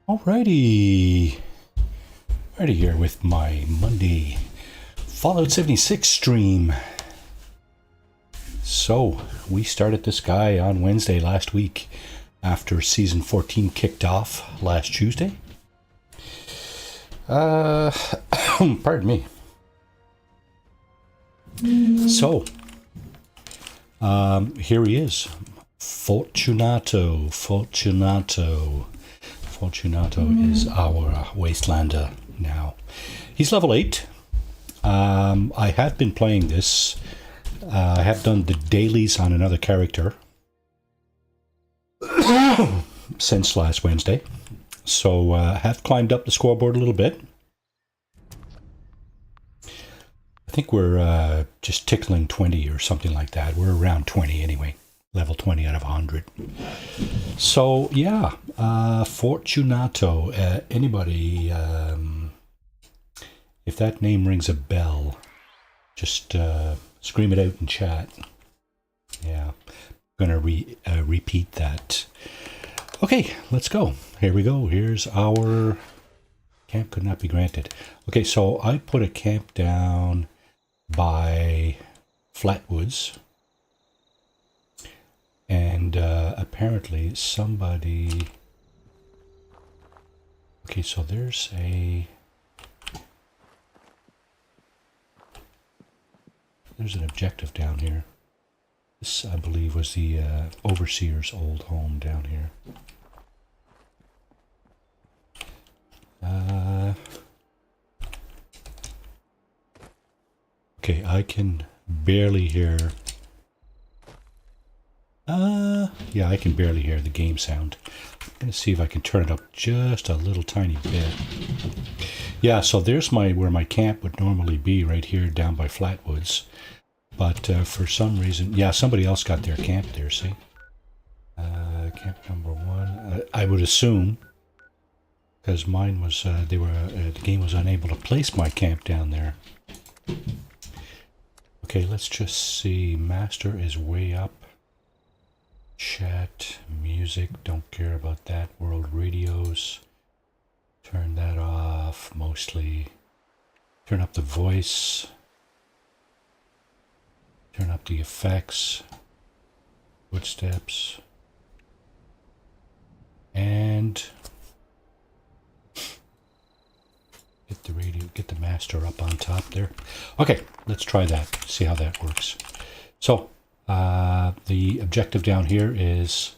Alrighty. Alrighty here with my Monday Fallout 76 stream. So, we started this guy on Wednesday last week after Season 14 kicked off last Tuesday. Pardon me. So, here he is. Fortunato is our wastelander now. He's level 8. I have been playing this. I have done the dailies on another character since last Wednesday. So have climbed up the scoreboard a little bit. I think we're just tickling 20 or something like that. We're around 20 anyway. Level 20 out of 100. So, yeah. Fortunato. Anybody, if that name rings a bell, just scream it out in chat. Yeah. I'm going to repeat that. Okay, let's go. Here we go. Here's our... Camp could not be granted. Okay, so I put a camp down by Flatwoods. And apparently somebody... Okay, so there's an objective down here. This, I believe, was the Overseer's old home down here. Okay, I can barely hear... yeah, I can barely hear the game sound. I'm going to see if I can turn it up just a little tiny bit. Yeah, so there's where my camp would normally be, right here down by Flatwoods. But for some reason, yeah, somebody else got their camp there, see? Camp number 1. I would assume, because mine was, the game was unable to place my camp down there. Okay, let's just see. Master is way up. Chat, music, don't care about that. World radios, turn that off mostly. Turn up the voice. Turn up the effects. Footsteps. And get the radio, get the master up on top there. Okay, let's try that, see how that works. So, the objective down here is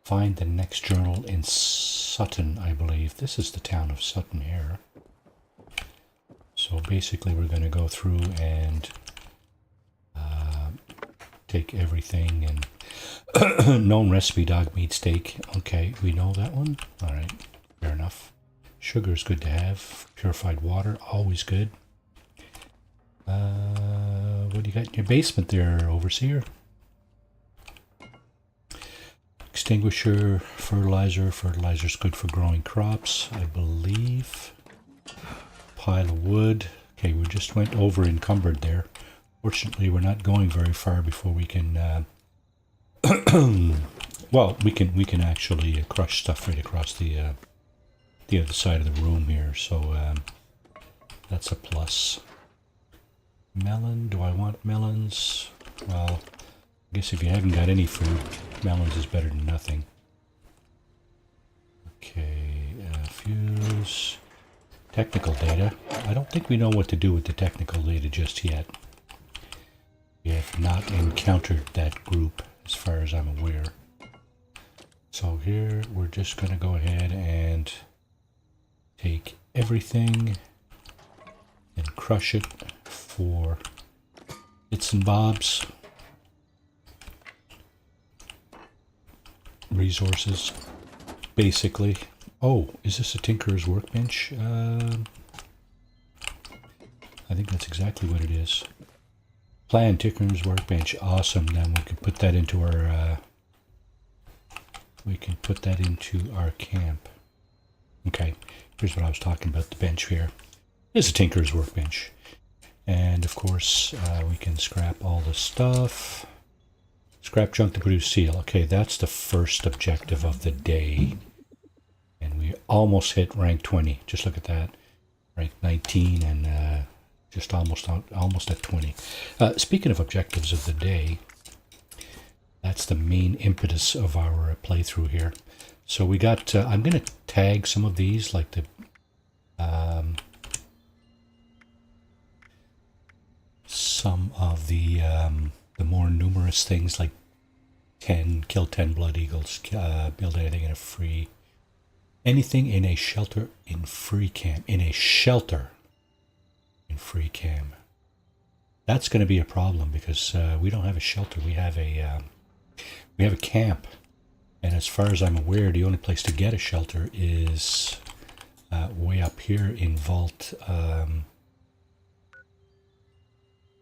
find the next journal in Sutton, I believe. This is the town of Sutton here. So basically we're going to go through and take everything and known recipe dog meat steak. Okay, we know that one. All right, fair enough. Sugar is good to have. Purified water, always good. What do you got in your basement there, Overseer? Extinguisher, fertilizer. Fertilizer's good for growing crops, I believe. Pile of wood. Okay, we just went over encumbered there. Fortunately, we're not going very far before we can... well, we can actually crush stuff right across the other side of the room here, so that's a plus. Melon, do I want melons? Well, I guess if you haven't got any food, melons is better than nothing. Okay, fuse. Technical data. I don't think we know what to do with the technical data just yet. We have not encountered that group as far as I'm aware. So here we're just going to go ahead and take everything and crush it for bits and bobs. Resources, basically. Oh, is this a Tinker's Workbench? I think that's exactly what it is. Plan Tinker's Workbench. Awesome. Then we can put that into our camp. Okay, here's what I was talking about, the bench here. It's a Tinker's Workbench. And of course, we can scrap all the stuff. Scrap junk to produce steel. Okay, that's the first objective of the day. And we almost hit rank 20. Just look at that. Rank 19 and just almost at 20. Speaking of objectives of the day, that's the main impetus of our playthrough here. So we got, I'm going to tag some of these, like the, some of the more numerous things, like 10, kill 10 blood eagles, build anything in a free, anything in a shelter in free camp, in a shelter in free camp. That's going to be a problem because we don't have a shelter. We have a camp, and as far as I'm aware, the only place to get a shelter is way up here in Vault.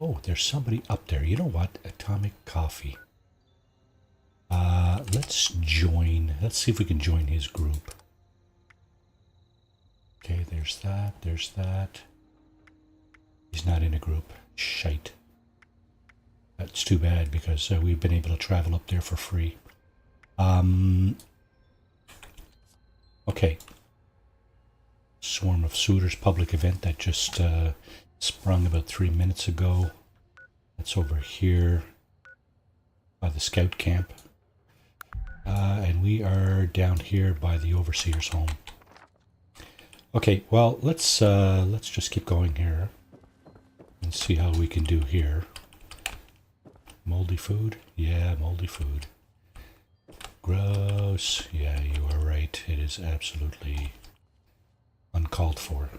Oh, there's somebody up there. You know what? Atomic Coffee. Let's join. Let's see if we can join his group. Okay, there's that. There's that. He's not in a group. Shite. That's too bad because we've been able to travel up there for free. Okay. Swarm of Suitors public event that just sprung about 3 minutes ago. That's over here by the scout camp. And we are down here by the overseer's home. Okay, well, let's just keep going here and see how we can do here. Moldy food? Yeah, moldy food. Gross. Yeah, you are right. It is absolutely uncalled for.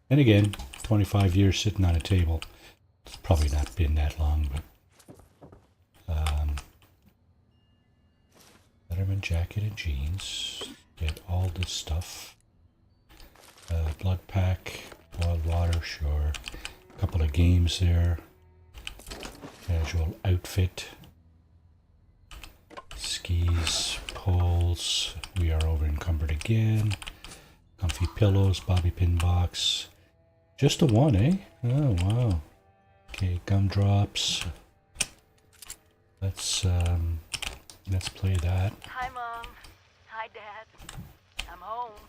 And again, 25 years sitting on a table. It's probably not been that long, but Letterman jacket and jeans. Get all this stuff. Blood pack, boiled water, sure. A couple of games there. Casual outfit. Skis, poles. We are over encumbered again. Comfy pillows, bobby pin box. Just a one, eh? Oh, wow. Okay, gumdrops. Let's play that. Hi, Mom. Hi, Dad. I'm home.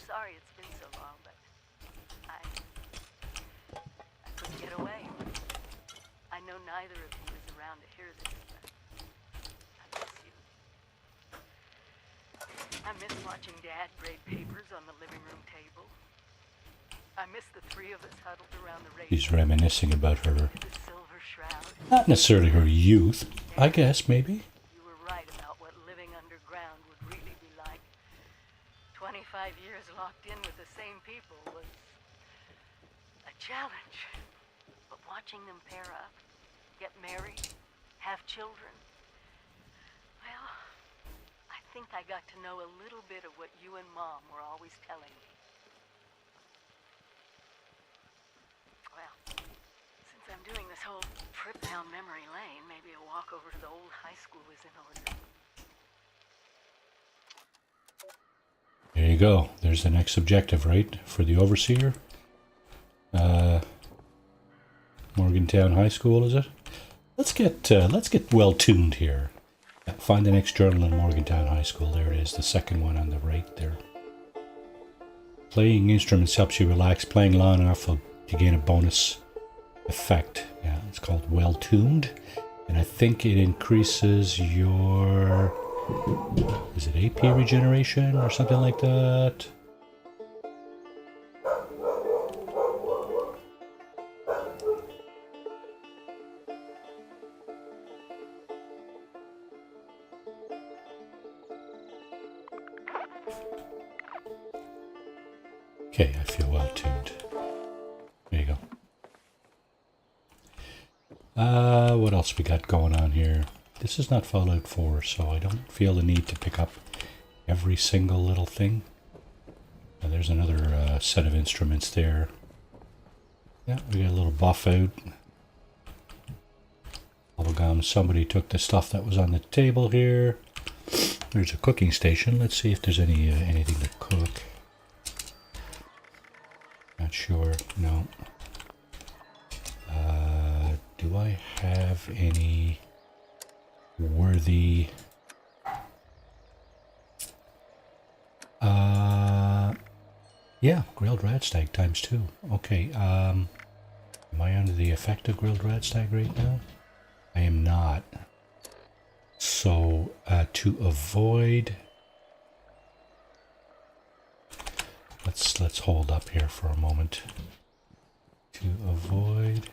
Sorry it's been so long, but I couldn't get away. I know neither of you is around to hear this, but I miss you. I miss watching Dad grade papers on the living room table. I miss the three of us huddled around the radio. He's reminiscing about her, The silver shroud. not necessarily her youth, I guess, maybe. You were right about what living underground would really be like. 25 years locked in with the same people was a challenge. But watching them pair up, get married, have children, well, I think I got to know a little bit of what you and Mom were always telling me. Well, since I'm doing this whole trip down memory lane, maybe a walk over to the old high school is in order. There you go. There's the next objective, right? For the overseer. Morgantown High School, is it? Let's get well tuned here. Find the next journal in Morgantown High School. There it is, the second one on the right there. Playing instruments helps you relax. Playing long enough to gain a bonus effect. Yeah, it's called well tuned, and I think it increases your, is it AP regeneration or something like that? Okay, I feel well tuned. There you go. What else we got going on here? This is not Fallout 4, so I don't feel the need to pick up every single little thing. There's another set of instruments there. Yeah, we got a little buff out. Bubblegum. Somebody took the stuff that was on the table here. There's a cooking station. Let's see if there's any anything to cook. Not sure. No. Do I have any worthy Yeah, grilled radstag times 2. Okay, am I under the effect of grilled radstag right now? I am not. So, to avoid... Let's hold up here for a moment. To avoid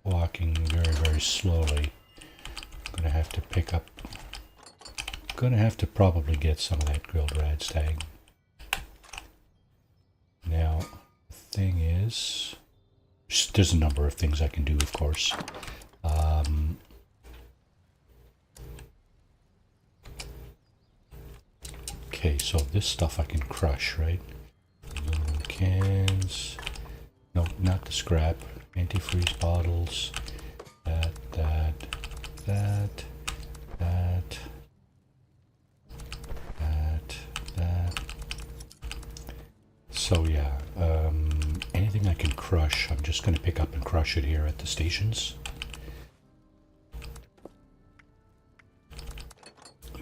walking very, very slowly, I'm going to have to pick up... going to have to probably get some of that grilled radstag. Now, the thing is... there's a number of things I can do, of course. Okay, so this stuff I can crush, right? Aluminum cans. No, not the scrap. Antifreeze bottles. That. So yeah, anything I can crush, I'm just going to pick up and crush it here at the stations.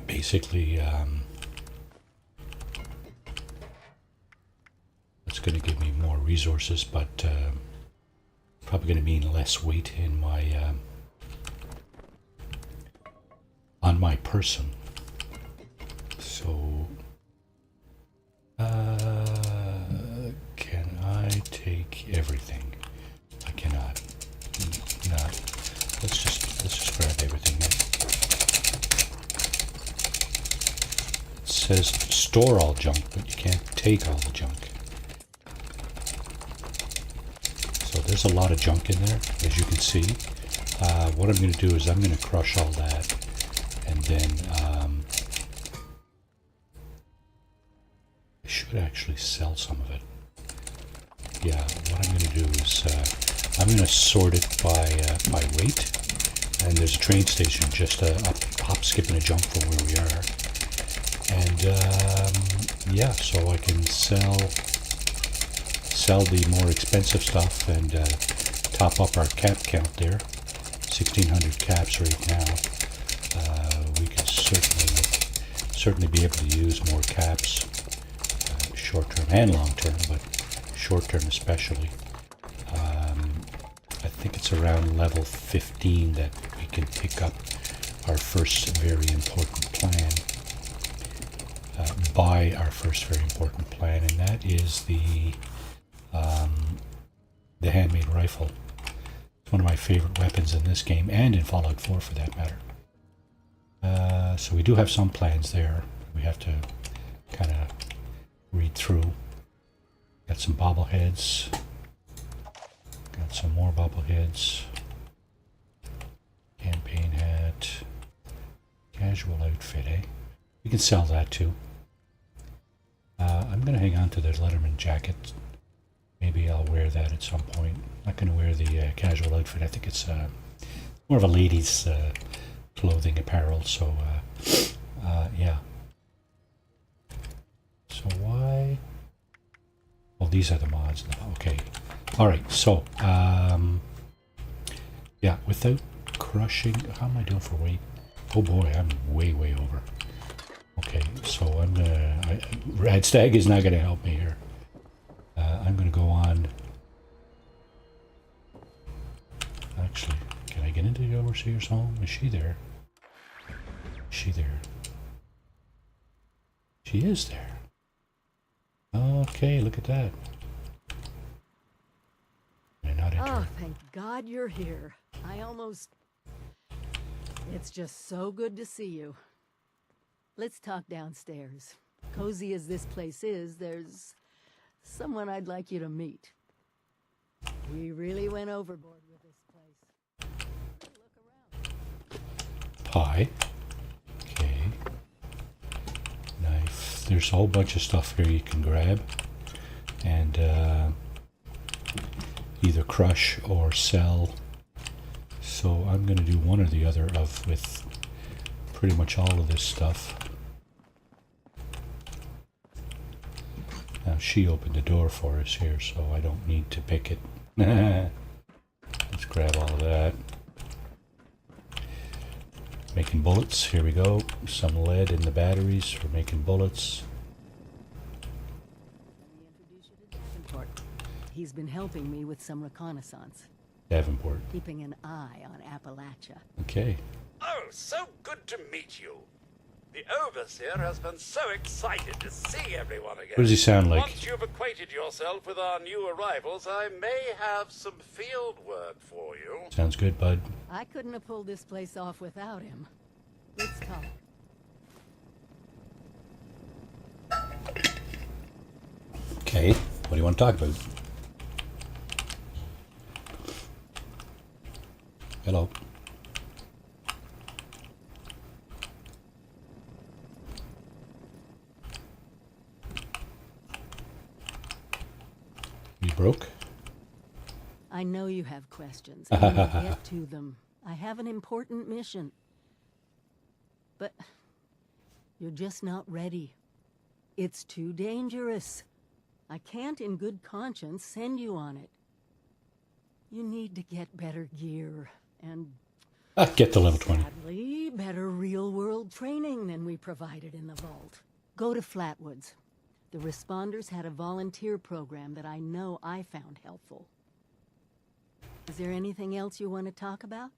Basically, it's going to give me more resources, but probably going to mean less weight in my on my person. So, can I take everything? I cannot. Not. Let's just grab everything then. It says store all junk, but you can't take all the junk. So there's a lot of junk in there, as you can see. What I'm going to do is I'm going to crush all that, and then I should actually sell some of it. Yeah, what I'm going to do is I'm going to sort it by weight, and there's a train station just a hop, skip, and a jump from where we are. And yeah, so I can sell the more expensive stuff and top up our cap count there. 1,600 caps right now. We could certainly be able to use more caps, short term and long term, but short term especially. I think it's around level 15 that we can pick up our first very important plan. Buy our first very important plan, and that is the handmade rifle. It's one of my favorite weapons in this game, and in Fallout 4 for that matter. So we do have some plans there. We have to kind of read through. Got some bobbleheads. Got some more bobbleheads. Campaign hat. Casual outfit, eh? We can sell that too. I'm going to hang on to the Letterman jacket. Maybe I'll wear that at some point. I'm not going to wear the casual outfit. I think it's more of a lady's clothing apparel. So, yeah. So why? Well, these are the mods now. Okay. All right. So, yeah, without crushing, how am I doing for weight? Oh boy, I'm way over. Okay, so I'm gonna... Radstag is not gonna help me here. I'm gonna go on... Actually, can I get into the Overseer's home? Is she there? Is she there? She is there. Okay, look at that. Am I not entering? Oh, thank God you're here. I almost... It's just so good to see you. Let's talk downstairs. Cozy as this place is, there's someone I'd like you to meet. We really went overboard with this place. Look around. Pie. Okay. Knife. There's a whole bunch of stuff here you can grab and either crush or sell. So I'm going to do one or the other with pretty much all of this stuff. Now she opened the door for us here, so I don't need to pick it. Let's grab all of that. Making bullets. Here we go. Some lead in the batteries for making bullets. Let me introduce you to Davenport. He's been helping me with some reconnaissance, Davenport. keeping an eye on Appalachia. Okay. Oh, so good to meet you. The Overseer has been so excited to see everyone again. What does he sound like? Once you've acquainted yourself with our new arrivals, I may have some field work for you. Sounds good, bud. I couldn't have pulled this place off without him. Let's talk. Okay. What do you want to talk about? Hello. You broke? I know you have questions. I'm gonna get to them. I have an important mission. But you're just not ready. It's too dangerous. I can't in good conscience send you on it. You need to get better gear and Get to level 20. sadly, better real-world training than we provided in the vault. Go to Flatwoods. The responders had a volunteer program that I know I found helpful. Is there anything else you want to talk about?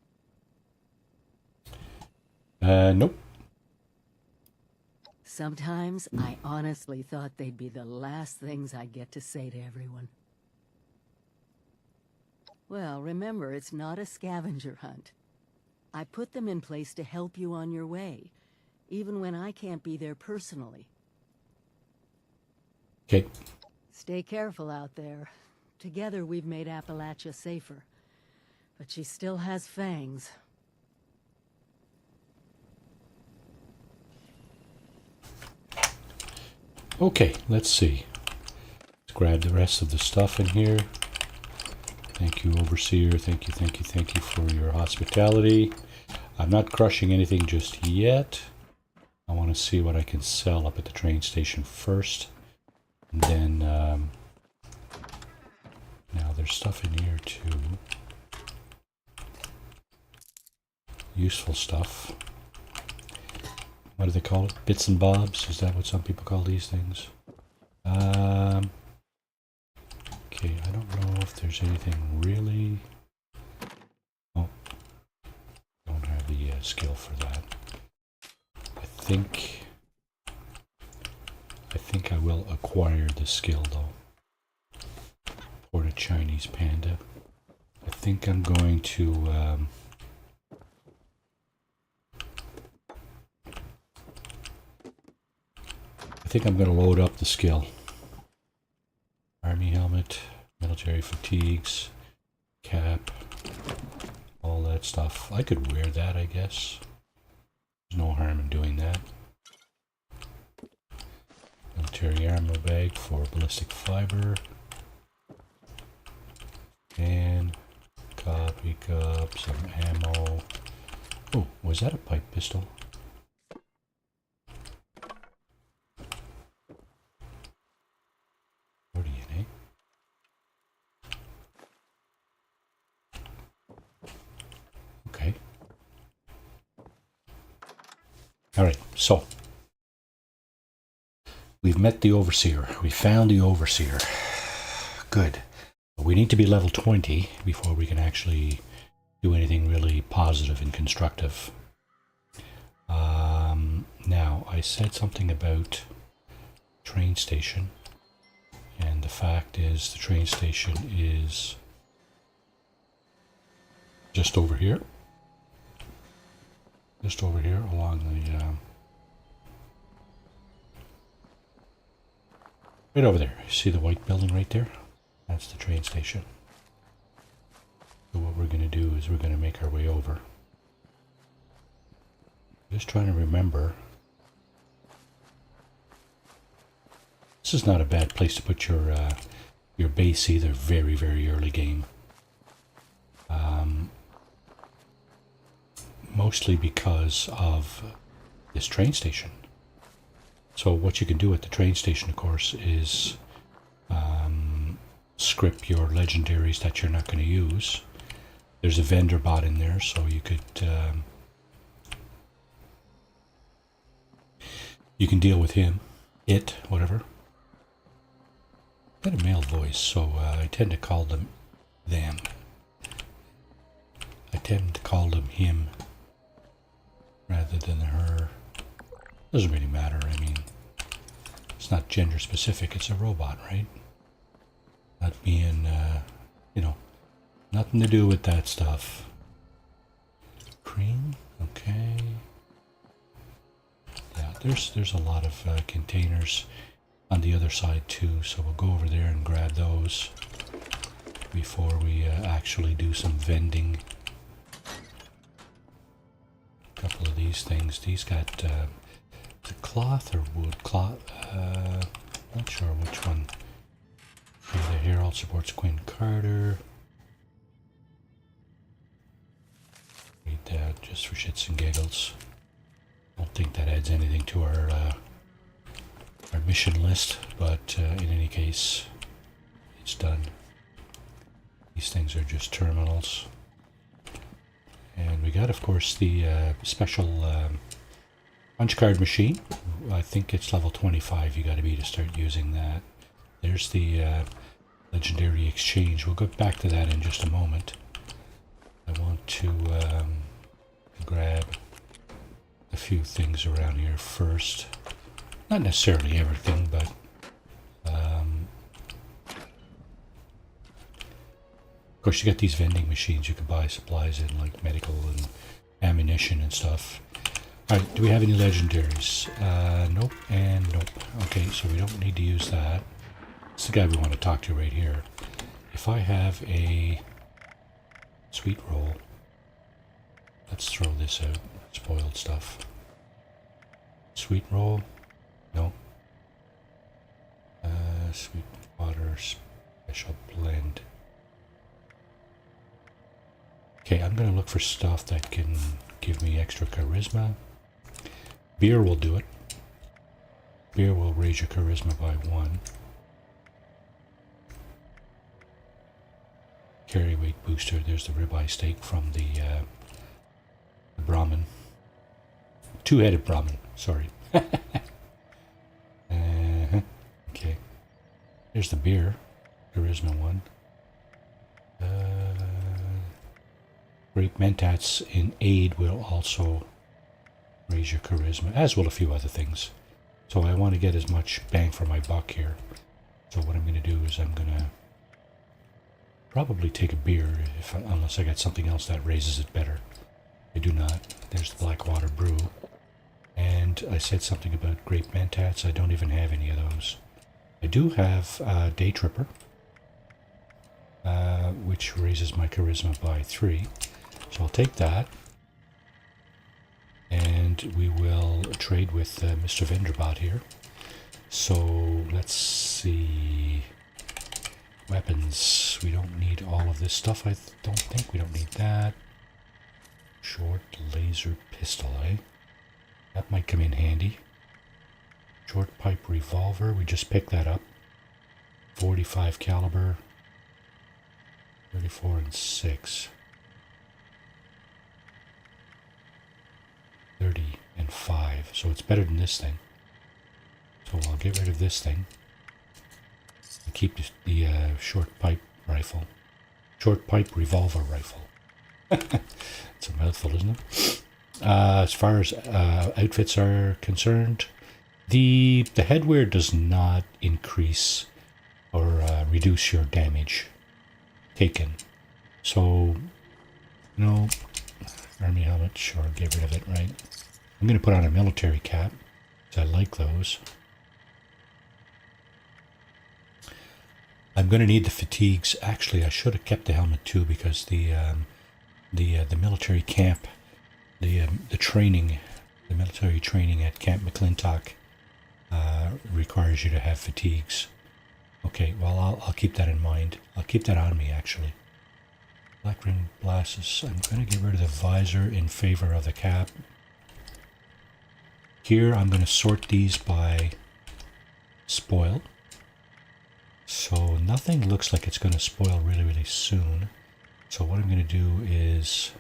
Nope. Sometimes I honestly thought they'd be the last things I'd get to say to everyone. Well, remember, it's not a scavenger hunt. I put them in place to help you on your way, even when I can't be there personally. Okay. Stay careful out there. Together we've made Appalachia safer. But she still has fangs. Okay, let's see. Let's grab the rest of the stuff in here. Thank you, Overseer. Thank you for your hospitality. I'm not crushing anything just yet. I want to see what I can sell up at the train station first. And then, now there's stuff in here too. Useful stuff. What do they call it? Bits and bobs? Is that what some people call these things? Okay, I don't know if there's anything really... Oh, don't have the skill for that. I think I will acquire the skill though. Port a Chinese panda. I think I'm going to... I think I'm going to load up the skill. Army helmet, military fatigues, cap, all that stuff. I could wear that, I guess. There's no harm in doing that. Military ammo bag for ballistic fiber. And pick up some ammo. Oh, was that a pipe pistol? Okay. Alright, so we've met the Overseer. We found the Overseer. Good. But we need to be level 20 before we can actually do anything really positive and constructive. Now, I said something about train station, and the fact is the train station is just over here. Just over here along the... right over there. You see the white building right there? That's the train station. So what we're going to do is we're going to make our way over. Just trying to remember. This is not a bad place to put your base either. Very, very early game. Mostly because of this train station. So what you can do at the train station, of course, is script your legendaries that you're not going to use. There's a vendor bot in there, so you could You can deal with him, it, whatever. Got a male voice, so I tend to call them them. I tend to call them him rather than her. Doesn't really matter. I mean, it's not gender specific. It's a robot, right? Not being, you know, nothing to do with that stuff. Cream, okay. Yeah, there's a lot of containers on the other side too, so we'll go over there and grab those before we actually do some vending. A couple of these things. These got the cloth or wood cloth. Not sure which one. The Herald supports Quinn Carter. Read that just for shits and giggles. Don't think that adds anything to our mission list, but in any case, it's done. These things are just terminals. And we got, of course, the special punch card machine. I think it's level 25 you got to be to start using that. There's the legendary exchange. We'll go back to that in just a moment. I want to grab a few things around here first. Not necessarily everything, but of course you got these vending machines you can buy supplies in, like medical and ammunition and stuff. Alright, do we have any legendaries? Nope and nope. Okay, so we don't need to use that. It's the guy we want to talk to right here. If I have a sweet roll, let's throw this out. Spoiled stuff. Sweet roll. No. Sweet water special blend. Okay, I'm going to look for stuff that can give me extra charisma. Beer will do it. Beer will raise your charisma by 1. Carry weight booster. There's the ribeye steak from the Brahmin. Two-headed Brahmin, sorry. Okay. There's the beer. Charisma 1. Grape mentats in aid will also raise your charisma, as will a few other things. So I want to get as much bang for my buck here. So what I'm going to do is I'm going to probably take a beer, unless I got something else that raises it better. I do not. There's the Blackwater Brew. And I said something about grape mentats. I don't even have any of those. I do have Day Tripper, which raises my charisma by 3. So I'll take that. And we will trade with Mr. Venderbot here. So let's see. Weapons. We don't need all of this stuff. I don't think we don't need that. Short laser pistol, eh? That might come in handy. Short pipe revolver. We just picked that up. 45 caliber. 34 and 6. 30 and 5. So it's better than this thing. So I'll get rid of this thing. And keep the short pipe rifle. Short pipe revolver rifle. It's a mouthful, isn't it? As far as outfits are concerned, the headwear does not increase or reduce your damage taken. So, no, army helmet, sure, get rid of it, right? I'm going to put on a military cap, because I like those. I'm going to need the fatigues. Actually, I should have kept the helmet too, because the military camp, the training, the military training at Camp McClintock requires you to have fatigues. Okay, well, I'll keep that in mind. I'll keep that on me, actually. Black rim glasses. I'm going to get rid of the visor in favor of the cap. Here, I'm going to sort these by spoiled. So nothing looks like it's going to spoil really, really soon. So what I'm going to do is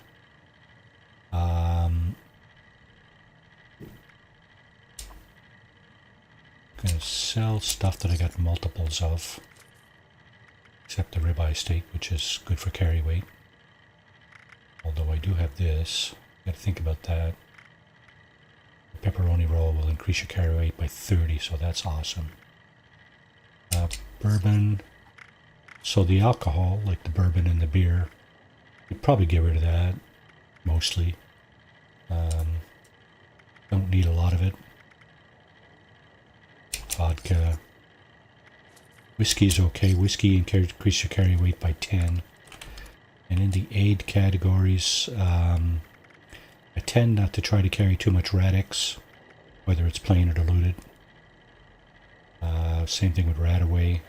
going to sell stuff that I got multiples of. Except the ribeye steak, which is good for carry weight. Although I do have this. Got to think about that. The pepperoni roll will increase your carry weight by 30, so that's awesome. Bourbon. So the alcohol, like the bourbon and the beer, you'd probably get rid of that, mostly. Don't need a lot of it. Vodka. Whiskey's okay. Whiskey increase your carry weight by 10. And in the aid categories, I tend not to try to carry too much Radix, whether it's plain or diluted. Same thing with Radaway.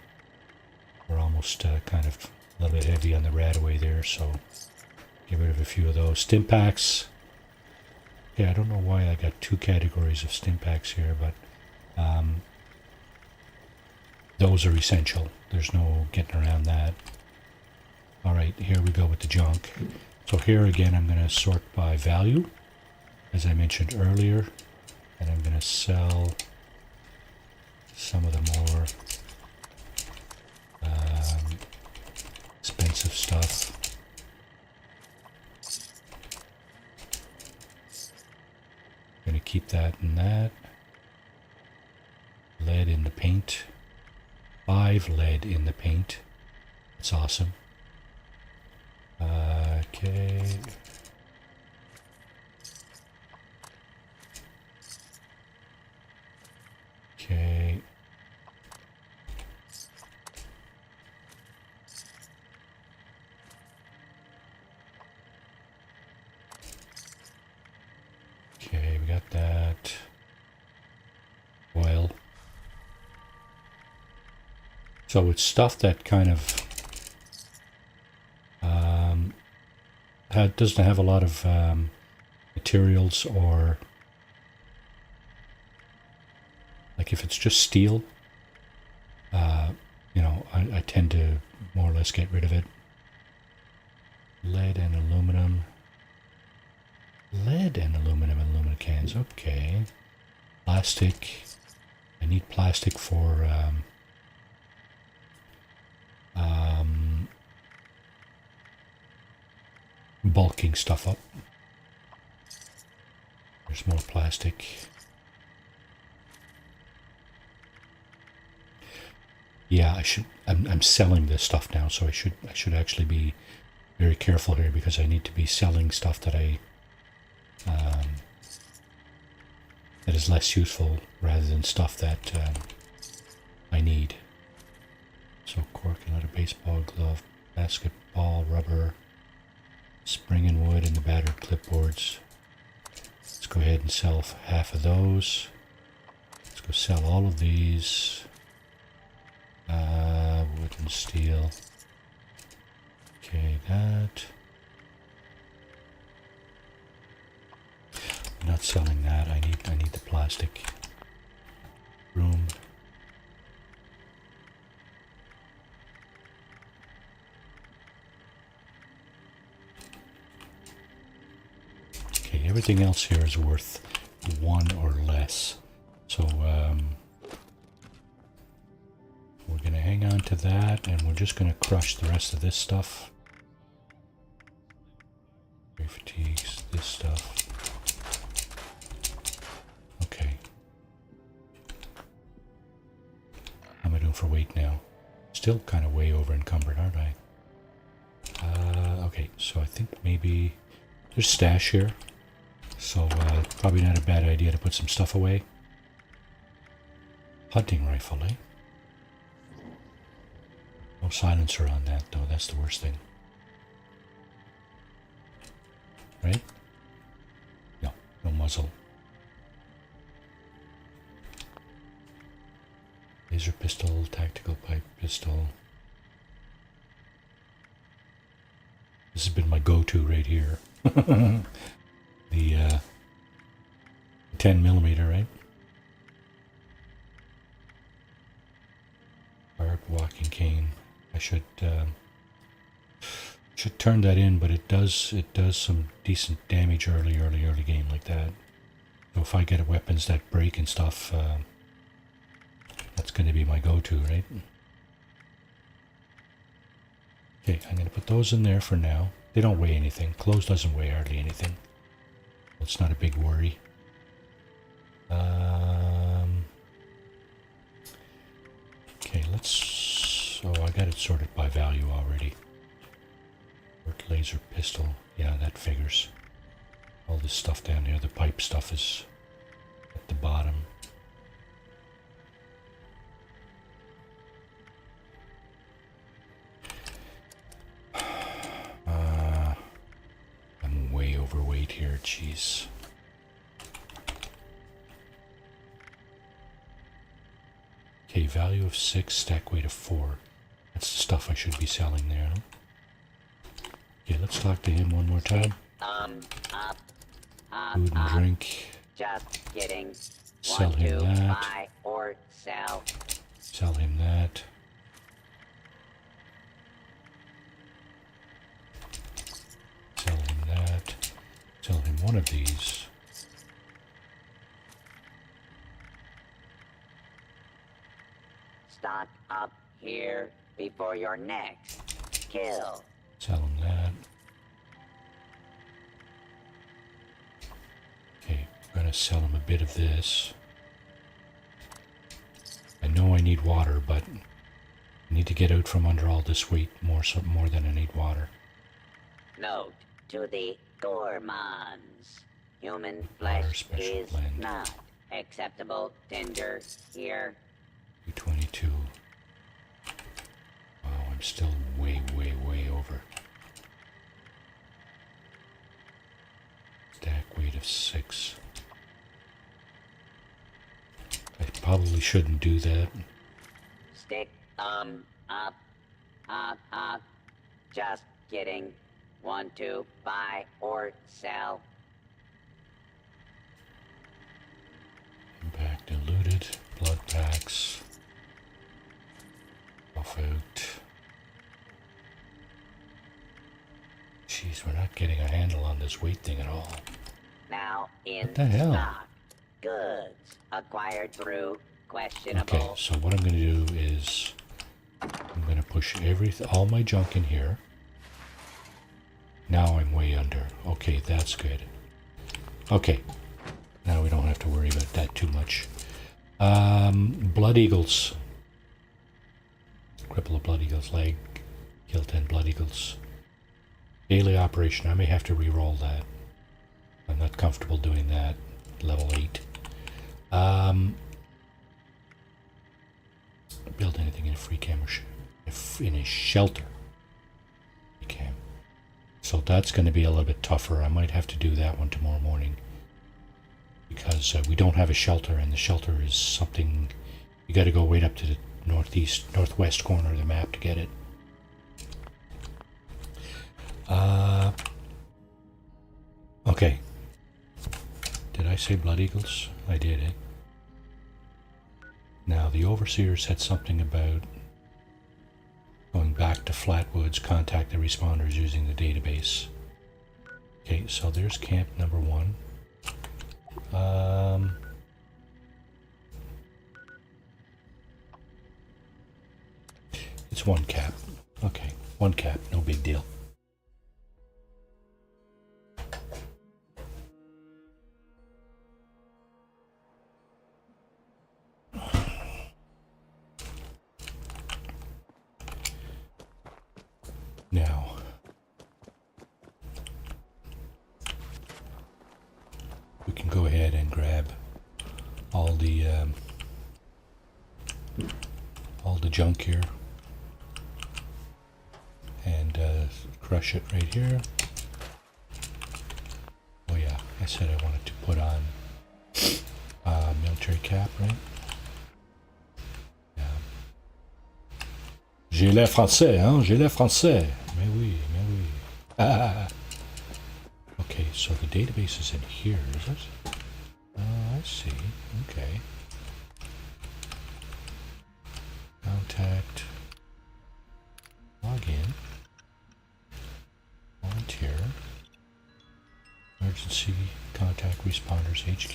We're almost kind of a little bit heavy on the Radaway there, so get rid of a few of those. Stimpaks. Yeah, I don't know why I got two categories of Stimpaks here, but those are essential. There's no getting around that. Alright, here we go with the junk. So here again I'm going to sort by value, as I mentioned earlier, and I'm going to sell some of the more expensive stuff. Going to keep that and that. Lead in the paint. 5 lead in the paint. That's awesome. Okay. Okay. Okay, we got that. Oil. So it's stuff that kind of doesn't have a lot of materials, or like if it's just steel, you know, I tend to more or less get rid of it. Lead and aluminum. Lead and aluminum cans. Okay. Plastic. I need plastic for bulking stuff up. There's more plastic. Yeah, I'm selling this stuff now, so I should actually be very careful here, because I need to be selling stuff that that is less useful rather than stuff that I need. So cork, another baseball glove, basketball, rubber, spring and wood, and the battered clipboards. Let's go ahead and sell half of those. Let's go sell all of these. Wood and steel. Okay, that. I'm not selling that. I need the plastic. Room. Okay, everything else here is worth 1 or less. So we're going to hang on to that, and we're just going to crush the rest of this stuff. Fatigues, this stuff. Okay. How am I doing for weight now? Still kind of way over encumbered, aren't I? Okay, so I think maybe there's stash here. So probably not a bad idea to put some stuff away. Hunting rifle, eh? No silencer on that, though. That's the worst thing. Right? No, no muzzle. Laser pistol, tactical pipe pistol. This has been my go-to right here. The 10mm, right? Barbed walking cane. I should turn that in, but it does some decent damage early game like that. So if I get weapons that break and stuff, going to be my go-to, right? Okay, I'm going to put those in there for now. They don't weigh anything. Clothes doesn't weigh hardly anything. It's not a big worry. Okay, let's... Oh, I got it sorted by value already. Laser pistol. Yeah, that figures. All this stuff down here, the pipe stuff is at the bottom. I'm way overweight here, jeez. Okay, value of 6, stack weight of 4. That's the stuff I should be selling there. Huh? Okay, let's talk to him one more time. Food and drink. Just kidding. Sell him that. Buy or sell. Sell him that. Sell him that. Sell him one of these. Stock up here before your next kill. Sell him that. Okay, I'm gonna sell him a bit of this. I know I need water, but I need to get out from under all this weight more than I need water. Note to the gourmands. Human flesh special is blend. not acceptable tender here. 222. Wow, I'm still way over. Stack weight of 6. I probably shouldn't do that. Stick up. Just kidding. Want to buy or sell? Impact diluted. Blood packs. Off out. Jeez, we're not getting a handle on this weight thing at all. Now in What the hell? stock. Goods acquired through questionable. Okay, so what I'm going to do is I'm going to push all my junk in here. Now I'm way under. Okay, that's good. Okay, now we don't have to worry about that too much. Blood Eagles. Cripple a Blood Eagle's leg. Kill 10 Blood Eagles. Daily operation. I may have to re-roll that. I'm not comfortable doing that. Level 8. Build anything in a free cam or in a shelter. Okay. So that's going to be a little bit tougher. I might have to do that one tomorrow morning. Because we don't have a shelter, and the shelter is something... You got to go right up to the northwest corner of the map to get it. Okay. Did I say Blood Eagles? I did, eh? Now, the Overseer said something about going back to Flatwoods, contact the responders using the database. Okay, so there's camp number 1. It's 1 cap. Okay, 1 cap, no big deal. Now, we can go ahead and grab all the junk here and crush it right here. Oh yeah, I said I wanted to put on military cap, right? J'ai l'air français, hein? J'ai l'air français. Mais oui, mais oui. Ah. Okay, so the database is in here, is it? Oh, I see. Okay. Contact. Login. Volunteer. Emergency contact responders HQ.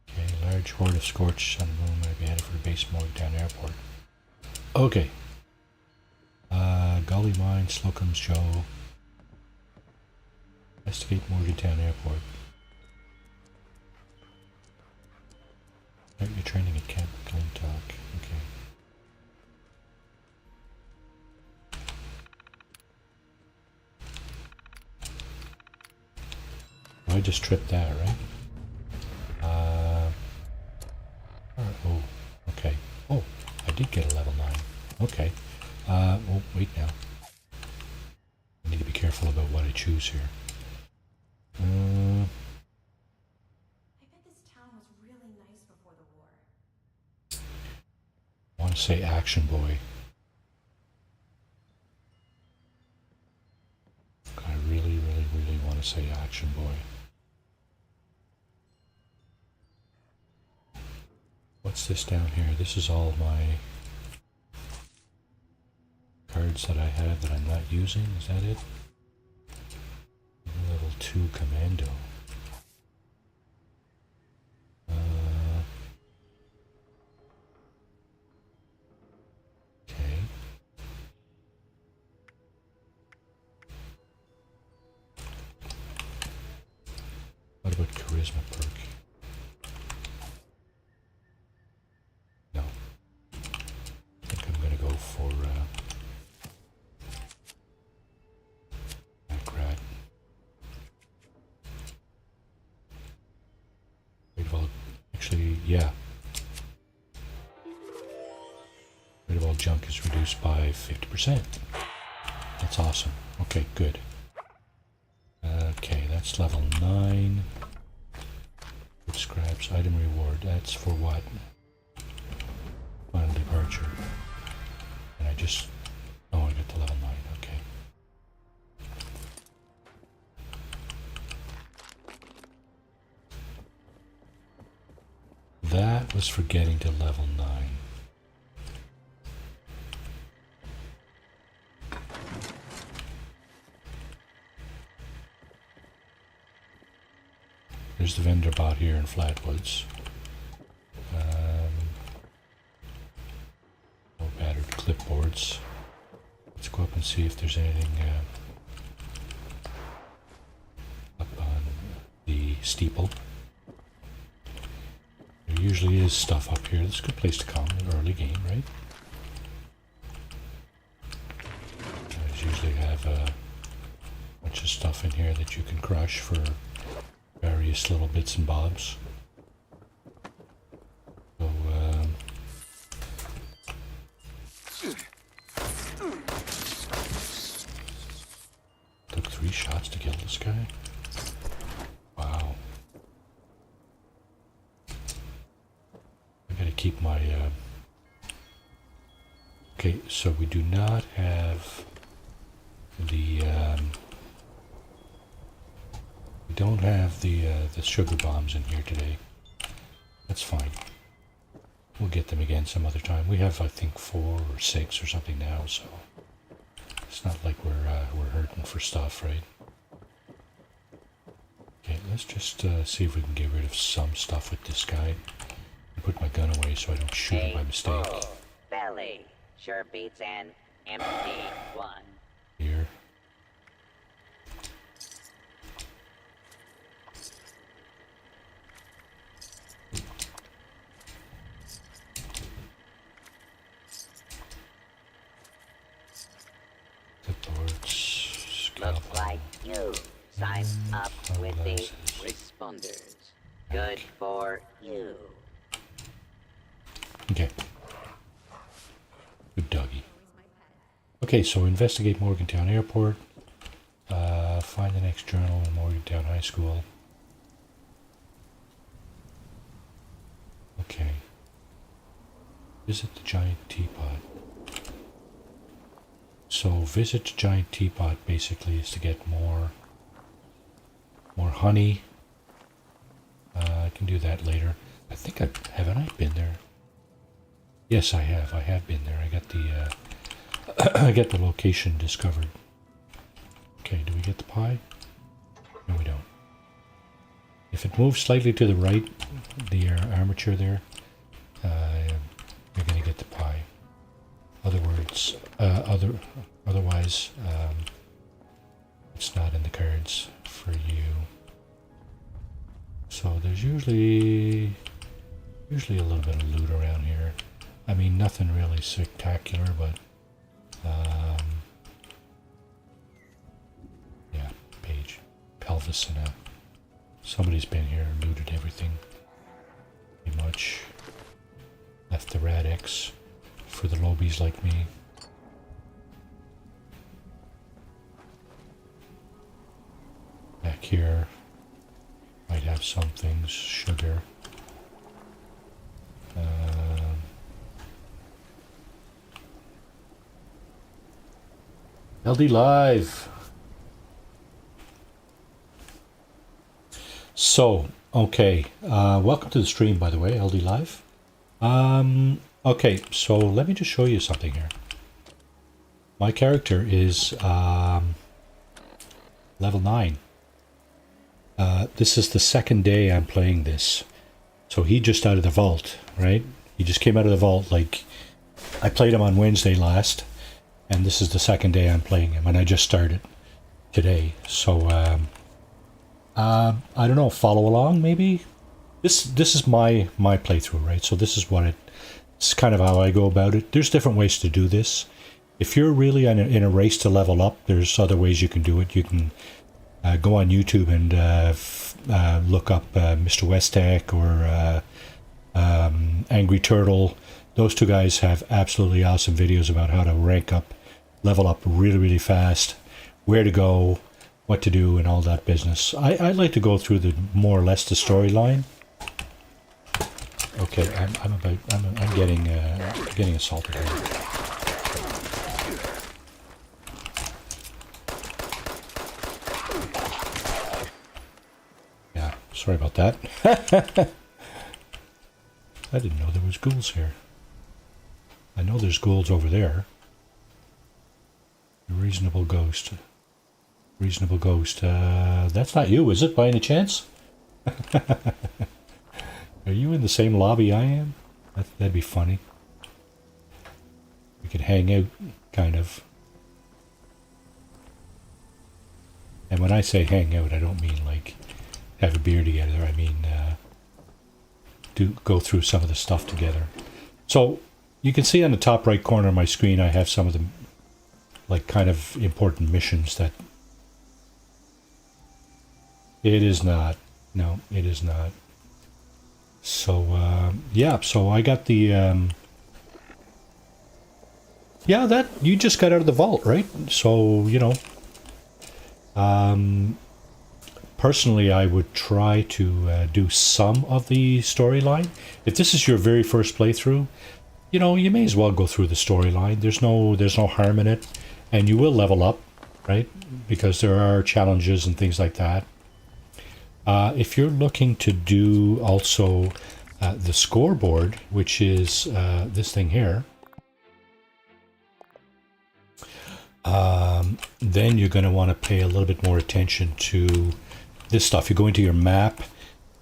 Okay, large Large horde of scorched on the moon might be headed for the base Morgantown Airport. Okay. Gully Mine, Slocum's Joe. Investigate Morgantown Airport. Start your training at Camp Glintock. Okay. I just tripped that, right? Oh, okay. Oh, I did get a level 9. Okay. Oh, wait now. I need to be careful about what I choose here. I bet this town was really nice before the war. I want to say Action Boy. I really, really, really want to say Action Boy. What's this down here? This is all my cards that I have that I'm not using. Is that it? Level 2 Commando. Okay. What about Charisma perk? No. I think I'm going to go for Macrat. Rate of all, actually, yeah. Rate of all junk is reduced by 50%. That's awesome. Okay, good. Okay, that's level 9. Good scraps, item reward. That's for what? Final departure. And I just... Oh, I got to level 9. Okay. That was for getting to level 9. There's the vendor bot here in Flatwoods. No battered clipboards. Let's go up and see if there's anything up on the steeple. There usually is stuff up here. This is a good place to come in the early game, right? There's usually have a bunch of stuff in here that you can crush for various little bits and bobs. So, took 3 shots to kill this guy. Wow. I gotta keep my, okay, so we do not have the, we don't have the sugar bombs in here today. That's fine. We'll get them again some other time. We have, I think, 4 or 6 or something now, so it's not like we're hurting for stuff, right? Okay, let's just see if we can get rid of some stuff with this guy. And put my gun away so I don't shoot him by mistake. Full belly sure beats an empty one. Here. Looks like you signed up with the responders. Good for you. Okay. Good doggy. Okay, so investigate Morgantown Airport. Find the next journal in Morgantown High School. Okay. Visit the giant teapot. So visit the giant teapot basically is to get more honey. I can do that later. I think haven't I been there? Yes, I have. I have been there. I got the I get the location discovered. Okay, do we get the pie? No, we don't. If if it moves slightly to the right, the armature there, you're going to get the pie. Otherwise, it's not in the cards for you. So there's usually a little bit of loot around here. I mean, nothing really spectacular, but yeah, page, pelvis, and somebody's been here and looted everything. Pretty much left the rad X for the lobies like me. Back here might have some things, sugar. LD Live. So, okay, welcome to the stream, by the way, LD Live. Okay, so let me just show you something here. My character is level 9. This is the second day I'm playing this. So he just out of the vault, right? He just came out of the vault, like, I played him on Wednesday last, and this is the second day I'm playing him, and I just started today. So, I don't know, follow along, maybe? This is my playthrough, right? So this is it's kind of how I go about it. There's different ways to do this. If you're really in a race to level up, there's other ways you can do it. You can go on YouTube and look up Mr. Westek or Angry Turtle. Those two guys have absolutely awesome videos about how to rank up, level up really, really fast, where to go, what to do, and all that business. I like to go through the more or less the storyline. Okay, I'm getting assaulted here. Yeah, sorry about that. I didn't know there was ghouls here. I know there's ghouls over there. Reasonable ghost. Reasonable ghost. That's not you, is it, by any chance? Are you in the same lobby I am? That'd be funny. We could hang out, kind of. And when I say hang out, I don't mean like have a beer together. I mean go through some of the stuff together. So you can see on the top right corner of my screen, I have some of the like kind of important missions that. It is not. No, it is not. So, yeah, so I got the, yeah, that, you just got out of the vault, right? So, you know, personally, I would try to do some of the storyline. If this is your very first playthrough, you know, you may as well go through the storyline. There's no harm in it, and you will level up, right? Because there are challenges and things like that. If you're looking to do also the scoreboard, which is this thing here, then you're going to want to pay a little bit more attention to this stuff. You go into your map,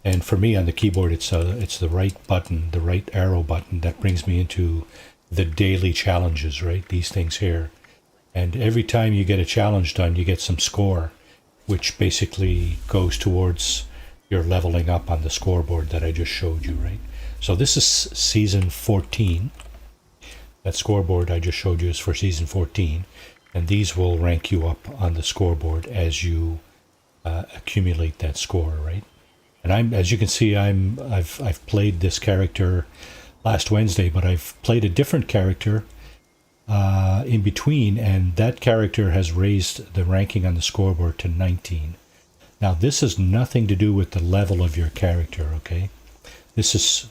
and for me on the keyboard, it's the right button, the right arrow button that brings me into the daily challenges, right? These things here. And every time you get a challenge done, you get some score, which basically goes towards your leveling up on the scoreboard that I just showed you, right? So this is season 14. That scoreboard I just showed you is for season 14, and these will rank you up on the scoreboard as you accumulate that score, right? And as you can see, I've played this character last Wednesday, but I've played a different character in between, and that character has raised the ranking on the scoreboard to 19. Now, this has nothing to do with the level of your character, okay? This is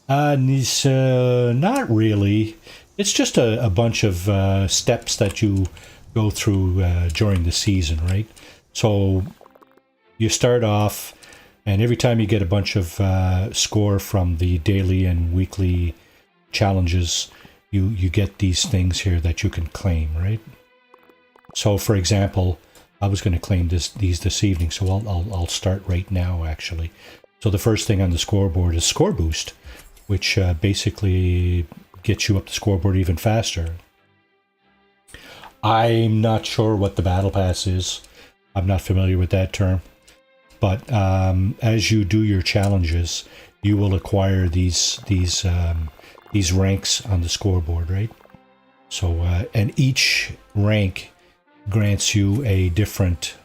not really. It's just a bunch of steps that you go through during the season, right? So you start off, and every time you get a bunch of score from the daily and weekly challenges, you get these things here that you can claim, right? So, for example, I was going to claim these this evening, so I'll start right now actually. So the first thing on the scoreboard is Score Boost, which basically gets you up the scoreboard even faster. I'm not sure what the Battle Pass is. I'm not familiar with that term. But as you do your challenges, you will acquire these ranks on the scoreboard, right? So and each rank grants you a different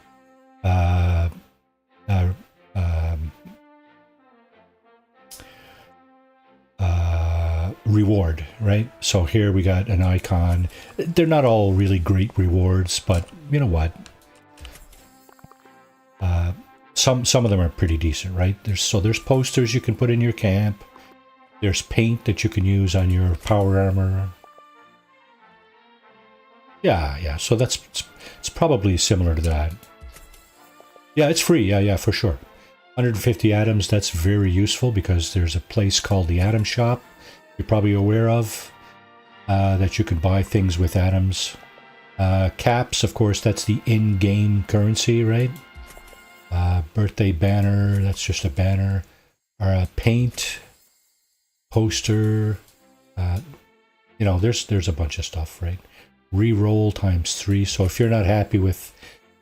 reward, right? So here we got an icon. They're not all really great rewards, but you know what? Some of them are pretty decent, right? There's posters you can put in your camp. There's paint that you can use on your power armor. Yeah. So it's probably similar to that. Yeah, it's free. Yeah, for sure. 150 atoms. That's very useful because there's a place called the Atom Shop. You're probably aware of that you can buy things with atoms. Caps, of course, that's the in-game currency, right? Birthday banner, that's just a banner. Paint, poster, there's a bunch of stuff, right? Reroll ×3. So if you're not happy with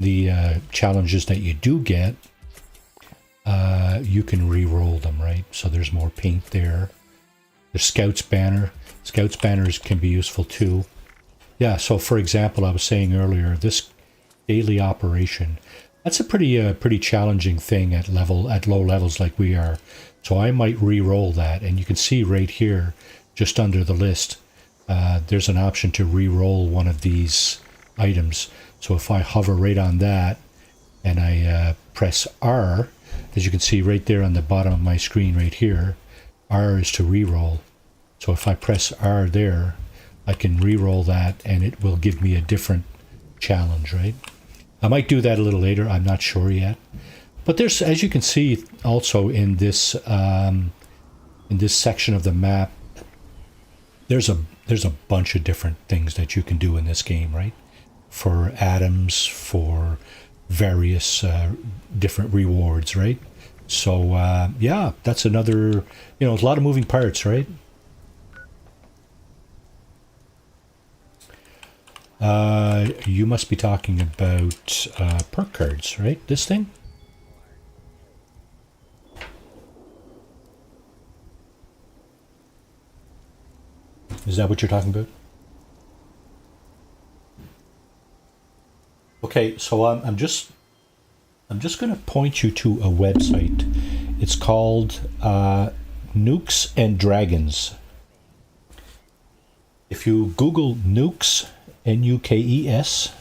the challenges that you do get, you can re-roll them, right? So there's more paint there. The Scouts banner. Scouts banners can be useful too. Yeah, so for example, I was saying earlier, this daily operation, that's a pretty challenging thing at low levels like we are. So I might re-roll that, and you can see right here, just under the list, there's an option to re-roll one of these items. So if I hover right on that, and I press R, as you can see right there on the bottom of my screen right here, R is to re-roll. So if I press R there, I can re-roll that, and it will give me a different challenge, right? I might do that a little later. I'm not sure yet. But there's, as you can see, also in this section of the map, there's a bunch of different things that you can do in this game, right? For atoms, for various different rewards, right? So yeah, that's another. There's a lot of moving parts, right? You must be talking about perk cards, right? This thing? Is that what you're talking about? Okay, so I'm just going to point you to a website. It's called Nukes and Dragons. If you Google Nukes, Nukes,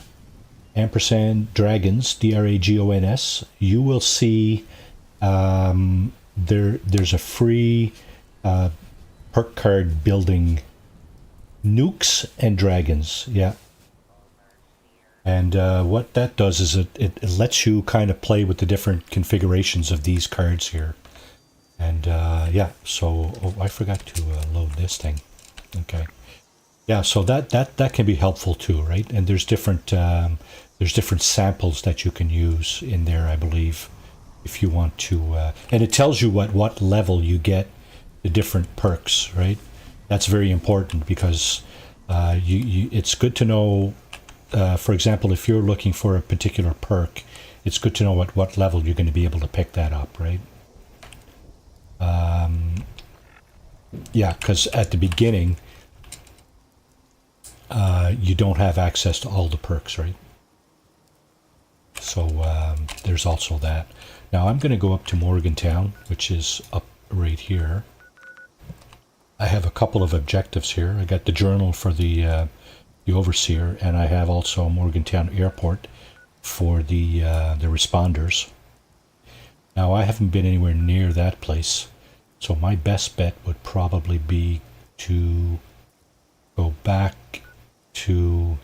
ampersand Dragons, Dragons, you will see there's a free perk card building. Nukes and Dragons, yeah. And what that does is it lets you kind of play with the different configurations of these cards here. And yeah, so I forgot to load this thing. Okay. Yeah, so that can be helpful too, right? And there's different samples that you can use in there, I believe, if you want to. And it tells you what level you get the different perks, right? That's very important because it's good to know. For example, if you're looking for a particular perk, it's good to know at what level you're going to be able to pick that up, right? Yeah, because at the beginning, you don't have access to all the perks, right? So there's also that. Now I'm going to go up to Morgantown, which is up right here. I have a couple of objectives here. I got the journal for the overseer, and I have also Morgantown Airport for the responders. Now I haven't been anywhere near that place, so my best bet would probably be to go back to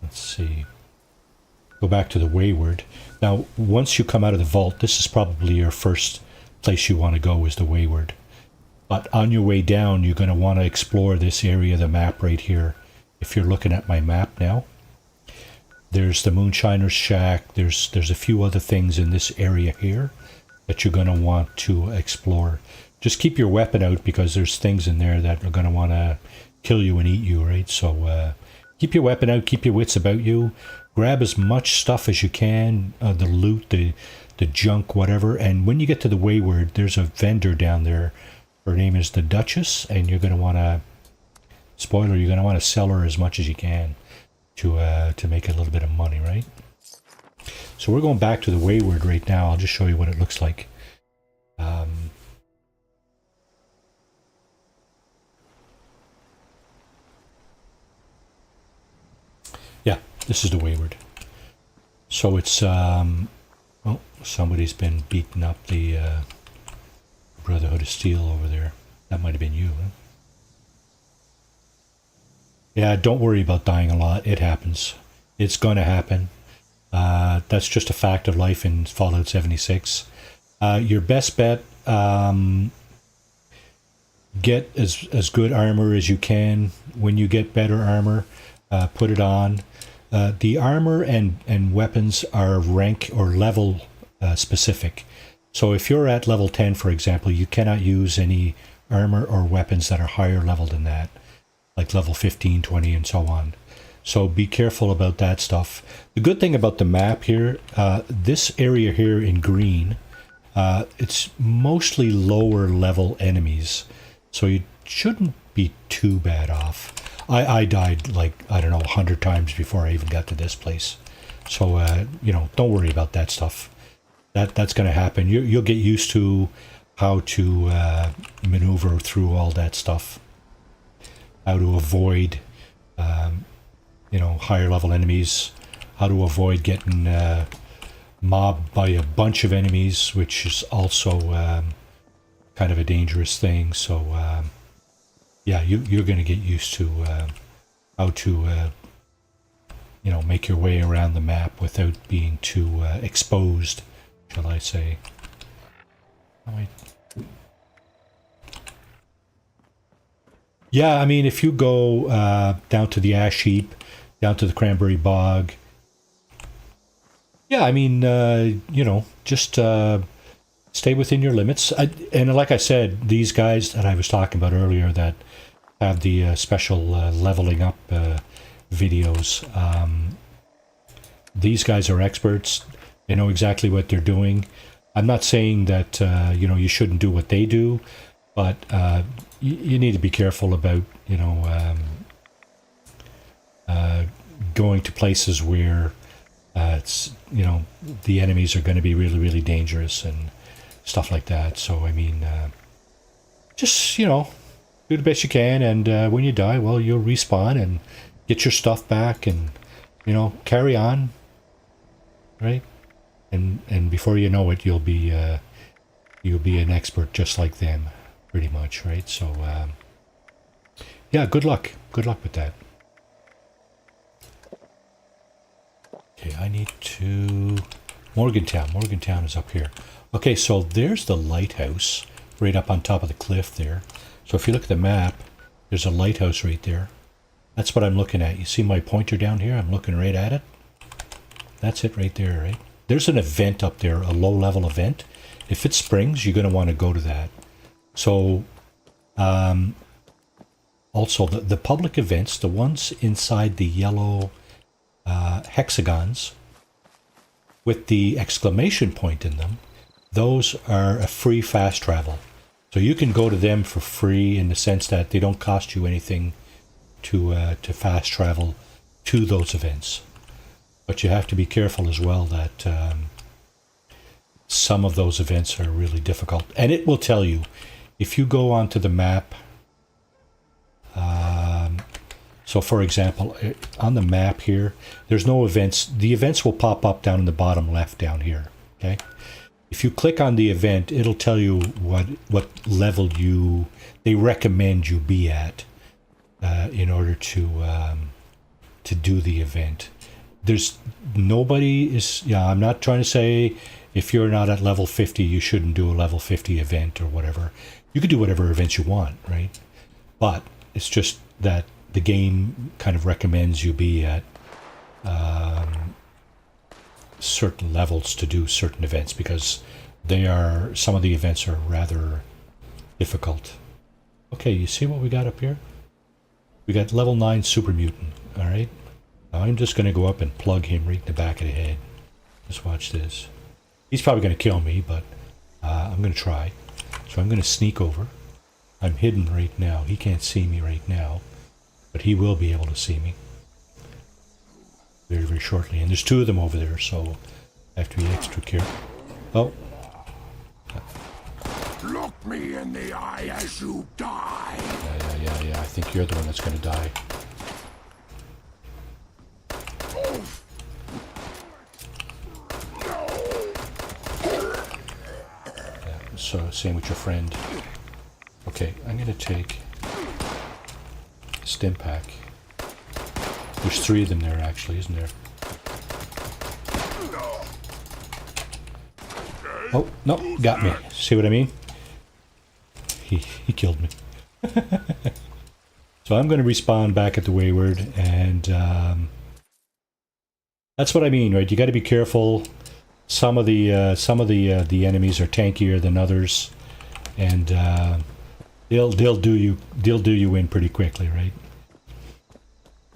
let's see. Go back to the Wayward. Now, once you come out of the vault, this is probably your first place you want to go is the Wayward. But on your way down, you're going to want to explore this area of the map right here. If you're looking at my map now, there's the Moonshiner's Shack. There's a few other things in this area here that you're going to want to explore. Just keep your weapon out because there's things in there that are going to want to kill you and eat you, right? So keep your weapon out, keep your wits about you. Grab as much stuff as you can, the loot, the junk, whatever. And when you get to the Wayward, there's a vendor down there. Her name is the Duchess, and you're going to want to, spoiler, you're going to want to sell her as much as you can to make a little bit of money, right? So we're going back to the Wayward right now. I'll just show you what it looks like. Yeah, this is the Wayward. So it's, oh, somebody's been beating up the Brotherhood of Steel over there. That might have been you, huh? Yeah, don't worry about dying a lot. It happens. It's going to happen. That's just a fact of life in Fallout 76. Your best bet, get as good armor as you can. When you get better armor, put it on. The armor and weapons are rank or level specific. So if you're at level 10, for example, you cannot use any armor or weapons that are higher level than that, like level 15, 20, and so on. So be careful about that stuff. The good thing about the map here, this area here in green, it's mostly lower level enemies. So you shouldn't be too bad off. I died like, I don't know, 100 times before I even got to this place. So, you know, don't worry about that stuff. That's going to happen. You'll get used to how to maneuver through all that stuff. How to avoid, you know, higher level enemies. How to avoid getting mobbed by a bunch of enemies, which is also kind of a dangerous thing. So, yeah, you're going to get used to how to, you know, make your way around the map without being too exposed, shall I say. Yeah, I mean, if you go down to the Ash Heap, down to the Cranberry Bog, yeah, I mean, you know, just stay within your limits. And like I said, these guys that I was talking about earlier that have the special leveling up videos, these guys are experts. They know exactly what they're doing. I'm not saying that, you know, you shouldn't do what they do, but you need to be careful about, you know, going to places where it's, you know, the enemies are going to be really, really dangerous and stuff like that. So, I mean, just, you know, do the best you can, and when you die, well, you'll respawn and get your stuff back and, you know, carry on, right? And before you know it, you'll be an expert just like them, pretty much, right? So, yeah, good luck. Good luck with that. Okay, I need to... Morgantown. Morgantown is up here. Okay, so there's the lighthouse right up on top of the cliff there. So if you look at the map, there's a lighthouse right there. That's what I'm looking at. You see my pointer down here? I'm looking right at it. That's it right there, right? There's an event up there, a low-level event. If it springs, you're going to want to go to that. So, also, the public events, the ones inside the yellow hexagons with the exclamation point in them, those are a free fast travel. So you can go to them for free in the sense that they don't cost you anything to fast travel to those events. But you have to be careful as well that some of those events are really difficult. And it will tell you, if you go onto the map, so for example, on the map here, there's no events. The events will pop up down in the bottom left down here, okay? If you click on the event, it'll tell you what level they recommend you be at in order to do the event. There's nobody is, yeah, I'm not trying to say if you're not at level 50, you shouldn't do a level 50 event or whatever. You could do whatever events you want, right? But it's just that the game kind of recommends you be at certain levels to do certain events, because some of the events are rather difficult. Okay, you see what we got up here? We got level 9 super mutant, alright? Now I'm just going to go up and plug him right in the back of the head. Just watch this. He's probably going to kill me, but I'm going to try. So I'm going to sneak over. I'm hidden right now. He can't see me right now, but he will be able to see me very, very shortly. And there's 2 of them over there, so I have to be extra careful. Oh. Look me in the eye as you die. Yeah. I think you're the one that's going to die. Yeah, so same with your friend. Okay, I'm going to take a stim pack. There's 3 of them there, actually, isn't there? Oh, no, got me. See what I mean? He killed me. So I'm going to respawn back at the Wayward, and that's what I mean, right? You got to be careful. Some of the enemies are tankier than others, and they'll do you in pretty quickly, right?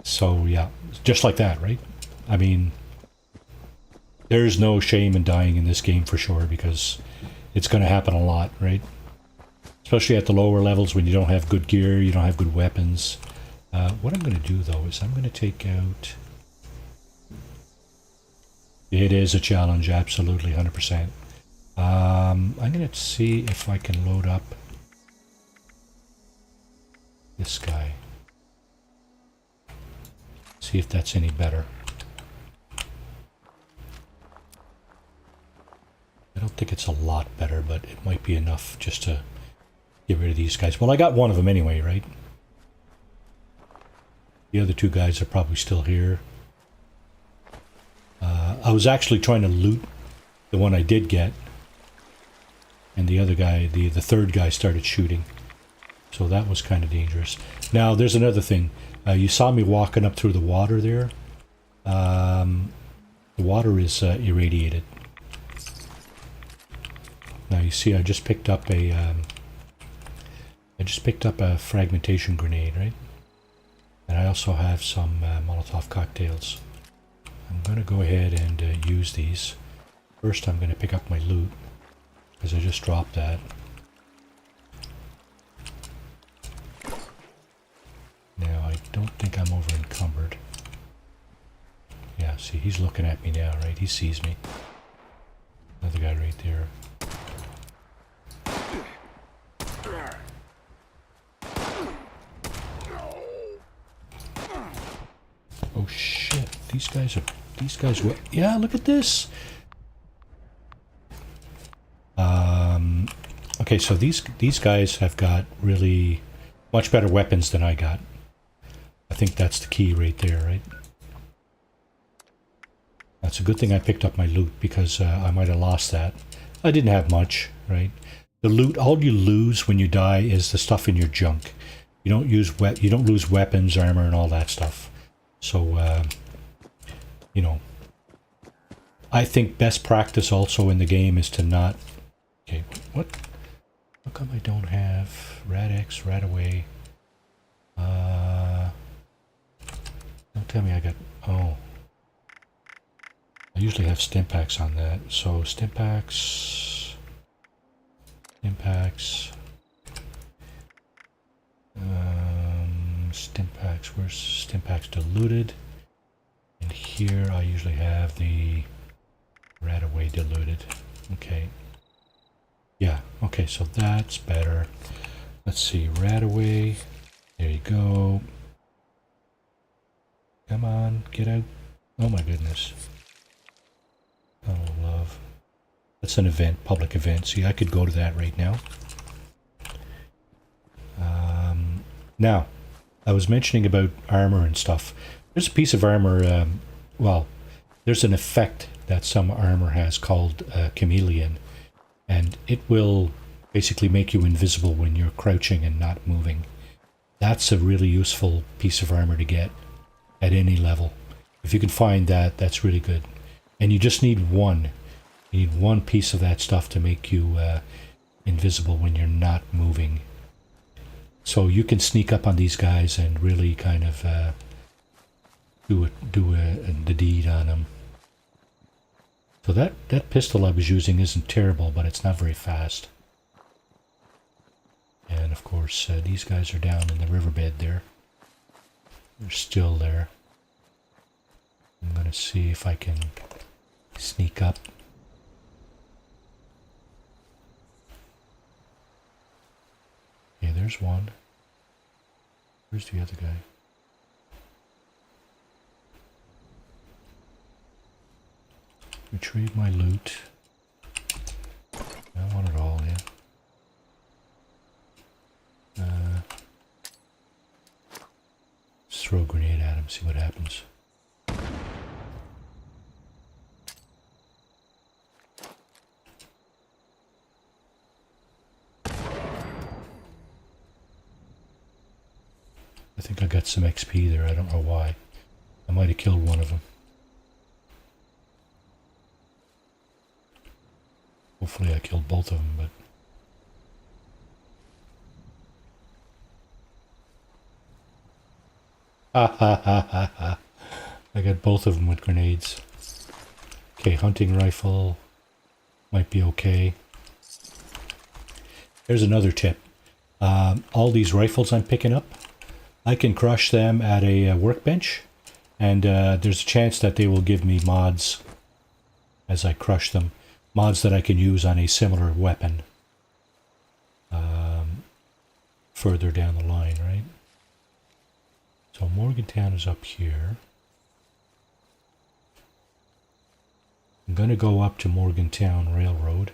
So yeah, just like that, right? I mean, there's no shame in dying in this game for sure, because it's going to happen a lot, right? Especially at the lower levels when you don't have good gear, you don't have good weapons. What I'm going to do though is I'm going to take out... It is a challenge, absolutely, 100%. I'm going to see if I can load up this guy. See if that's any better. I don't think it's a lot better, but it might be enough just to get rid of these guys. Well, I got one of them anyway, right? The other 2 guys are probably still here. I was actually trying to loot the one I did get, and the other guy, the 3rd guy, started shooting. So that was kind of dangerous. Now, there's another thing. You saw me walking up through the water there. The water is irradiated. Now you see, I just picked up a fragmentation grenade, right? And I also have some Molotov cocktails. I'm going to go ahead and use these. First, I'm going to pick up my loot, because I just dropped that. Now, I don't think I'm over encumbered. Yeah, see, he's looking at me now, right? He sees me. Another guy right there. Oh shit, these guys, yeah, look at this! Okay, so these guys have got really much better weapons than I got. I think that's the key right there, right? That's a good thing I picked up my loot, because I might have lost that. I didn't have much, right? The loot, all you lose when you die is the stuff in your junk. You don't lose weapons, armor, and all that stuff. So, you know, I think best practice also in the game is to not... Okay, what? How come I don't have Rad-X, Rad-Away? Don't tell me I got... Oh. I usually have Stimpaks on that. So, Stimpaks... Stimpaks... Stimpaks, where's Stimpaks diluted? And here I usually have the Rad-Away diluted. Okay. Yeah, okay, so that's better. Let's see, Rad-Away. There you go. Come on, get out. Oh my goodness. Oh, love. That's an event, public event. See, I could go to that right now. Now, I was mentioning about armor and stuff. There's a piece of armor, well, there's an effect that some armor has called Chameleon, and it will basically make you invisible when you're crouching and not moving. That's a really useful piece of armor to get at any level. If you can find that, that's really good. And you just need one. You need one piece of that stuff to make you invisible when you're not moving. So you can sneak up on these guys and really kind of do the deed on them. So that pistol I was using isn't terrible, but it's not very fast. And of course, these guys are down in the riverbed there. They're still there. I'm going to see if I can sneak up. Okay, there's one. Where's the other guy? Retrieve my loot. I want it all, yeah. Just throw a grenade at him, see what happens. I think I got some XP there, I don't know why. I might have killed one of them. Hopefully I killed both of them, but... Ha ha ha ha ha. I got both of them with grenades. Okay, hunting rifle. Might be okay. Here's another tip. All these rifles I'm picking up, I can crush them at a workbench, and there's a chance that they will give me mods as I crush them. Mods that I can use on a similar weapon further down the line, right? So Morgantown is up here. I'm going to go up to Morgantown Railroad,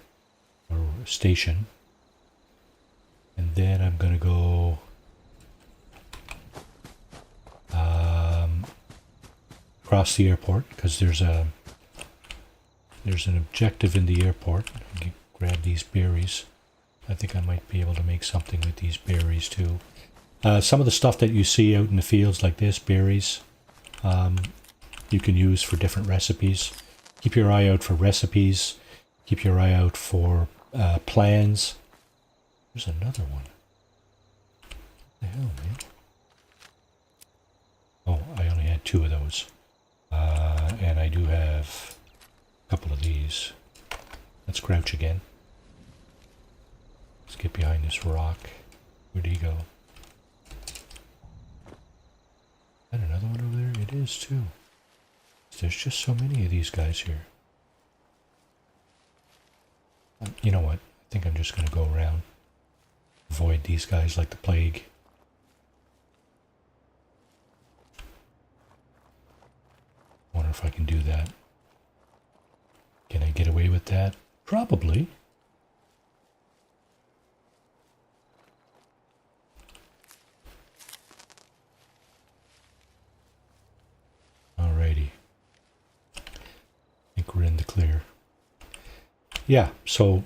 or station. And then I'm going to go across the airport, because there's an objective in the airport. Grab these berries. I think I might be able to make something with these berries too. Some of the stuff that you see out in the fields like this, berries, you can use for different recipes. Keep your eye out for recipes. Keep your eye out for plans. There's another one. What the hell, man? Oh, I only had 2 of those. And I do have a couple of these. Let's crouch again. Let's get behind this rock. Where'd he go? Is that another one over there? It is too. There's just so many of these guys here. You know what? I think I'm just going to go around. Avoid these guys like the plague. Wonder if I can do that. Can I get away with that? Probably. Alrighty. I think we're in the clear. Yeah, so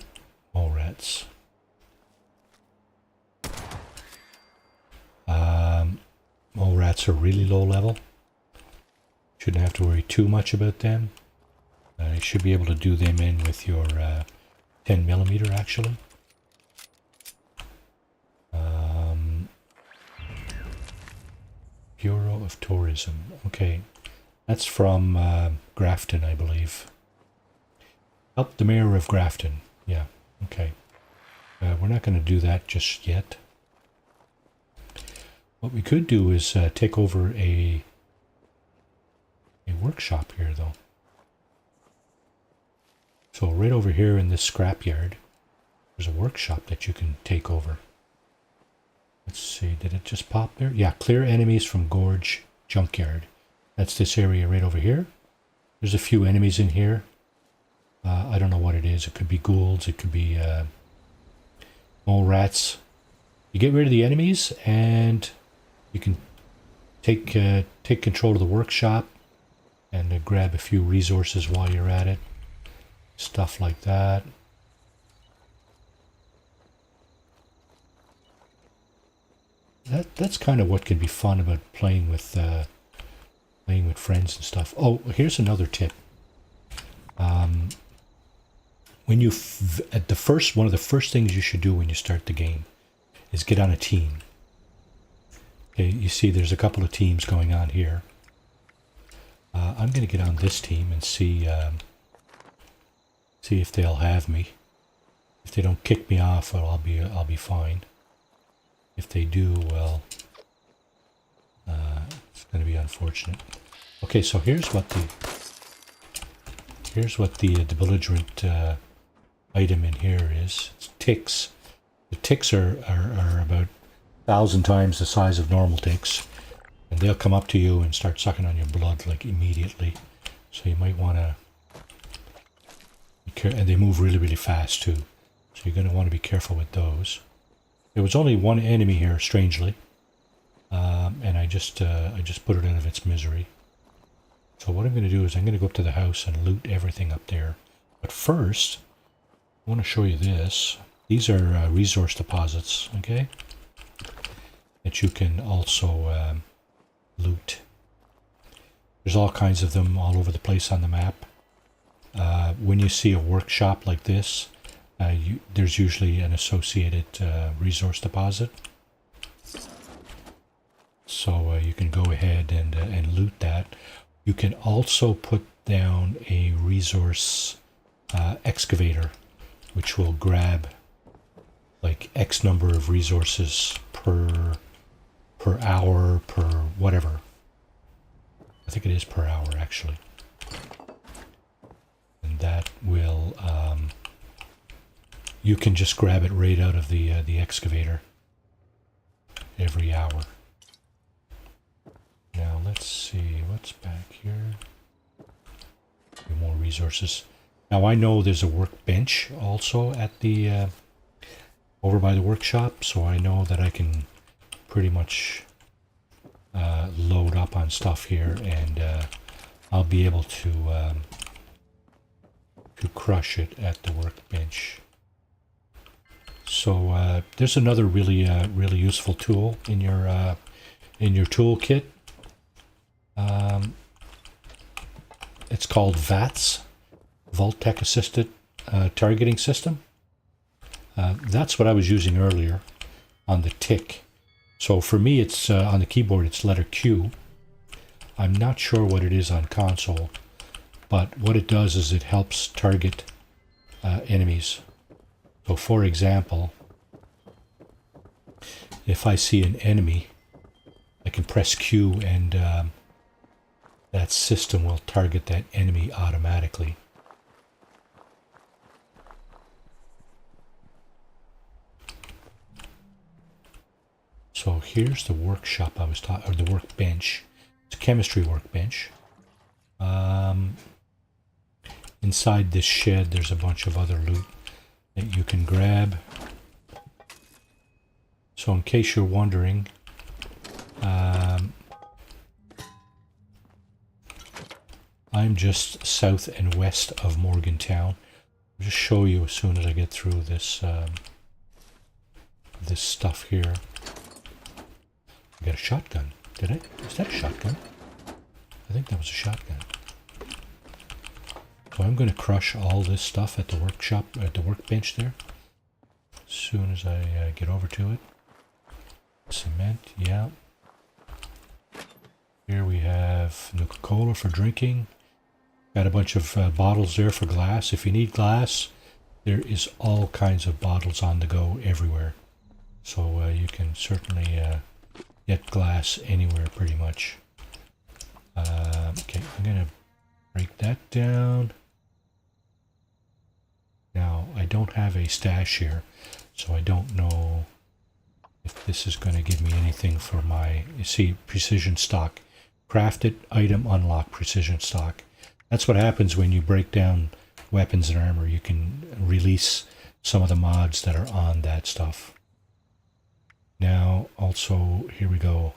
mole rats. Mole rats are really low level. Shouldn't have to worry too much about them. You should be able to do them in with your 10mm actually. Bureau of Tourism. Okay, that's from Grafton, I believe. Help the mayor of Grafton. Yeah, okay. We're not going to do that just yet. What we could do is take over a workshop here, though. So right over here in this scrapyard, there's a workshop that you can take over. Let's see, did it just pop there? Yeah, clear enemies from Gorge Junkyard. That's this area right over here. There's a few enemies in here. I don't know what it is. It could be ghouls. It could be mole rats. You get rid of the enemies, and you can take control of the workshop. and grab a few resources while you're at it. Stuff like that. That's kind of what can be fun about playing with friends and stuff. Oh, here's another tip. When you one of the first things you should do when you start the game is get on a team. Okay, you see there's a couple of teams going on here. I'm going to get on this team and see if they'll have me. If they don't kick me off, well, I'll be fine. If they do, well, it's going to be unfortunate. Okay, so here's what the belligerent item in here is. It's ticks. The ticks are about 1,000 times the size of normal ticks, and they'll come up to you and start sucking on your blood like immediately. So you might want to be careful, and they move really, really fast too. So you're going to want to be careful with those. There was only one enemy here, strangely, and I just put it out of its misery. So what I'm going to do is I'm going to go up to the house and loot everything up there. But first, I want to show you this. These are resource deposits, okay? That you can also loot. There's all kinds of them all over the place on the map. When you see a workshop like this, there's usually an associated resource deposit. So you can go ahead and loot that. You can also put down a resource excavator, which will grab like X number of resources per hour, per whatever. I think it is per hour, actually. And that will, you can just grab it right out of the excavator every hour. Now let's see what's back here. More resources. Now I know there's a workbench also at the over by the workshop, so I know that I can pretty much load up on stuff here, and I'll be able to crush it at the workbench. So there's another really useful tool in your toolkit. It's called VATS, Vault-Tec Assisted Targeting System. That's what I was using earlier on the tick. So for me, it's on the keyboard, it's letter Q. I'm not sure what it is on console, but what it does is it helps target enemies. So for example, if I see an enemy, I can press Q and that system will target that enemy automatically. So here's the workshop I was talking, or the workbench. It's a chemistry workbench. Inside this shed, there's a bunch of other loot that you can grab. So in case you're wondering, I'm just south and west of Morgantown. I'll just show you as soon as I get through this this stuff here. I got a shotgun. Did I? Is that a shotgun? I think that was a shotgun. So I'm going to crush all this stuff at the workshop, at the workbench there, as soon as I get over to it. Cement, yeah. Here we have Nuka-Cola for drinking. Got a bunch of bottles there for glass. If you need glass, there is all kinds of bottles on the go everywhere. So you can certainly get glass anywhere pretty much. Okay, I'm going to break that down. Now, I don't have a stash here, so I don't know if this is going to give me anything for my, you see, precision stock. Crafted item unlock precision stock. That's what happens when you break down weapons and armor. You can release some of the mods that are on that stuff. Now, also, here we go.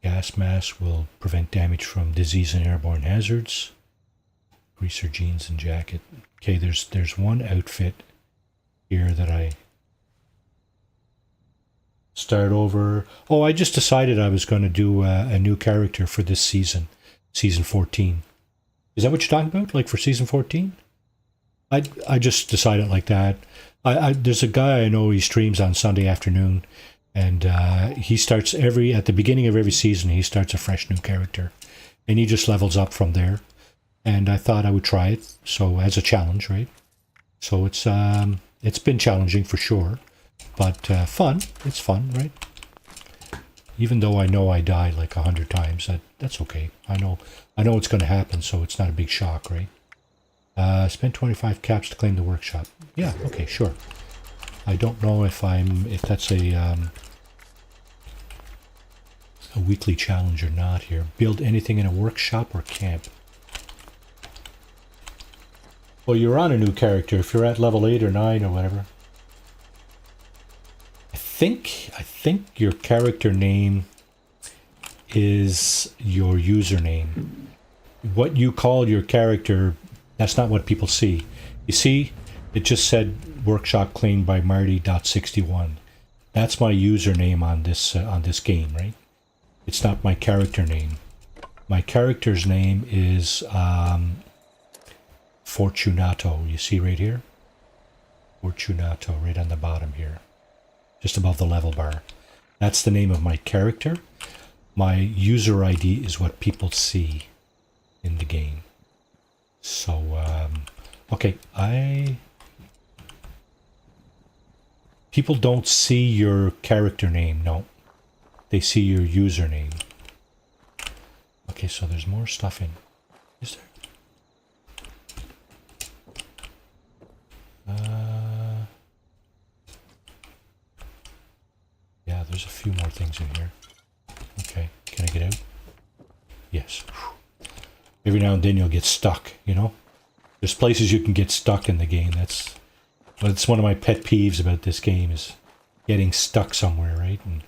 Gas mask will prevent damage from disease and airborne hazards. Greaser jeans and jacket. Okay, there's one outfit here that I start over. Oh, I just decided I was going to do a new character for this season, season 14. Is that what you're talking about? Like for season 14? I just decided like that. There's a guy I know, he streams on Sunday afternoon, and he starts at the beginning of every season, he starts a fresh new character, and he just levels up from there. And I thought I would try it, so as a challenge, right? So it's been challenging for sure, but fun. It's fun, right? Even though I know I die like 100 times, that's okay. I know it's going to happen, so it's not a big shock, right? Spend 25 caps to claim the workshop. Yeah, okay, sure. I don't know if that's a weekly challenge or not here. Build anything in a workshop or camp. Well, you're on a new character if you're at level 8 or 9 or whatever. I think your character name is your username. What you call your character, that's not what people see. You see, it just said workshop claimed by Marty.61. That's my username on this game, right? It's not my character name. My character's name is Fortunato. You see right here? Fortunato, right on the bottom here. Just above the level bar. That's the name of my character. My user ID is what people see in the game. So, okay, people don't see your character name, no. They see your username. Okay, so there's more stuff in. Is there? Yeah, there's a few more things in here. Okay, can I get out? Yes. Every now and then you'll get stuck, you know? There's places you can get stuck in the game. That's one of my pet peeves about this game, is getting stuck somewhere, right? And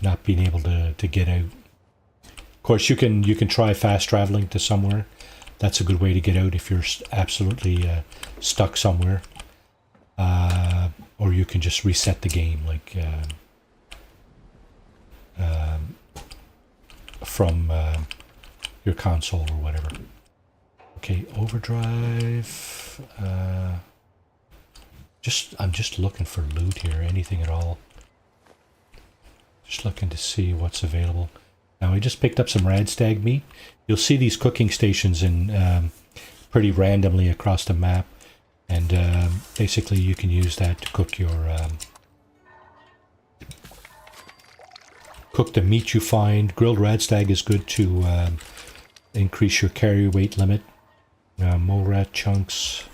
not being able to get out. Of course, you can try fast traveling to somewhere. That's a good way to get out if you're absolutely stuck somewhere. Or you can just reset the game, like from your console or whatever. Okay, overdrive. I'm just looking for loot here, anything at all. Just looking to see what's available. Now I just picked up some radstag meat. You'll see these cooking stations in pretty randomly across the map, and basically you can use that to cook your cook the meat you find. Grilled radstag is good to increase your carry weight limit. Mole rat chunks.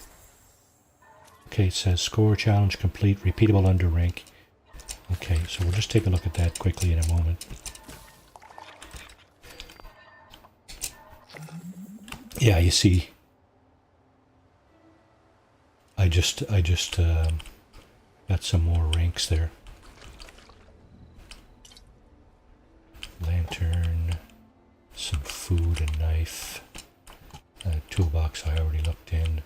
Okay, it says score challenge complete, repeatable under rank. Okay, so we'll just take a look at that quickly in a moment. Yeah, you see, I just got some more ranks there. Lantern, some food, a knife, toolbox I already looked in.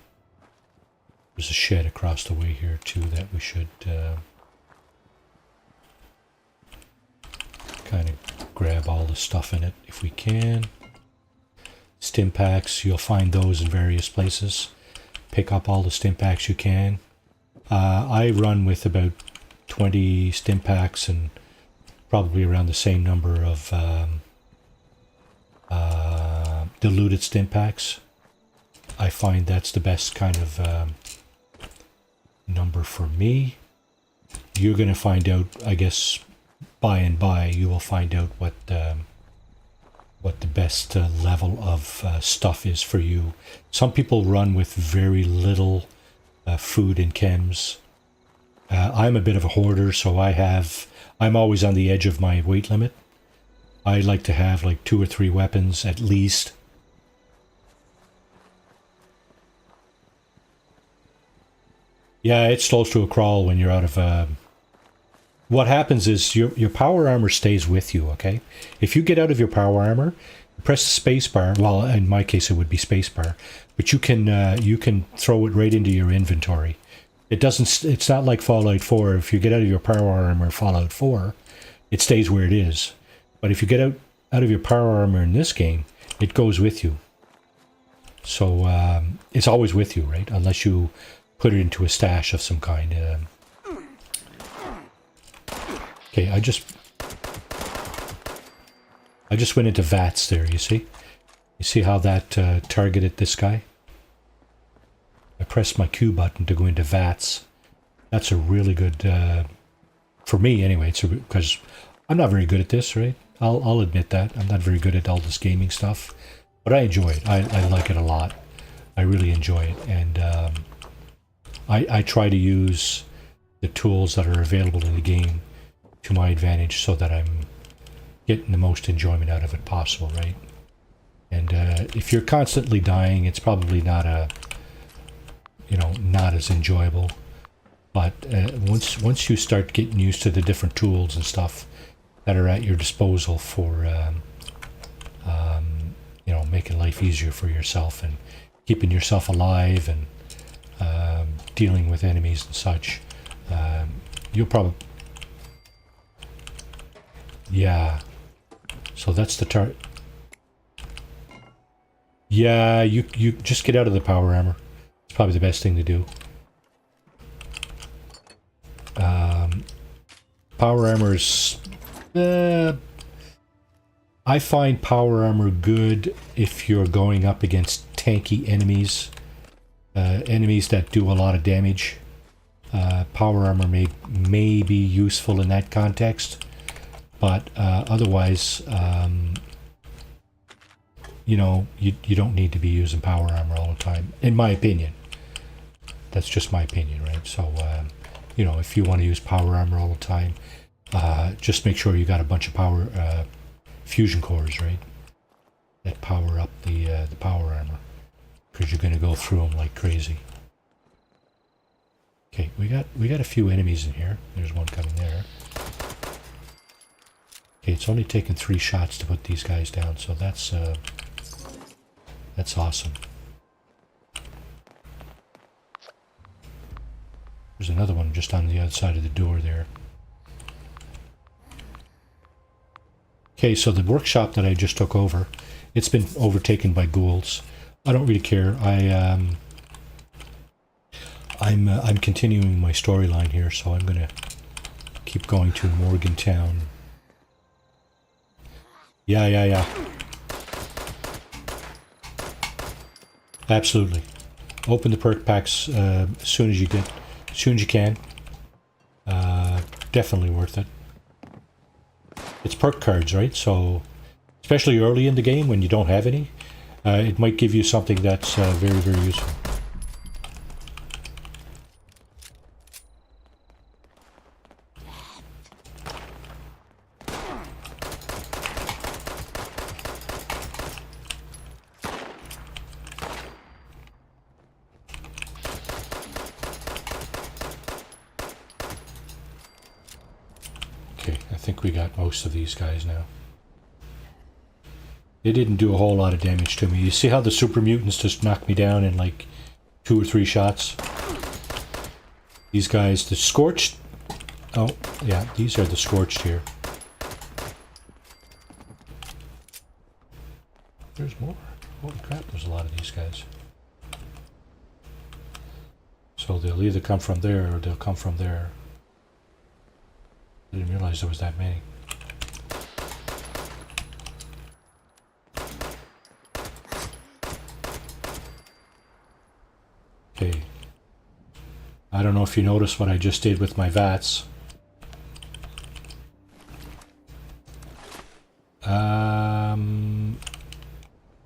There's a shed across the way here too that we should kind of grab all the stuff in it if we can. Stim packs, you'll find those in various places. Pick up all the stim packs you can. I run with about 20 stim packs and probably around the same number of diluted stim packs. I find that's the best kind of number for me. You're going to find out, I guess, by and by, you will find out what the best level of stuff is for you. Some people run with very little food and chems. I'm a bit of a hoarder, so I'm always on the edge of my weight limit. I like to have like 2 or 3 weapons at least. Yeah, it slows to a crawl when you're out of what happens is your power armor stays with you, okay? If you get out of your power armor, press the space bar. Well, in my case, it would be space bar, but you can throw it right into your inventory. It doesn't. It's not like Fallout 4. If you get out of your power armor in Fallout 4, it stays where it is. But if you get out of your power armor in this game, it goes with you. So it's always with you, right? Unless you put it into a stash of some kind. Okay, I just went into VATS there, you see? You see how that targeted this guy? I pressed my Q button to go into VATS. That's a really good, for me anyway, because I'm not very good at this, right? I'll admit that. I'm not very good at all this gaming stuff. But I enjoy it. I like it a lot. I really enjoy it. And I try to use the tools that are available in the game to my advantage so that I'm getting the most enjoyment out of it possible, right? And if you're constantly dying, it's probably not not as enjoyable. But once you start getting used to the different tools and stuff that are at your disposal for making life easier for yourself and keeping yourself alive and dealing with enemies and such, you'll probably... Yeah. So that's the target. Yeah, you just get out of the power armor. It's probably the best thing to do. Power armor's... I find power armor good if you're going up against tanky enemies. Enemies that do a lot of damage. Power armor may be useful in that context. But otherwise, you don't need to be using power armor all the time, in my opinion. That's just my opinion, right? So, if you want to use power armor all the time, just make sure you got a bunch of power fusion cores, right? That power up the power armor, because you're going to go through them like crazy. Okay, we got a few enemies in here. There's one coming there. Okay, it's only taken 3 shots to put these guys down, so that's awesome. There's another one just on the other side of the door there. Okay, so the workshop that I just took over, it's been overtaken by ghouls. I don't really care. I'm continuing my storyline here, so I'm gonna keep going to Morgantown. Yeah. Absolutely. Open the perk packs as soon as you can. Definitely worth it. It's perk cards, right? So, especially early in the game when you don't have any, it might give you something that's very, very useful. Okay, I think we got most of these guys now. They didn't do a whole lot of damage to me. You see how the super mutants just knocked me down in like 2 or 3 shots? These guys, the scorched... Oh, yeah, these are the scorched here. There's more. Holy crap, there's a lot of these guys. So they'll either come from there or they'll come from there. I didn't realize there was that many. Okay. I don't know if you noticed what I just did with my VATS.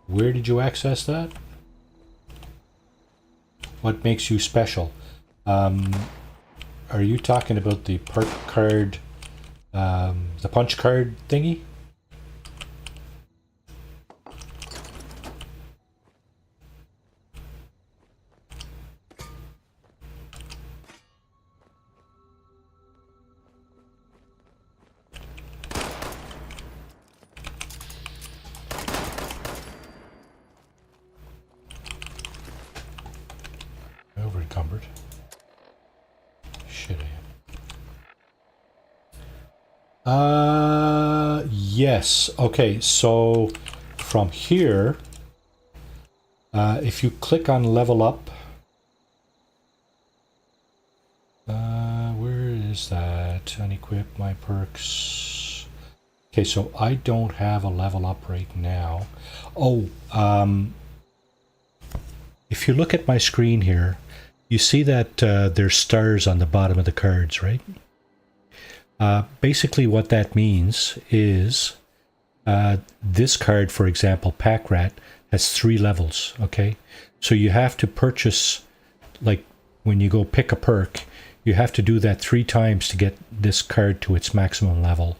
Where did you access that? What makes you special? Are you talking about the perk card, the punch card thingy? encumbered. Shit, I am. Yes. Okay, so from here, if you click on level up, where is that? Unequip my perks. Okay, so I don't have a level up right now. Oh, if you look at my screen here, you see that there's stars on the bottom of the cards, right? Basically what that means is this card, for example, Pack Rat, has 3 levels, okay? So you have to purchase, like when you go pick a perk, you have to do that 3 times to get this card to its maximum level.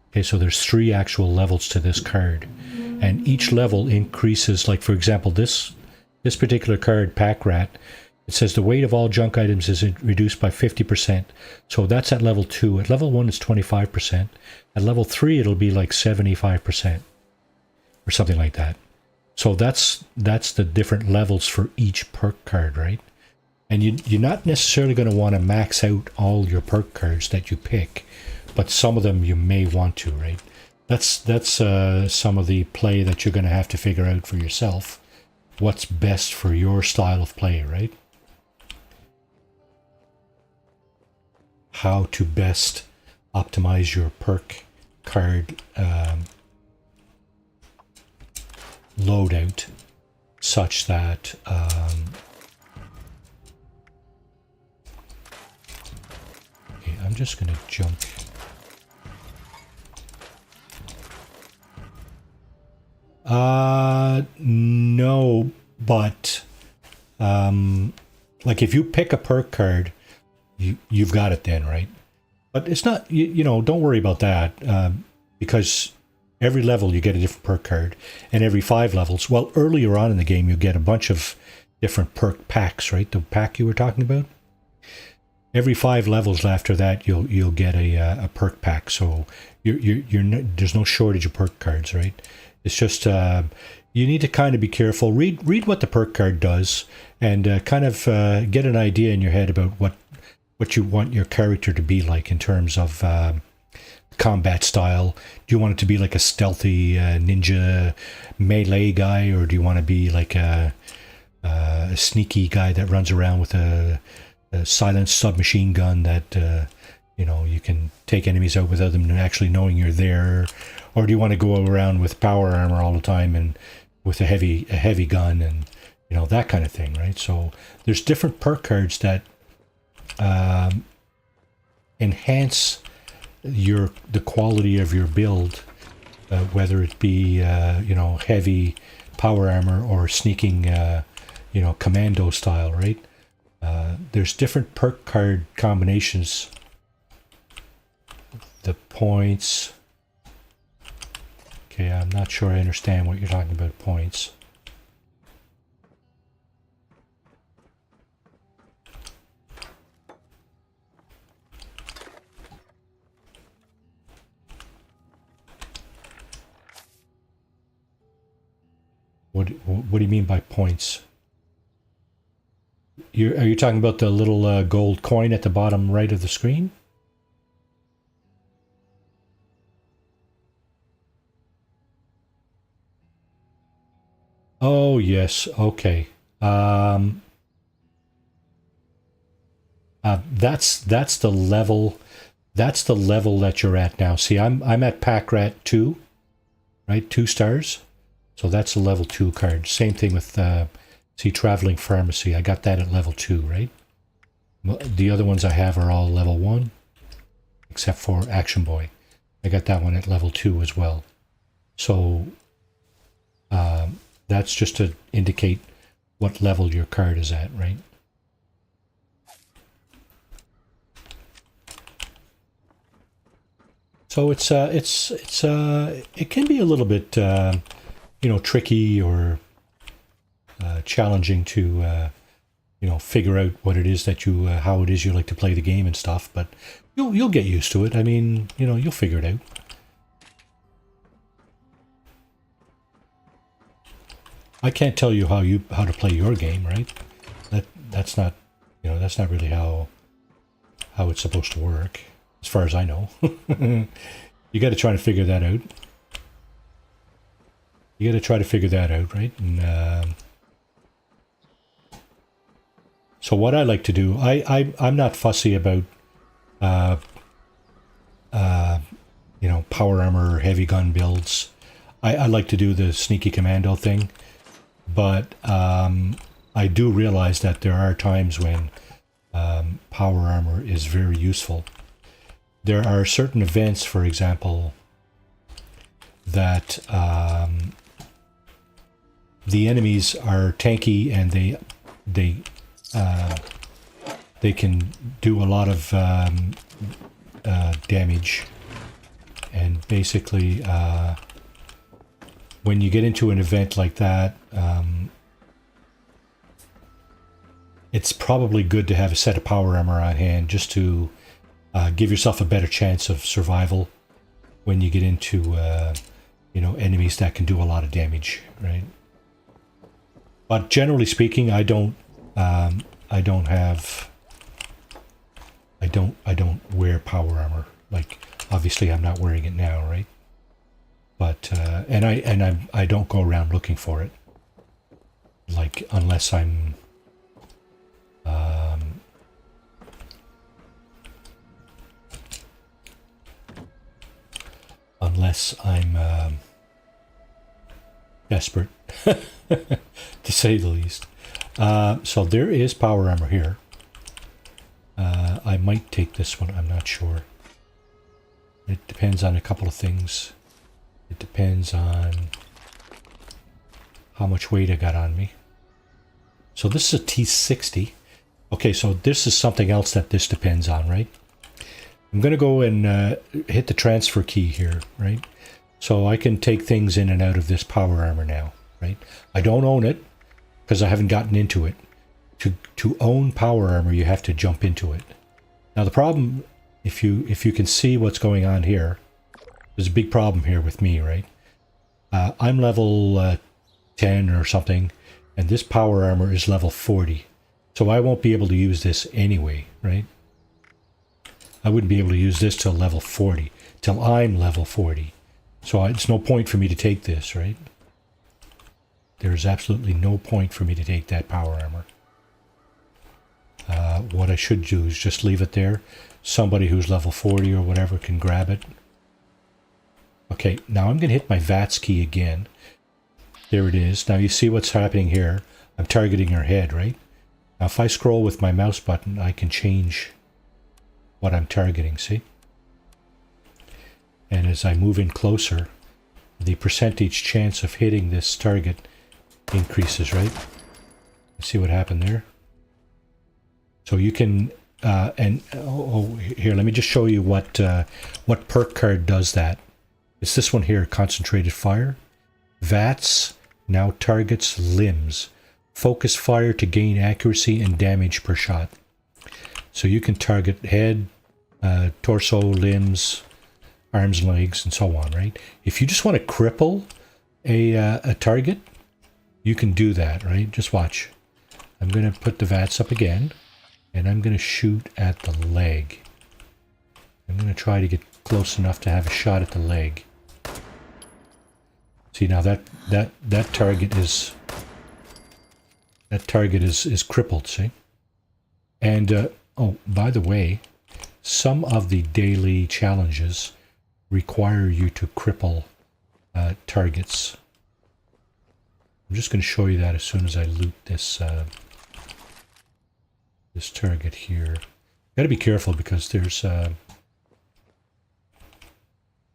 Okay, so there's 3 actual levels to this card. And each level increases, like for example, this particular card, Pack Rat, it says the weight of all junk items is reduced by 50%. So that's at level 2. At level 1, it's 25%. At level 3, it'll be like 75%. Or something like that. So that's the different levels for each perk card, right? And you're not necessarily going to want to max out all your perk cards that you pick, but some of them you may want to, right? That's some of the play that you're going to have to figure out for yourself. What's best for your style of play, right? How to best optimize your perk card loadout such that okay, I'm just going to jump. No, but like if you pick a perk card, you've got it then, right? But it's not, you know, don't worry about that because every level you get a different perk card, and every 5 levels, well, earlier on in the game you get a bunch of different perk packs, right? The pack you were talking about. Every 5 levels after that, you'll get a perk pack. So there's no shortage of perk cards, right? It's just you need to kind of be careful. Read what the perk card does, and kind of get an idea in your head about what you want your character to be like in terms of combat style. Do you want it to be like a stealthy ninja melee guy, or do you want to be like a sneaky guy that runs around with a silent submachine gun that you know, you can take enemies out without them actually knowing you're there? Or do you want to go around with power armor all the time and with a heavy gun and, you know, that kind of thing, right? So there's different perk cards that enhance the quality of your build, whether it be you know, heavy power armor or sneaking you know, commando style, right? There's different perk card combinations. The points. Okay, I'm not sure I understand what you're talking about, points. What do you mean by points? Are you talking about the little gold coin at the bottom right of the screen? Oh yes, okay. That's the level. That's the level that you're at now. See, I'm at Pack Rat 2, right? 2 stars. So that's a level 2 card. Same thing with see, Traveling Pharmacy. I got that at level 2, right? The other ones I have are all level 1, except for Action Boy. I got that one at level 2 as well. So that's just to indicate what level your card is at, right? So it can be a little bit you know, tricky or challenging to you know, figure out what it is that you how it is you like to play the game and stuff, but you'll get used to it. I mean, you know, you'll figure it out. I can't tell you how to play your game, right? that's not, you know, that's not really how it's supposed to work, as far as I know. You got to try to figure that out. You got to try to figure that out, right? And so what I like to do, I'm not fussy about, you know, power armor or heavy gun builds. I like to do the sneaky commando thing, but I do realize that there are times when power armor is very useful. There are certain events, for example, that the enemies are tanky and they can do a lot of damage, and basically when you get into an event like that, it's probably good to have a set of power armor on hand just to give yourself a better chance of survival when you get into you know, enemies that can do a lot of damage, right? But generally speaking, I don't wear power armor. Like, obviously I'm not wearing it now, right? But and I don't go around looking for it. Like, unless I'm desperate, to say the least. So there is power armor here. I might take this one, I'm not sure. It depends on a couple of things. It depends on how much weight I got on me. So this is a T60. Okay, so this is something else that this depends on, right? I'm going to go and hit the transfer key here, right? So I can take things in and out of this power armor now, right? I don't own it because I haven't gotten into it. To own power armor, you have to jump into it. Now the problem, if you can see what's going on here, there's a big problem here with me, right? I'm level 10 or something, and this power armor is level 40. So I won't be able to use this anyway, right? I wouldn't be able to use this till level 40, till I'm level 40. So it's no point for me to take this, right? There's absolutely no point for me to take that power armor. What I should do is just leave it there. Somebody who's level 40 or whatever can grab it. Okay, now I'm going to hit my VATS key again. There it is. Now you see what's happening here. I'm targeting her head, right? Now if I scroll with my mouse button, I can change what I'm targeting, see? And as I move in closer, the percentage chance of hitting this target increases, right? See what happened there? So you can, here, let me just show you what perk card does that. It's this one here, Concentrated Fire. VATS now targets limbs. Focus fire to gain accuracy and damage per shot. So you can target head, torso, limbs, arms and legs, and so on, right? If you just want to cripple a target, you can do that, right? Just watch. I'm going to put the VATS up again, and I'm going to shoot at the leg. I'm going to try to get close enough to have a shot at the leg. See, now that target is crippled, see? And oh, by the way, some of the daily challenges require you to cripple targets. I'm just going to show you that as soon as I loot this this target here. Got to be careful because there's I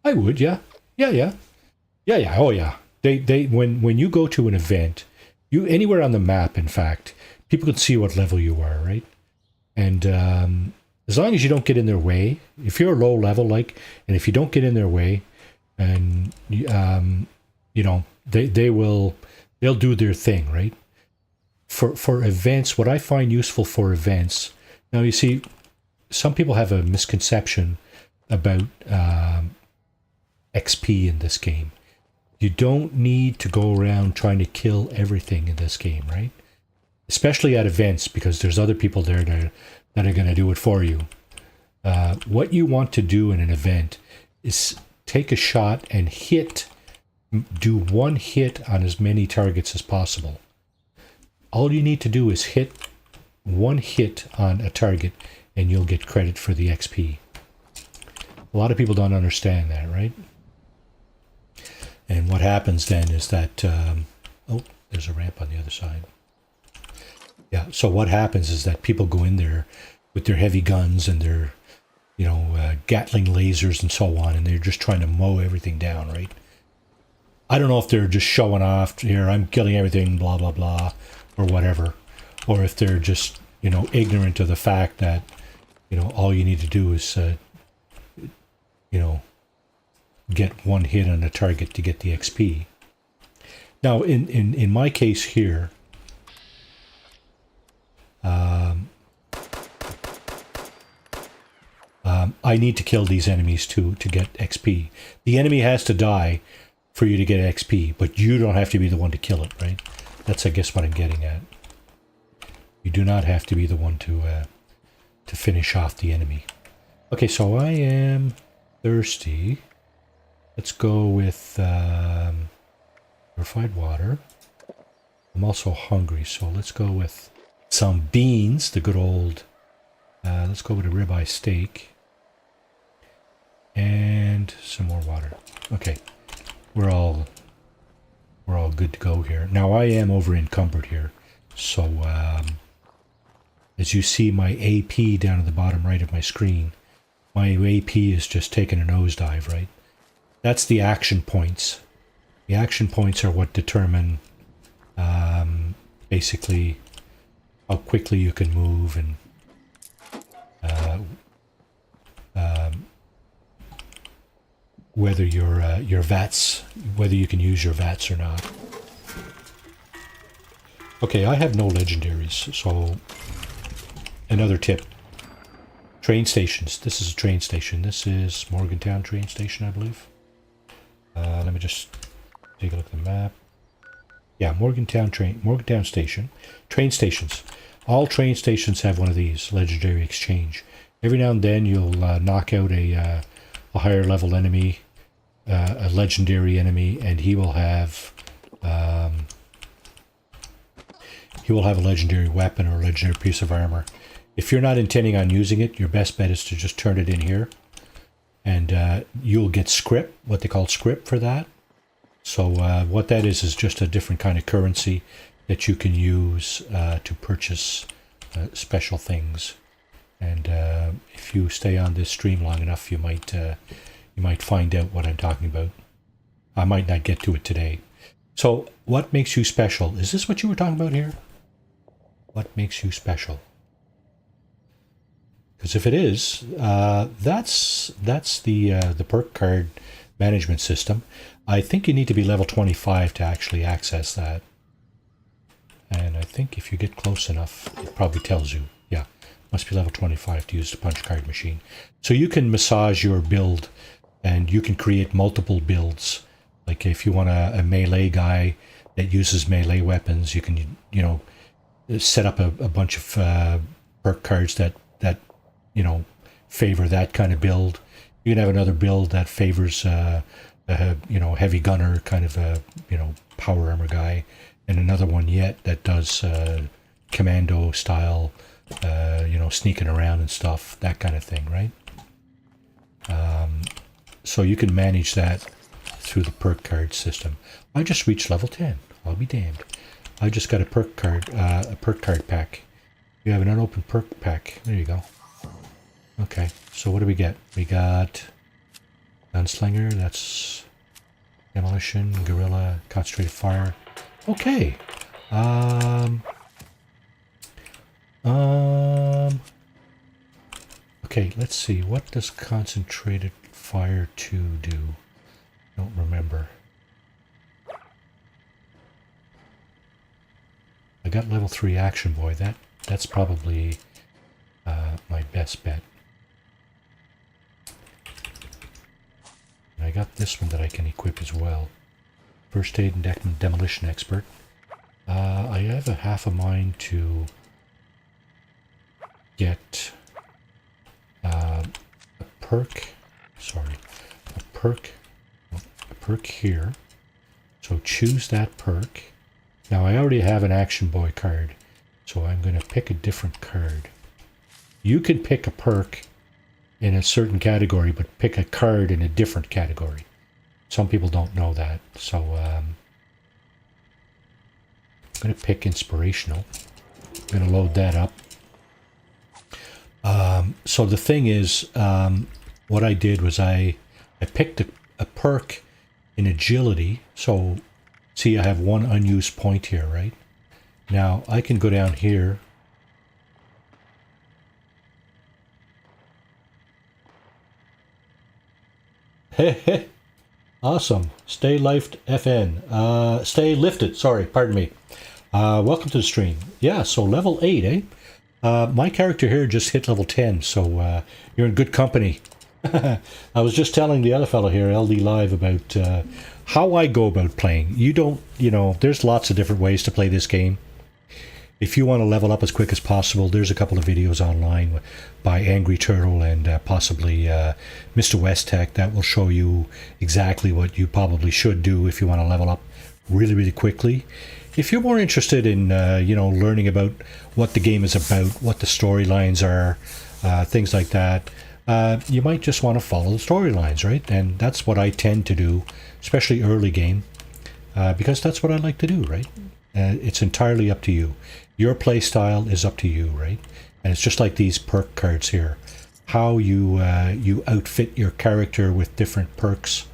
would, yeah, oh yeah. They when you go to an event, you anywhere on the map, in fact, people can see what level you are, right? And as long as you don't get in their way, if you're low level, like, and if you don't get in their way, and you know, they'll do their thing, right? For events, what I find useful for events, now you see, some people have a misconception about XP in this game. You don't need to go around trying to kill everything in this game, right? especially at events, because there's other people there that are going to do it for you. What you want to do in an event is take a shot and do one hit on as many targets as possible. All you need to do is hit one hit on a target and you'll get credit for the XP. A lot of people don't understand that, right? And what happens then is that, oh, there's a ramp on the other side. Yeah, so what happens is that people go in there with their heavy guns and their, Gatling lasers and so on, and they're just trying to mow everything down, right? I don't know if they're just showing off, here, I'm killing everything, blah, blah, blah, or whatever. Or if they're just, ignorant of the fact that, all you need to do is, get one hit on a target to get the XP. Now, in my case here, I need to kill these enemies to get XP. The enemy has to die for you to get XP, but you don't have to be the one to kill it, right? That's, I guess, what I'm getting at. You do not have to be the one to finish off the enemy. Okay, so I am thirsty. Let's go with purified water. I'm also hungry, so let's go with some beans, the good old, let's go with a ribeye steak. And some more water. Okay, we're all good to go here. Now I am over encumbered here, so as you see my AP down at the bottom right of my screen, my AP is just taking a nosedive, right? That's the action points. The action points are what determine basically how quickly you can move and whether your VATS, whether you can use your VATS or not. Okay, I have no legendaries, so another tip. Train stations. This is a train station. This is Morgantown train station, I believe. Let me just take a look at the map. Yeah, Morgantown station. Train stations. All train stations have one of these, legendary exchange. Every now and then you'll knock out a higher level enemy, a legendary enemy, and he will have a legendary weapon or a legendary piece of armor. If you're not intending on using it, your best bet is to just turn it in here, and you'll get script, what they call script for that. So what that is just a different kind of currency that you can use to purchase special things. And if you stay on this stream long enough, you might find out what I'm talking about. I might not get to it today. So what makes you special? Is this what you were talking about here? What makes you special? Because if it is, that's the perk card management system. I think you need to be level 25 to actually access that. And I think if you get close enough, it probably tells you. Yeah, must be level 25 to use the punch card machine. So you can massage your build, and you can create multiple builds. Like if you want a melee guy that uses melee weapons, you can, set up a bunch of perk cards that favor that kind of build. You can have another build that favors heavy gunner kind of a power armor guy, and another one yet that does commando style, sneaking around and stuff, that kind of thing, right? So you can manage that through the perk card system. I just reached level 10. I'll be damned. I just got a perk card pack. You have an unopened perk pack. There you go. Okay, so what do we get? We got Gunslinger, that's Demolition, Guerrilla, Concentrated Fire. Okay. Okay, let's see. What does Concentrated Fire 2 do? Don't remember. I got level 3 Action Boy. That's probably my best bet. And I got this one that I can equip as well. First Aid and Demolition Expert. I have a half a mind to get a perk. Sorry, a perk here. So choose that perk. Now I already have an Action Boy card, so I'm going to pick a different card. You can pick a perk in a certain category, but pick a card in a different category. Some people don't know that, so I'm going to pick Inspirational. I'm going to load that up. So the thing is, what I did was I picked a perk in Agility. So see, I have one unused point here, right? Now I can go down here. Awesome. Stay lifted, FN. Stay lifted. Sorry, pardon me. Welcome to the stream. Yeah, so level 8, eh? My character here just hit level 10, so you're in good company. I was just telling the other fellow here, LD Live, about how I go about playing. There's lots of different ways to play this game. If you want to level up as quick as possible, there's a couple of videos online by Angry Turtle and possibly Mr. Westtech that will show you exactly what you probably should do if you want to level up really, really quickly. If you're more interested in, learning about what the game is about, what the storylines are, things like that, you might just want to follow the storylines, right? And that's what I tend to do, especially early game, because that's what I like to do, right? It's entirely up to you. Your play style is up to you, right? And it's just like these perk cards here. How you outfit your character with different perks.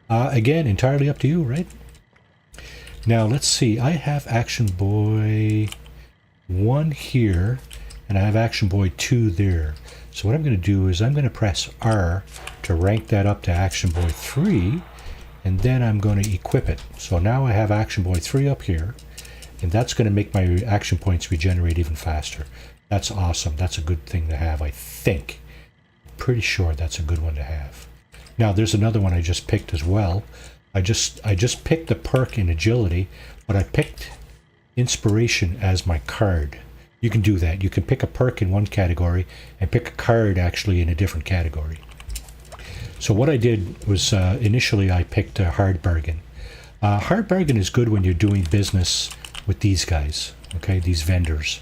Again, entirely up to you, right? Now, let's see. I have Action Boy 1 here, and I have Action Boy 2 there. So what I'm going to do is I'm going to press R to rank that up to Action Boy 3, and then I'm going to equip it. So now I have Action Boy 3 up here, and that's going to make my action points regenerate even faster. That's awesome. That's a good thing to have, I think. Pretty sure that's a good one to have. Now, there's another one I just picked as well. I just picked the perk in Agility, but I picked Inspiration as my card. You can do that. You can pick a perk in one category and pick a card actually in a different category. So what I did was initially I picked a Hard Bargain. Hard Bargain is good when you're doing business with these guys, okay, these vendors,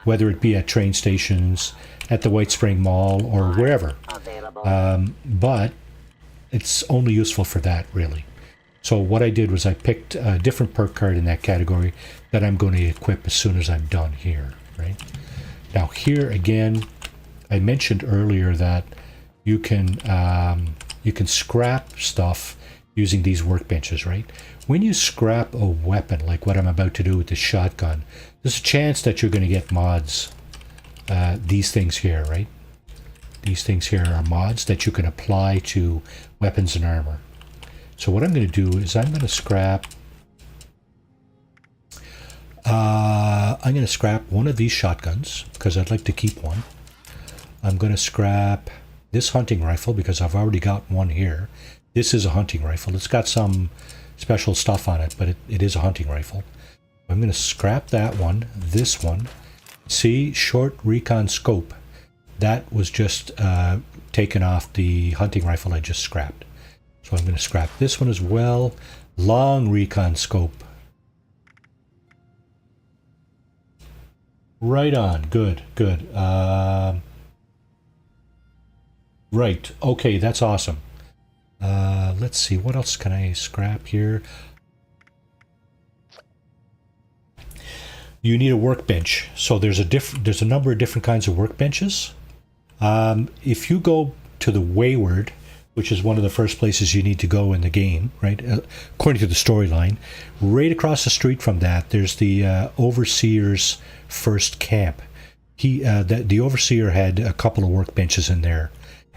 whether it be at train stations, at the White Spring Mall, or wherever. But it's only useful for that, really. So what I did was I picked a different perk card in that category that I'm going to equip as soon as I'm done here, right? Now here again, I mentioned earlier that you can scrap stuff using these workbenches, right? When you scrap a weapon, like what I'm about to do with the shotgun, there's a chance that you're going to get mods. These things here, right? These things here are mods that you can apply to weapons and armor. So what I'm going to do is I'm going to scrap one of these shotguns because I'd like to keep one. I'm going to scrap this hunting rifle because I've already got one here. This is a hunting rifle. It's got some special stuff on it, but it is a hunting rifle. I'm going to scrap that one, this one. See, short recon scope. That was just taken off the hunting rifle I just scrapped. So I'm going to scrap this one as well. Long recon scope. Right on. Good, good. Right. Okay, that's awesome. Let's see. What else can I scrap here? You need a workbench. So there's a number of different kinds of workbenches. If you go to the Wayward, which is one of the first places you need to go in the game, right? According to the storyline, right across the street from that, there's the Overseer's first camp. The Overseer had a couple of workbenches in there,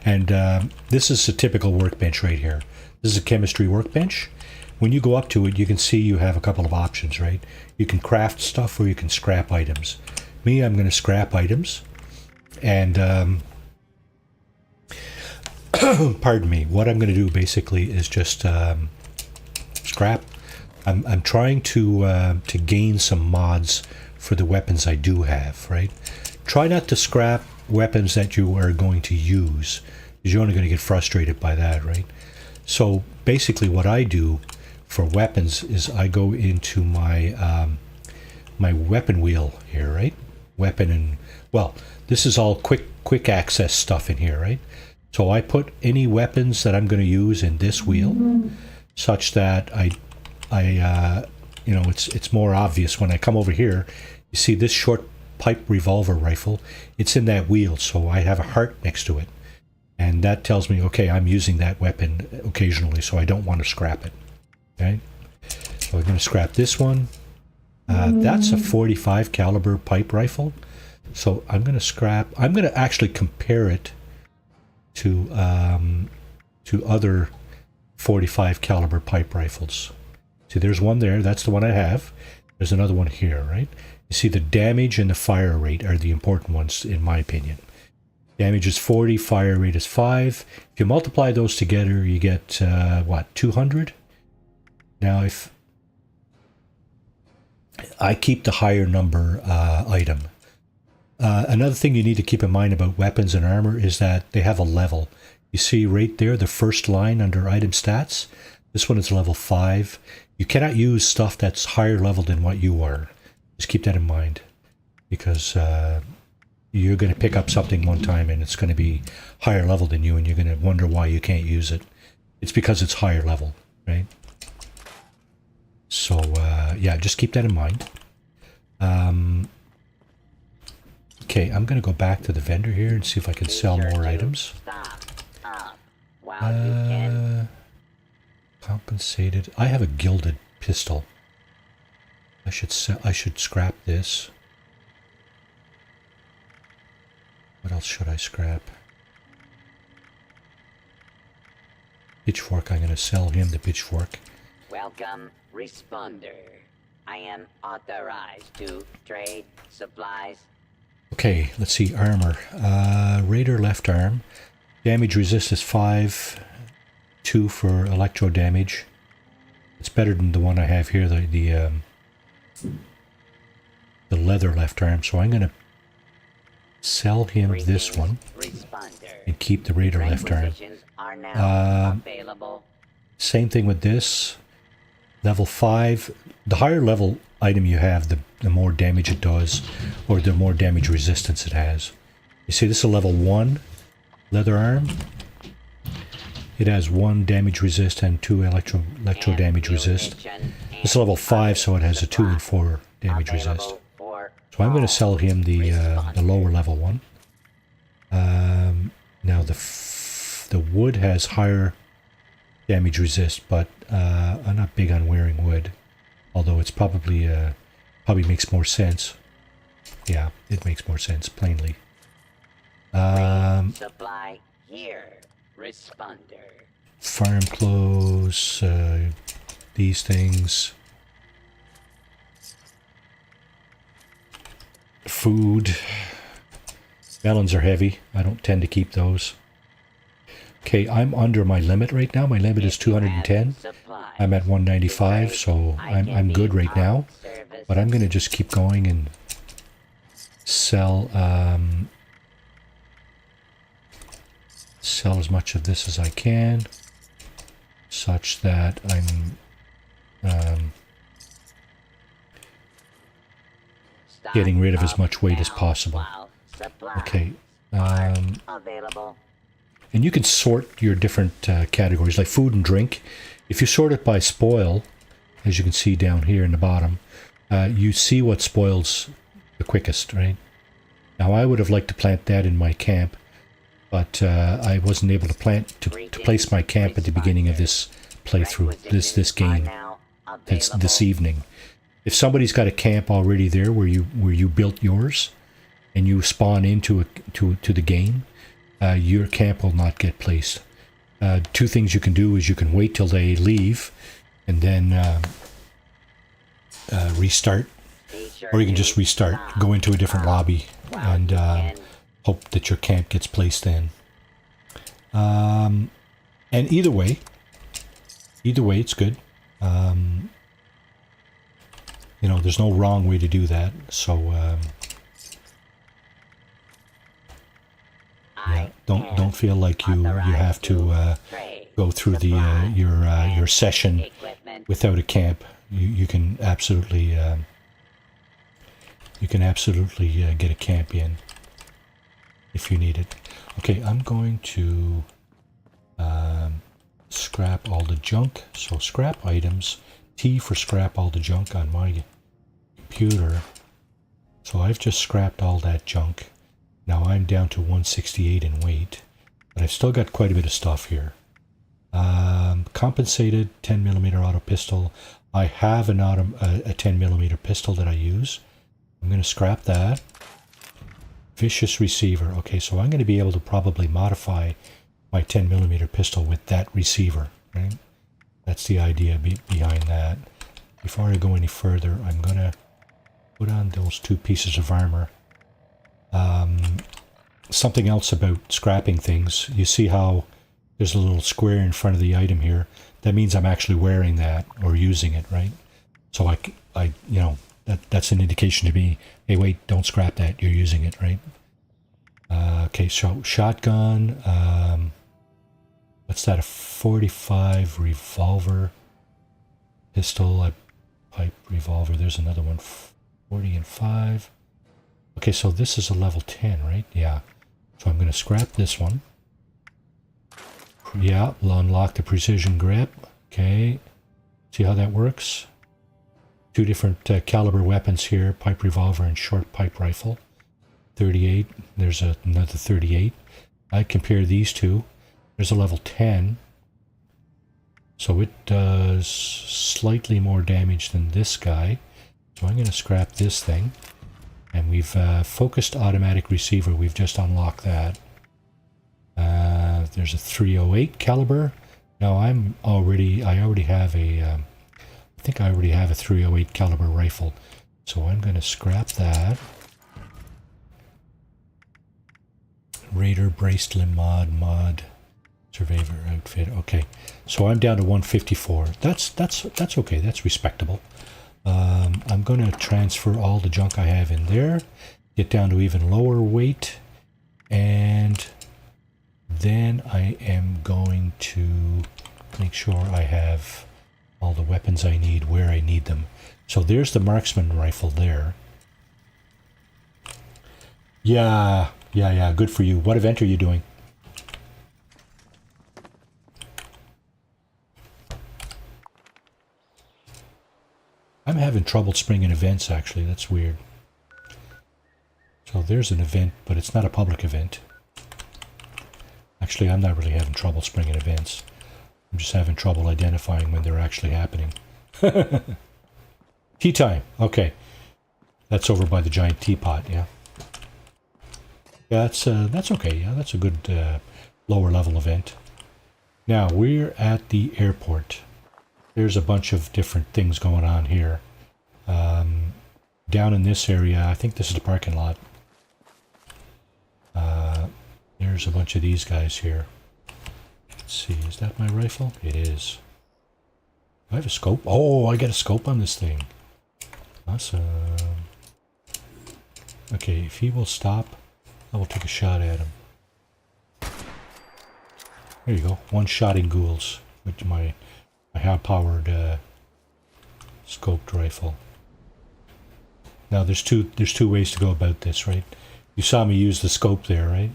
and this is a typical workbench right here. This is a chemistry workbench. When you go up to it, you can see you have a couple of options, right? You can craft stuff or you can scrap items. Me, I'm going to scrap items, and pardon me, what I'm going to do basically is just scrap I'm trying to gain some mods for the weapons I do have, right? Try not to scrap weapons that you are going to use, because you're only going to get frustrated by that, right? So basically what I do for weapons is I go into my my weapon wheel here, right? Weapon and, well, this is all quick access stuff in here, right? So I put any weapons that I'm going to use in this wheel, such that I you know, it's more obvious when I come over here. You see this short pipe revolver rifle, it's in that wheel, so I have a heart next to it, and that tells me, okay, I'm using that weapon occasionally, so I don't want to scrap it. Okay, so we're going to scrap this one. That's a 45 caliber pipe rifle, so I'm going to scrap. I'm going to actually compare it to other 45 caliber pipe rifles. See, there's one there. That's the one I have. There's another one here, right? You see, the damage and the fire rate are the important ones, in my opinion. Damage is 40, fire rate is 5. If you multiply those together, you get, what, 200? Now, if I keep the higher number item. Another thing you need to keep in mind about weapons and armor is that they have a level. You see right there, the first line under item stats. This one is level 5. You cannot use stuff that's higher level than what you are. Just keep that in mind, because you're going to pick up something one time and it's going to be higher level than you, and you're going to wonder why you can't use it. It's because it's higher level, right? So, yeah, just keep that in mind. Okay, I'm going to go back to the vendor here and see if I can sell more items. Compensated. I have a gilded pistol. I should scrap this. What else should I scrap? Pitchfork. I'm going to sell him the pitchfork. Welcome, responder. I am authorized to trade supplies. Okay, let's see. Armor. Raider left arm. Damage resist is 5. 2 for electro damage. It's better than the one I have here, the leather left arm. So I'm going to sell him this one and keep the Raider left arm. Same thing with this. Level 5. The higher level item you have, the more damage it does, or the more damage resistance it has. You see, this is a level 1 leather arm. It has 1 damage resist and 2 electro damage resist. This is level 5, so it has a 2 and 4 damage resist. So I'm going to sell him the lower level one. Now the wood has higher damage resist, but I'm not big on wearing wood. Although it's probably makes more sense. Yeah, it makes more sense, plainly. Supply here. Responder. Farm clothes, these things. Food. Melons are heavy. I don't tend to keep those. Okay, I'm under my limit right now. My limit is 210. I'm at 195, so I'm good right now. But I'm going to just keep going and sell as much of this as I can, such that I'm getting rid of as much weight as possible. Okay. And you can sort your different categories, like food and drink. If you sort it by spoil, as you can see down here in the bottom, you see what spoils the quickest, right? Now, I would have liked to plant that in my camp, but I wasn't able to place my camp at the beginning of this playthrough, this game, this evening. If somebody's got a camp already there where you built yours, and you spawn into the game, your camp will not get placed. 2 things you can do is you can wait till they leave, and then restart, or you can just restart, go into a different lobby, and hope that your camp gets placed then. And either way, it's good. You know, there's no wrong way to do that. So, yeah, don't feel like you have to go through the your session without a camp. You can absolutely get a camp in if you need it. Okay, I'm going to scrap all the junk. So scrap items, T for scrap all the junk on my computer. So I've just scrapped all that junk. Now I'm down to 168 in weight, but I've still got quite a bit of stuff here. Compensated 10mm auto pistol. I have a 10mm pistol that I use. I'm going to scrap that. Vicious receiver. Okay, so I'm going to be able to probably modify my 10mm pistol with that receiver, right? That's the idea behind that. Before I go any further, I'm going to put on those 2 pieces of armor. Something else about scrapping things. You see how there's a little square in front of the item here. That means I'm actually wearing that or using it, right? So I you know, that's an indication to me, hey, wait, don't scrap that. You're using it, right? Okay, so shotgun. What's that? A 45 revolver, pistol, a pipe revolver. There's another one, 40 and 5. Okay, so this is a level 10, right? Yeah. So I'm going to scrap this one. Yeah, unlock the precision grip. Okay. See how that works? 2 different caliber weapons here, pipe revolver and short pipe rifle. 38. There's another 38. I compare these two. There's a level 10. So it does slightly more damage than this guy. So I'm going to scrap this thing. And we've focused automatic receiver. We've just unlocked that. There's a 308 caliber. Now I already have a, I think I already have a 308 caliber rifle. So I'm going to scrap that. Raider braced limb mod survivor outfit. Okay, so I'm down to 154. That's okay. That's respectable. I'm going to transfer all the junk I have in there, get down to even lower weight, and then I am going to make sure I have all the weapons I need where I need them. So there's the marksman rifle there. Yeah, good for you. What event are you doing? I'm having trouble springing events, actually. That's weird. So there's an event, but it's not a public event. Actually, I'm not really having trouble springing events. I'm just having trouble identifying when they're actually happening. Tea time. Okay. That's over by the giant teapot, yeah. Yeah, that's okay. Yeah, that's a good lower level event. Now, we're at the airport. There's a bunch of different things going on here. Down in this area, I think this is the parking lot. There's a bunch of these guys here. Let's see, is that my rifle? It is. Do I have a scope? Oh, I got a scope on this thing. Awesome. Okay, if he will stop, I will take a shot at him. There you go. One-shotting ghouls with my high-powered scoped rifle. Now there's two ways to go about this, right? You saw me use the scope there, right?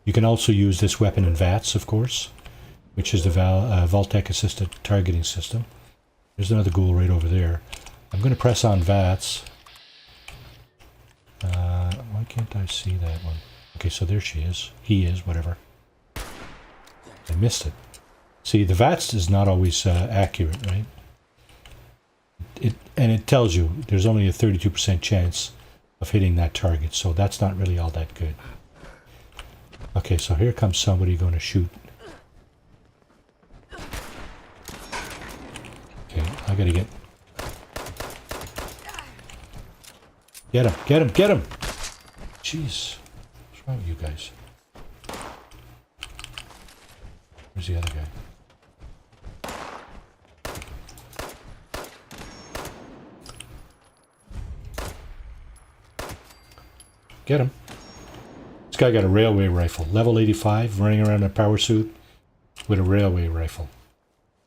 You can also use this weapon in VATS, of course, which is the Vaultec assisted targeting system. There's another ghoul right over there. I'm going to press on VATS. Why can't I see that one? Okay, so there she is. He is, whatever. I missed it. See, the VATS is not always accurate, right? It tells you there's only a 32% chance of hitting that target, so that's not really all that good. Okay, so here comes somebody going to shoot. Okay, I gotta get... Get him, get him, get him! Jeez, what's wrong with you guys? Where's the other guy? Get him. This guy got a railway rifle. Level 85, running around in a power suit with a railway rifle.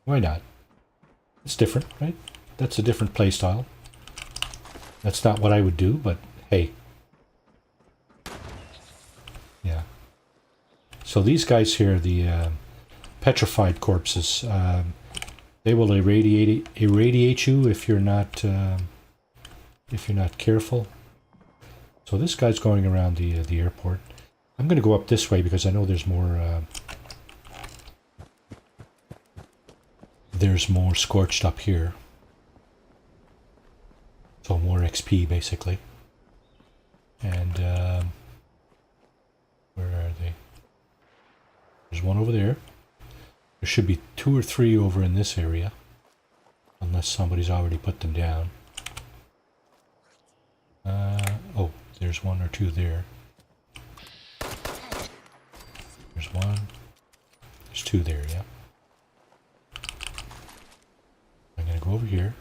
Why not? It's different, right? That's a different playstyle. That's not what I would do, but hey. Yeah. So these guys here, the petrified corpses, they will irradiate you if you're not careful. So this guy's going around the airport. I'm going to go up this way because I know there's more. There's more scorched up here. So more XP basically. And where are they? There's one over there. There should be 2 or 3 over in this area. Unless somebody's already put them down. Oh, there's 1 or 2 there. There's 1. There's 2 there, yeah. I'm gonna go over here.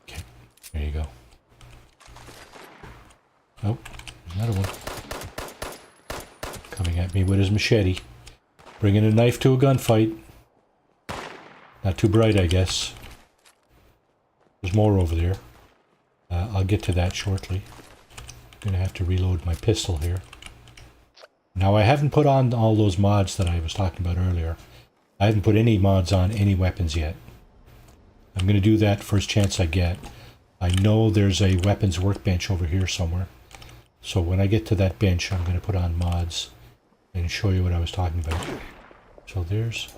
Okay, there you go. Oh, there's another one. Coming at me with his machete. Bringing a knife to a gunfight. Not too bright, I guess. There's more over there. I'll get to that shortly. I'm gonna have to reload my pistol here. Now, I haven't put on all those mods that I was talking about earlier. I haven't put any mods on any weapons yet. I'm gonna do that first chance I get. I know there's a weapons workbench over here somewhere. So when I get to that bench, I'm gonna put on mods and show you what I was talking about. So there's...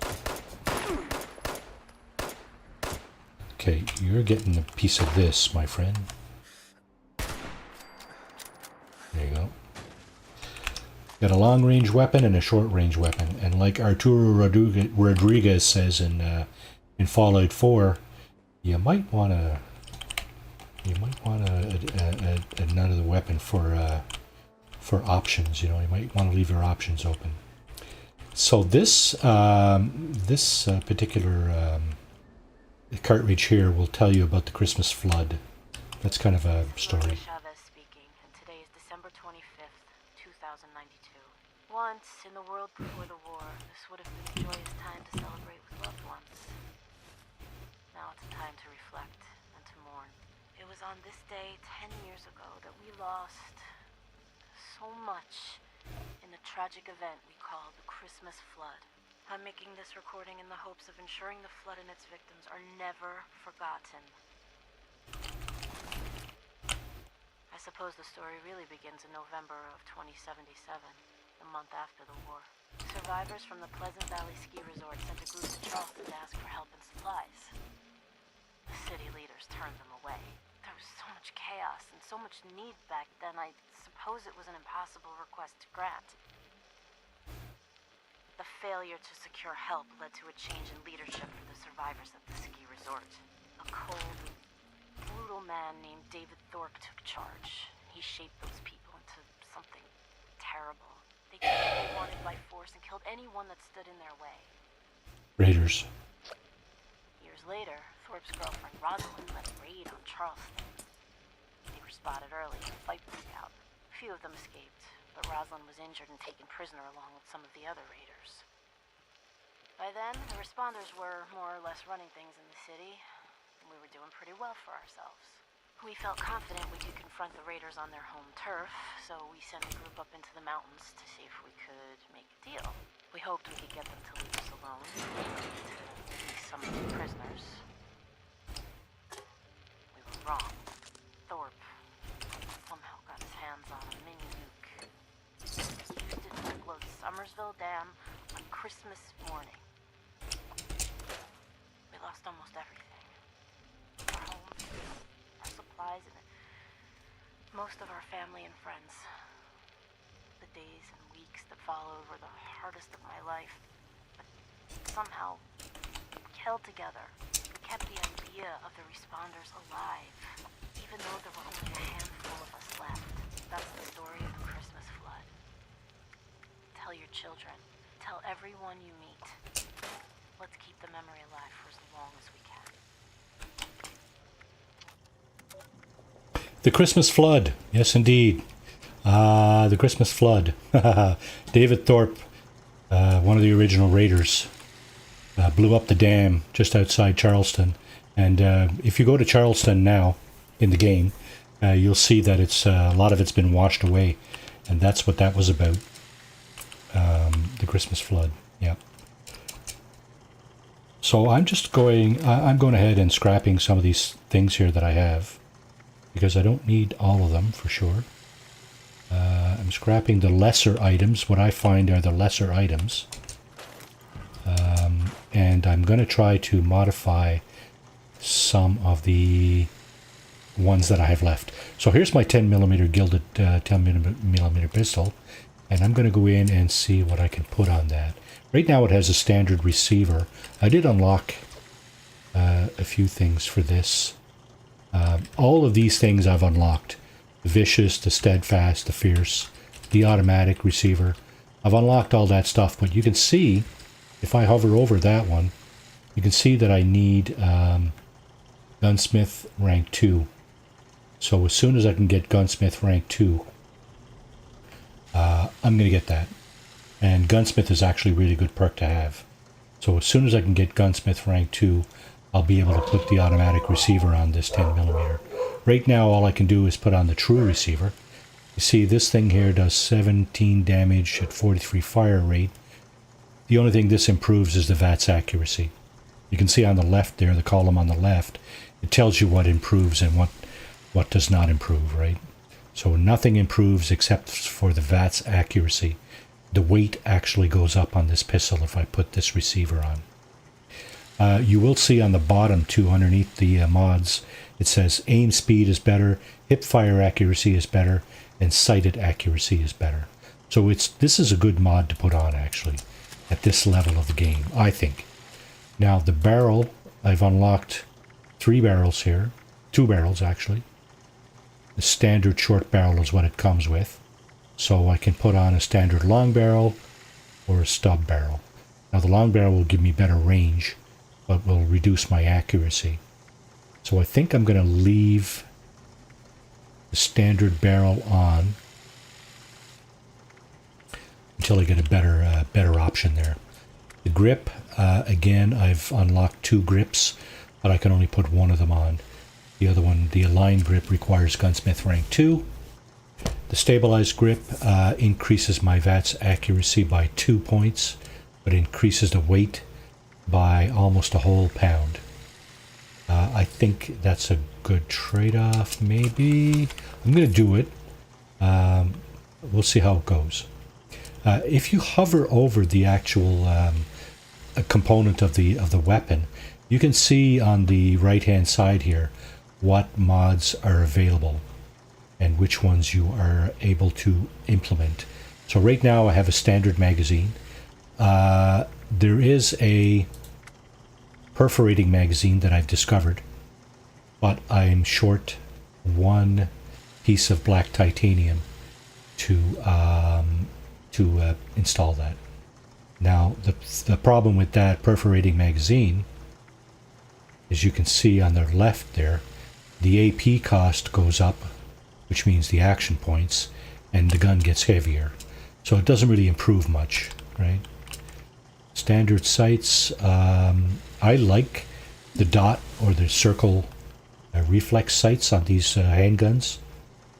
Okay, you're getting a piece of this, my friend. There you go. Got a long-range weapon and a short-range weapon. And like Arturo Rodriguez says in Fallout 4, you might want to... another weapon for options. You know, you might want to leave your options open. So this particular cartridge here will tell you about the Christmas flood. That's kind of a story. Chavez speaking, and today is December 25th, 2092. Once, in the world before the war, this would have been a joyous time to celebrate with loved ones. Now it's a time to reflect and to mourn. It was on this day 10 years ago that we lost so much in the tragic event we call the Christmas flood. I'm making this recording in the hopes of ensuring the flood and its victims are never forgotten. I suppose the story really begins in November of 2077, the month after the war. Survivors from the Pleasant Valley Ski Resort sent a group to Charleston to ask for help and supplies. The city leaders turned them away. There was so much chaos and so much need back then, I suppose it was an impossible request to grant. The failure to secure help led to a change in leadership for the survivors at the ski resort. A cold, brutal man named David Thorpe took charge. He shaped those people into something terrible. They did what they wanted by force and killed anyone that stood in their way. Raiders. Years later, Thorpe's girlfriend Rosalind led a raid on Charleston. They were spotted early and a fight broke out. Few of them escaped, but Rosalind was injured and taken prisoner along with some of the other raiders. By then, the responders were more or less running things in the city, and we were doing pretty well for ourselves. We felt confident we could confront the raiders on their home turf, so we sent a group up into the mountains to see if we could make a deal. We hoped we could get them to leave us alone, to release some of the prisoners. We were wrong. Thorpe somehow got his hands on a mini nuke. He used it to blow the Somersville Dam on Christmas morning. We lost almost everything. Our homes, our supplies, and most of our family and friends. The days and weeks that followed were the hardest of my life. But somehow, we held together. We kept the idea of the responders alive, even though there were only a handful of us left. That's the story of the Christmas flood. Tell your children. Tell everyone you meet. Let's keep the memory alive for as long as we can. The Christmas Flood. Yes, indeed. The Christmas Flood. David Thorpe, one of the original raiders, blew up the dam just outside Charleston. And if you go to Charleston now in the game, you'll see that it's a lot of it's been washed away. And that's what that was about. The Christmas Flood. Yeah. So I'm just going, I'm going ahead and scrapping some of these things here that I have, because I don't need all of them for sure. I'm scrapping the lesser items. What I find are the lesser items. And I'm going to try to modify some of the ones that I have left. So here's my 10mm gilded 10mm pistol. And I'm going to go in and see what I can put on that. Right now it has a standard receiver. I did unlock a few things for this. All of these things I've unlocked. The vicious, the steadfast, the fierce, the automatic receiver. I've unlocked all that stuff, but you can see, if I hover over that one, you can see that I need Gunsmith rank 2. So as soon as I can get Gunsmith rank 2, I'm going to get that. And Gunsmith is actually a really good perk to have. So as soon as I can get Gunsmith rank 2, I'll be able to put the automatic receiver on this 10mm. Right now all I can do is put on the true receiver. You see this thing here does 17 damage at 43 fire rate. The only thing this improves is the VATS accuracy. You can see on the left there, the column on the left, it tells you what improves and what does not improve, right? So nothing improves except for the VATS accuracy. The weight actually goes up on this pistol if I put this receiver on. You will see on the bottom too, underneath the mods, it says aim speed is better, hip fire accuracy is better, and sighted accuracy is better. So this is a good mod to put on actually, at this level of the game, I think. Now the barrel, I've unlocked 3 barrels here, 2 barrels actually. The standard short barrel is what it comes with. So I can put on a standard long barrel or a stub barrel. Now the long barrel will give me better range, but will reduce my accuracy. So I think I'm going to leave the standard barrel on until I get a better option there. The grip, again, I've unlocked 2 grips, but I can only put one of them on. The other one, the aligned grip, requires Gunsmith rank 2. The stabilized grip increases my VATS accuracy by 2 points, but increases the weight by almost a whole pound. I think that's a good trade-off, maybe. I'm going to do it. We'll see how it goes. If you hover over the actual a component of the weapon, you can see on the right-hand side here what mods are available and which ones you are able to implement. So right now I have a standard magazine. There is a perforating magazine that I've discovered, but I'm short 1 piece of black titanium to install that. Now the problem with that perforating magazine, as you can see on the left there, the AP cost goes up, which means the action points, and the gun gets heavier. So it doesn't really improve much, right? Standard sights, I like the dot or the circle reflex sights on these handguns.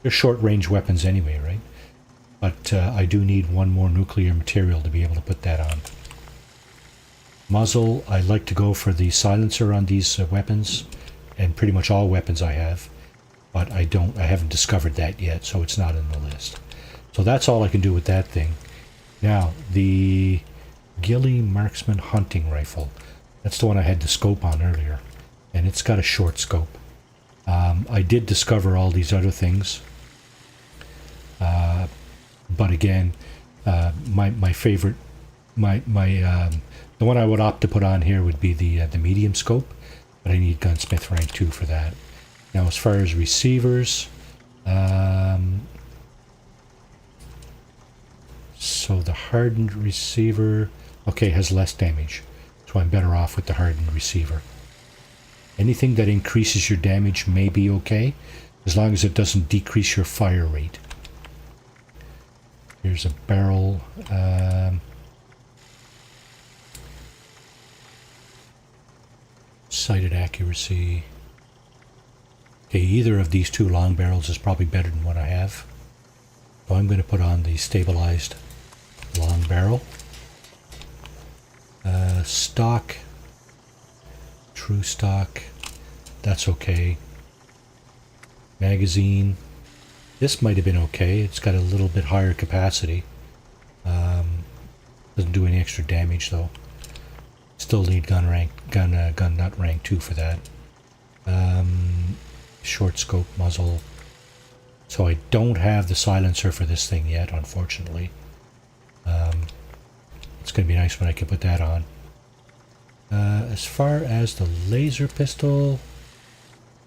They're short-range weapons anyway, right? But I do need 1 more nuclear material to be able to put that on. Muzzle, I like to go for the silencer on these weapons, and pretty much all weapons I have, but I haven't discovered that yet, so it's not in the list. So that's all I can do with that thing. Now, the Ghillie Marksman Hunting Rifle. That's the one I had the scope on earlier, and it's got a short scope. I did discover all these other things, but again, my favorite, the one I would opt to put on here would be the medium scope, but I need Gunsmith rank 2 for that. Now, as far as receivers, so the hardened receiver, okay, has less damage. So So I'm better off with the hardened receiver. Anything that increases your damage may be okay, as long as it doesn't decrease your fire rate. Here's a barrel. Sighted accuracy. Okay, either of these two long barrels is probably better than what I have. So I'm going to put on the stabilized long barrel. Stock. True stock. That's okay. Magazine. This might have been okay. It's got a little bit higher capacity. Doesn't do any extra damage though. Still need gun nut rank 2 for that. Short scope muzzle. So I don't have the silencer for this thing yet, unfortunately. It's going to be nice when I can put that on. As far as the laser pistol,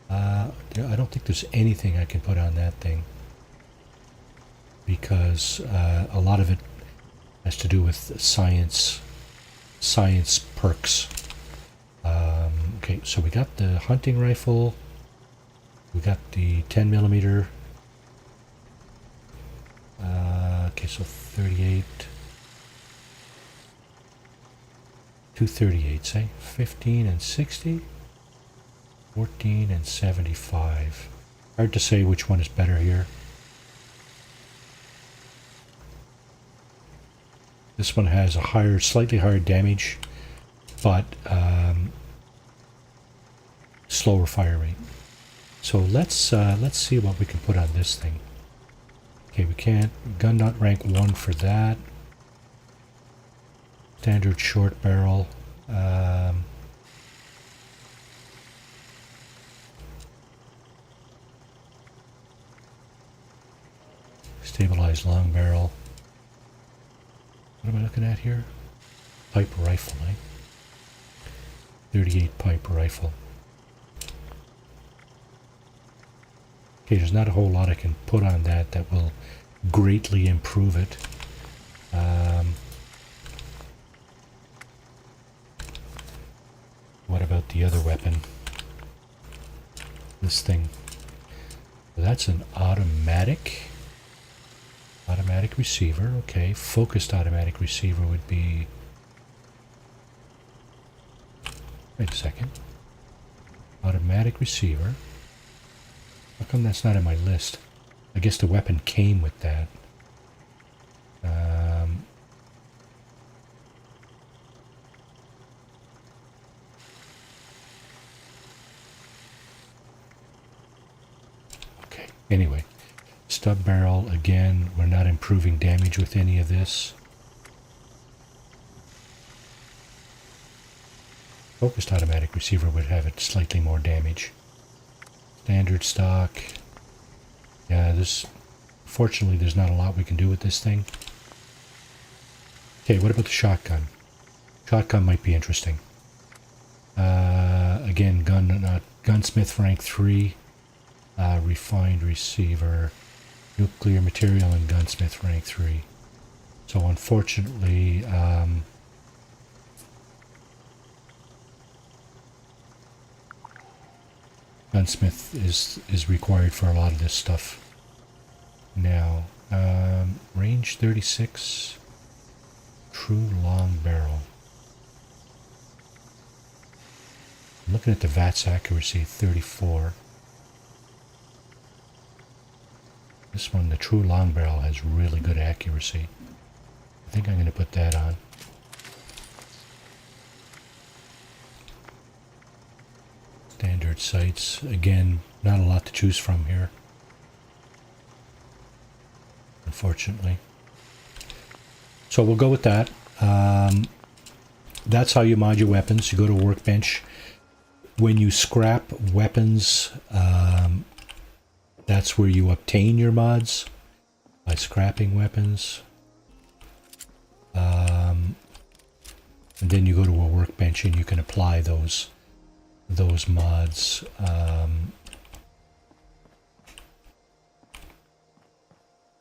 I don't think there's anything I can put on that thing, because a lot of it has to do with science perks. Okay, so we got the hunting rifle, we got the 10 millimeter. Okay, so 38. 238, say 15 and 60, 14 and 75. Hard to say which one is better here. This one has a slightly higher damage, but slower fire rate. So let's see what we can put on this thing. Okay, we can't. Gun nut rank 1 for that. Standard short barrel. Stabilized long barrel. What am I looking at here? Pipe rifle, eh? 38 pipe rifle. Okay, there's not a whole lot I can put on that will greatly improve it. What about the other weapon? This thing. That's an automatic receiver. Okay, focused automatic receiver would be... Wait a second. Automatic receiver. How come that's not in my list? I guess the weapon came with that. Okay, anyway. Stub barrel, again, we're not improving damage with any of this. Focused automatic receiver would have it slightly more damage. Standard stock. Yeah, fortunately there's not a lot we can do with this thing. Okay, what about the shotgun? Shotgun might be interesting. Again, gunsmith rank 3, refined receiver, nuclear material, and gunsmith rank 3. So unfortunately, gunsmith is required for a lot of this stuff. Now, range 36, true long barrel. I'm looking at the VATS accuracy, 34. This one, the true long barrel, has really good accuracy. I think I'm going to put that on. Standard sights. Again, not a lot to choose from here, unfortunately. So we'll go with that. That's how you mod your weapons. You go to workbench. When you scrap weapons, that's where you obtain your mods, by scrapping weapons. And then you go to a workbench and you can apply those mods.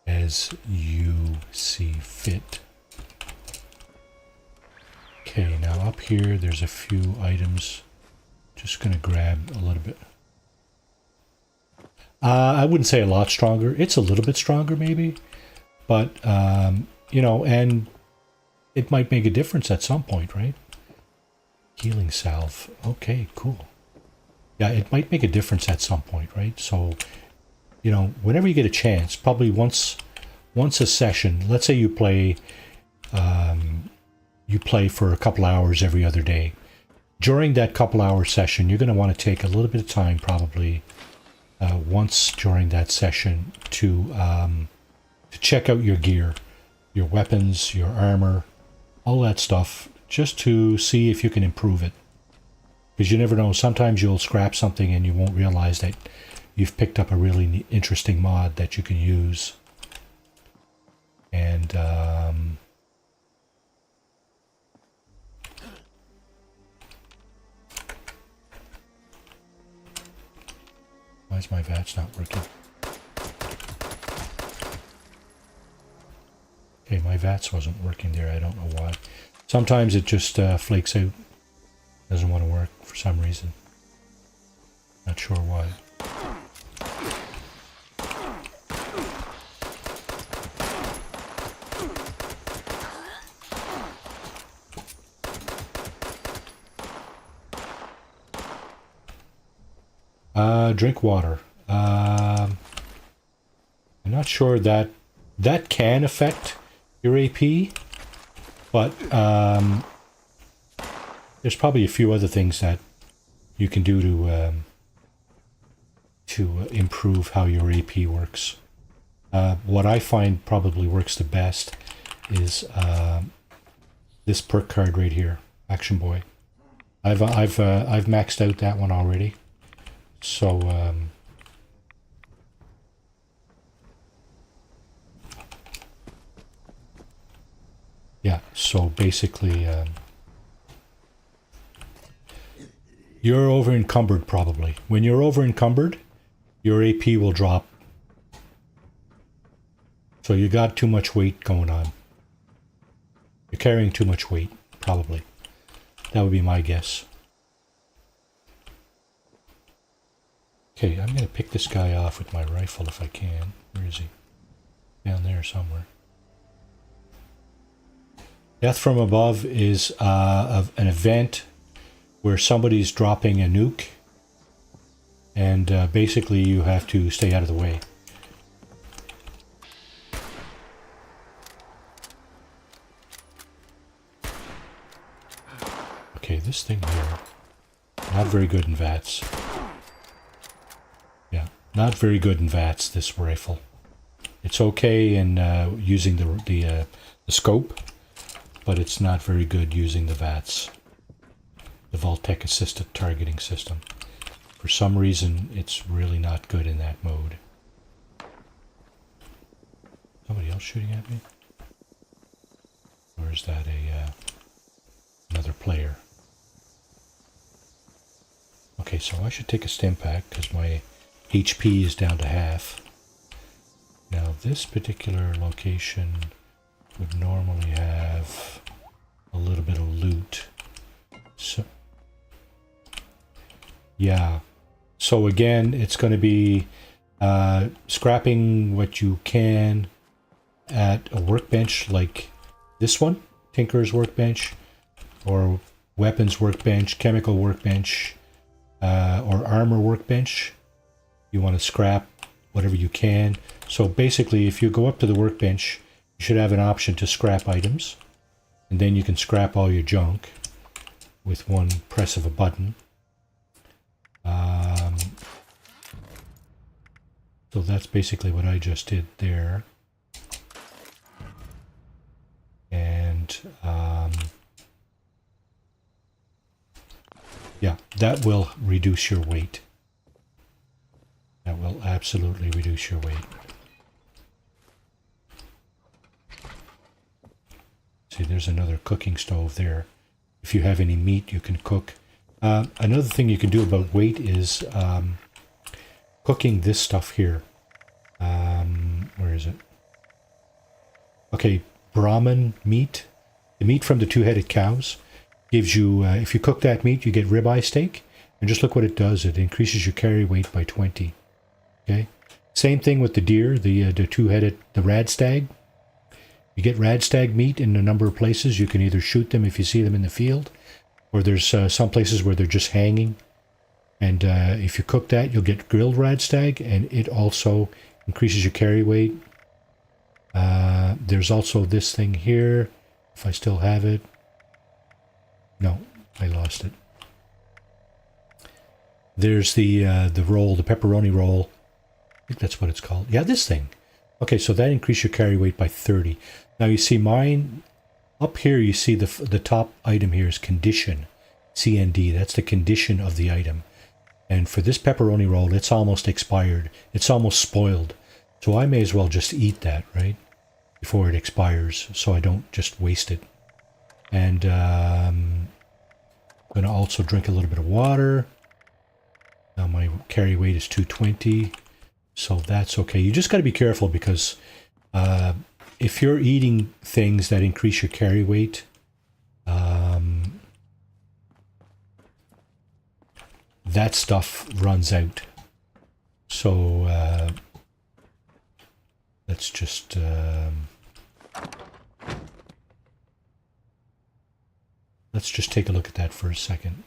As you see fit. Okay, now up here there's a few items. Just gonna grab a little bit. I wouldn't say a lot stronger. It's a little bit stronger maybe, but you know, and it might make a difference at some point, right? Healing salve. Okay, cool. Yeah, it might make a difference at some point, right? So, you know, whenever you get a chance, probably once a session. Let's say you play for a couple hours every other day. During that couple hour session, you're going to want to take a little bit of time, probably once during that session, to check out your gear, your weapons, your armor, all that stuff, just to see if you can improve it. Because you never know, sometimes you'll scrap something and you won't realize that you've picked up a really interesting mod that you can use. And why is my VATS not working? Okay, my VATS wasn't working there. I don't know why. Sometimes it just flakes out. Doesn't want to work for some reason. Not sure why. Drink water. I'm not sure that can affect your AP, but there's probably a few other things that you can do to improve how your AP works. What I find probably works the best is this perk card right here, Action Boy. I've maxed out that one already. So yeah, so basically you're over encumbered probably. When you're over encumbered, your AP will drop. So you got too much weight going on. You're carrying too much weight, probably. That would be my guess. Okay, I'm going to pick this guy off with my rifle if I can. Where is he? Down there somewhere. Death from Above is an event where somebody's dropping a nuke, and basically you have to stay out of the way. Okay, this thing here, not very good in VATS. Yeah, not very good in VATS, this rifle. It's okay in using the scope, but it's not very good using the VATS, the Vault-Tec Assisted Targeting System. For some reason, it's really not good in that mode. Somebody else shooting at me? Or is that another player? Okay, so I should take a stim pack because my HP is down to half. Now this particular location would normally have a little bit of loot. So yeah, so again it's going to be scrapping what you can at a workbench like this one, Tinker's Workbench, or Weapons Workbench, Chemical Workbench, or Armor Workbench. You want to scrap whatever you can. So basically, if you go up to the workbench, you should have an option to scrap items, and then you can scrap all your junk with one press of a button. So that's basically what I just did there. And yeah, that will reduce your weight. That will absolutely reduce your weight. See, there's another cooking stove there. If you have any meat, you can cook. Another thing you can do about weight is cooking this stuff here. Where is it? Okay, Brahman meat. The meat from the two-headed cows. gives you, if you cook that meat, you get ribeye steak. And just look what it does. It increases your carry weight by 20. Okay. Same thing with the deer, the two-headed, the rad stag. You get rad stag meat in a number of places. You can either shoot them if you see them in the field, or there's some places where they're just hanging. And if you cook that, you'll get grilled rad stag, and it also increases your carry weight. There's also this thing here, if I still have it. No, I lost it. There's the roll, the pepperoni roll. I think that's what it's called. Yeah, this thing. Okay, so that increased your carry weight by 30. Now you see mine, up here you see the top item here is condition, CND. That's the condition of the item. And for this pepperoni roll, it's almost expired. It's almost spoiled. So I may as well just eat that, right? Before it expires, so I don't just waste it. And I'm going to also drink a little bit of water. Now my carry weight is 220, so that's okay. You just got to be careful because if you're eating things that increase your carry weight, that stuff runs out. So let's just take a look at that for a second.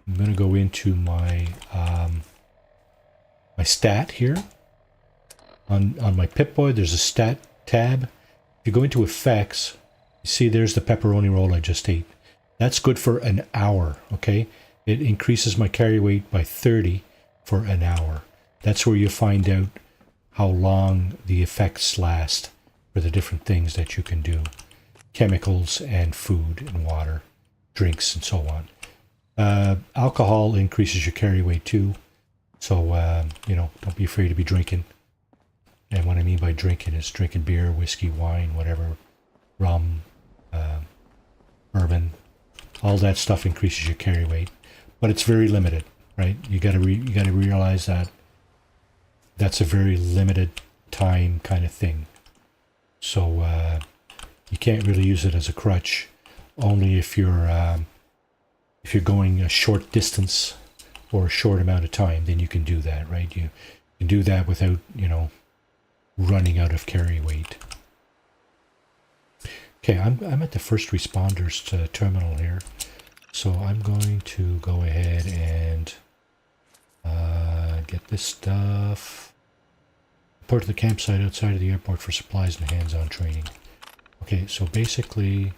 I'm going to go into my my stat here. On my Pip-Boy, there's a stat tab. If you go into effects, you see there's the pepperoni roll I just ate. That's good for an hour, okay? It increases my carry weight by 30 for an hour. That's where you find out how long the effects last for the different things that you can do. Chemicals and food and water, drinks and so on. Alcohol increases your carry weight too. So, don't be afraid to be drinking. And what I mean by drinking is drinking beer, whiskey, wine, whatever, rum, bourbon. All that stuff increases your carry weight. But it's very limited, right? You gotta realize that that's a very limited time kind of thing. So, you can't really use it as a crutch. Only if you're going a short distance or a short amount of time, then you can do that, right? You can do that without, running out of carry weight. Okay, I'm at the first responders terminal here. So I'm going to go ahead and get this stuff. Report to the campsite outside of the airport for supplies and hands-on training. Okay, so basically,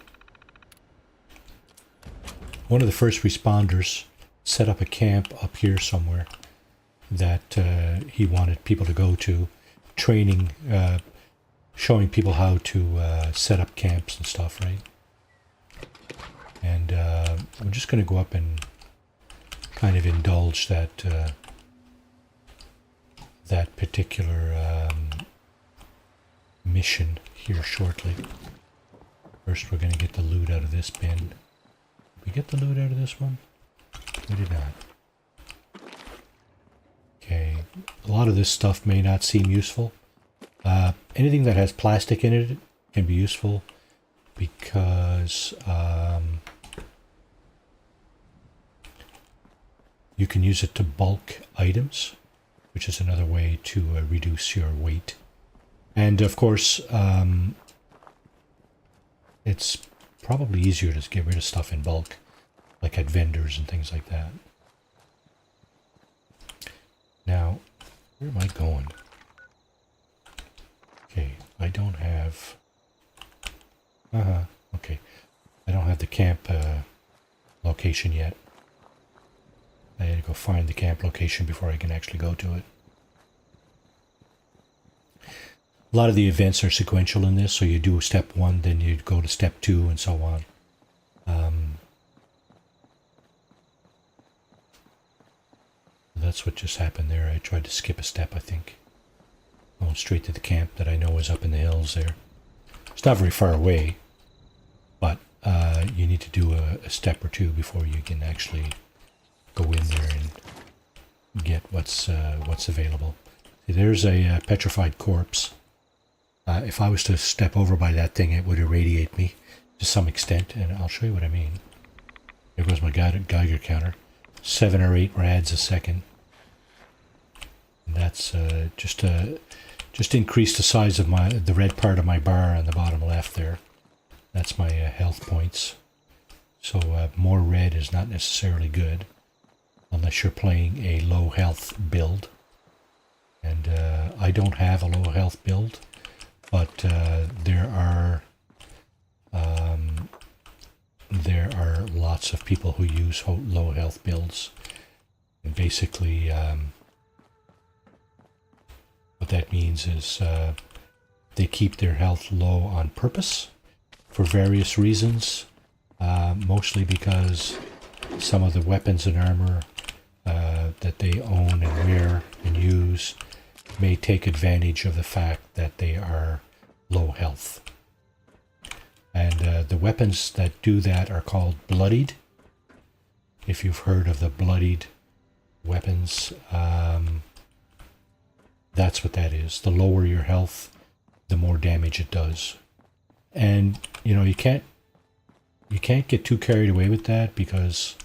one of the first responders set up a camp up here somewhere that he wanted people to go to, training, showing people how to set up camps and stuff, right? And I'm just going to go up and kind of indulge that that particular mission here shortly. First, we're going to get the loot out of this bin. Did we get the loot out of this one? We did not. Okay, a lot of this stuff may not seem useful. Anything that has plastic in it can be useful because you can use it to bulk items, which is another way to reduce your weight. And of course, it's probably easier to get rid of stuff in bulk, like at vendors and things like that. Now, where am I going? Okay, I don't have... okay. I don't have the camp location yet. I had to go find the camp location before I can actually go to it. A lot of the events are sequential in this, so you do step 1, then you go to step 2, and so on. That's what just happened there. I tried to skip a step, I think. Going straight to the camp that I know is up in the hills there. It's not very far away, but you need to do a step or two before you can actually go in there and get what's available. See, there's a petrified corpse. If I was to step over by that thing, it would irradiate me. to some extent, and I'll show you what I mean. There goes my Geiger counter. 7 or 8 rads a second. And that's just increase the size of the red part of my bar on the bottom left there. That's my health points. So more red is not necessarily good unless you're playing a low health build. And I don't have a low health build, but there are lots of people who use low health builds. And basically what that means is they keep their health low on purpose for various reasons, mostly because some of the weapons and armor that they own and wear and use may take advantage of the fact that they are low health. And the weapons that do that are called bloodied. If you've heard of the bloodied weapons, that's what that is. The lower your health, the more damage it does. And you know, you can't get too carried away with that because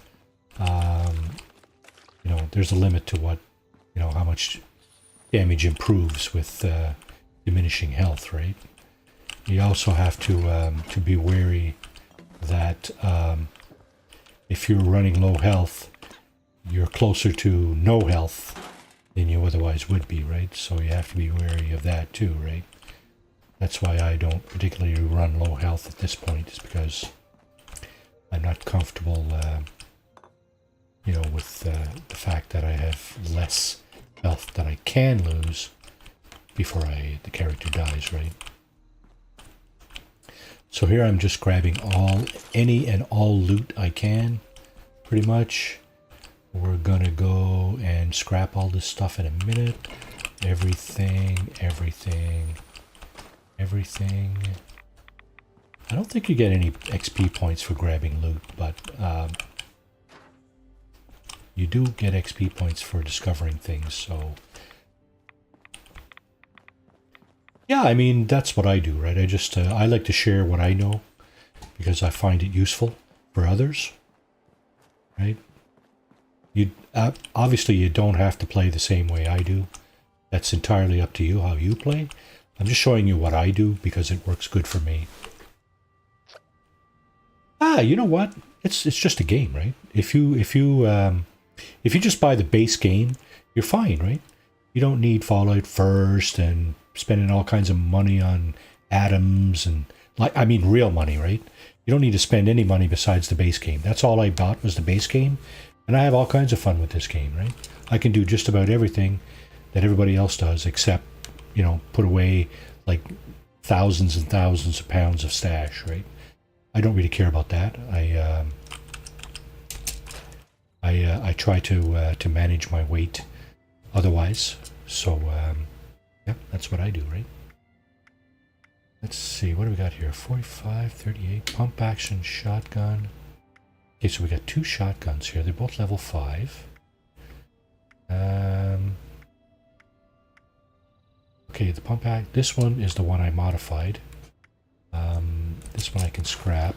you know, there's a limit to what, you know, how much damage improves with diminishing health, right? You also have to be wary that if you're running low health, you're closer to no health than you otherwise would be, right? So you have to be wary of that too, right? That's why I don't particularly run low health at this point, is because I'm not comfortable, you know, with the fact that I have less health that I can lose before the character dies, right? So here I'm just grabbing any and all loot I can, pretty much. We're gonna go and scrap all this stuff in a minute. Everything. I don't think you get any XP points for grabbing loot, but you do get XP points for discovering things, so yeah, I mean, that's what I do, right? I just I like to share what I know because I find it useful for others, right? You obviously you don't have to play the same way I do. That's entirely up to you how you play. I'm just showing you what I do because it works good for me. You know what? It's just a game, right? If you just buy the base game, you're fine, right? You don't need Fallout first and spending all kinds of money on atoms and real money, right? You don't need to spend any money besides the base game. That's all I bought was the base game, and I have all kinds of fun with this game, right? I can do just about everything that everybody else does, except, you know, put away like thousands and thousands of pounds of stash, right? I don't really care about that. I try to manage my weight otherwise. So yeah, that's what I do, right? Let's see, what do we got here? 45, 38, pump action shotgun. Okay, so we got 2 shotguns here. They're both level 5. Okay, the pump action. This one is the one I modified. This one I can scrap.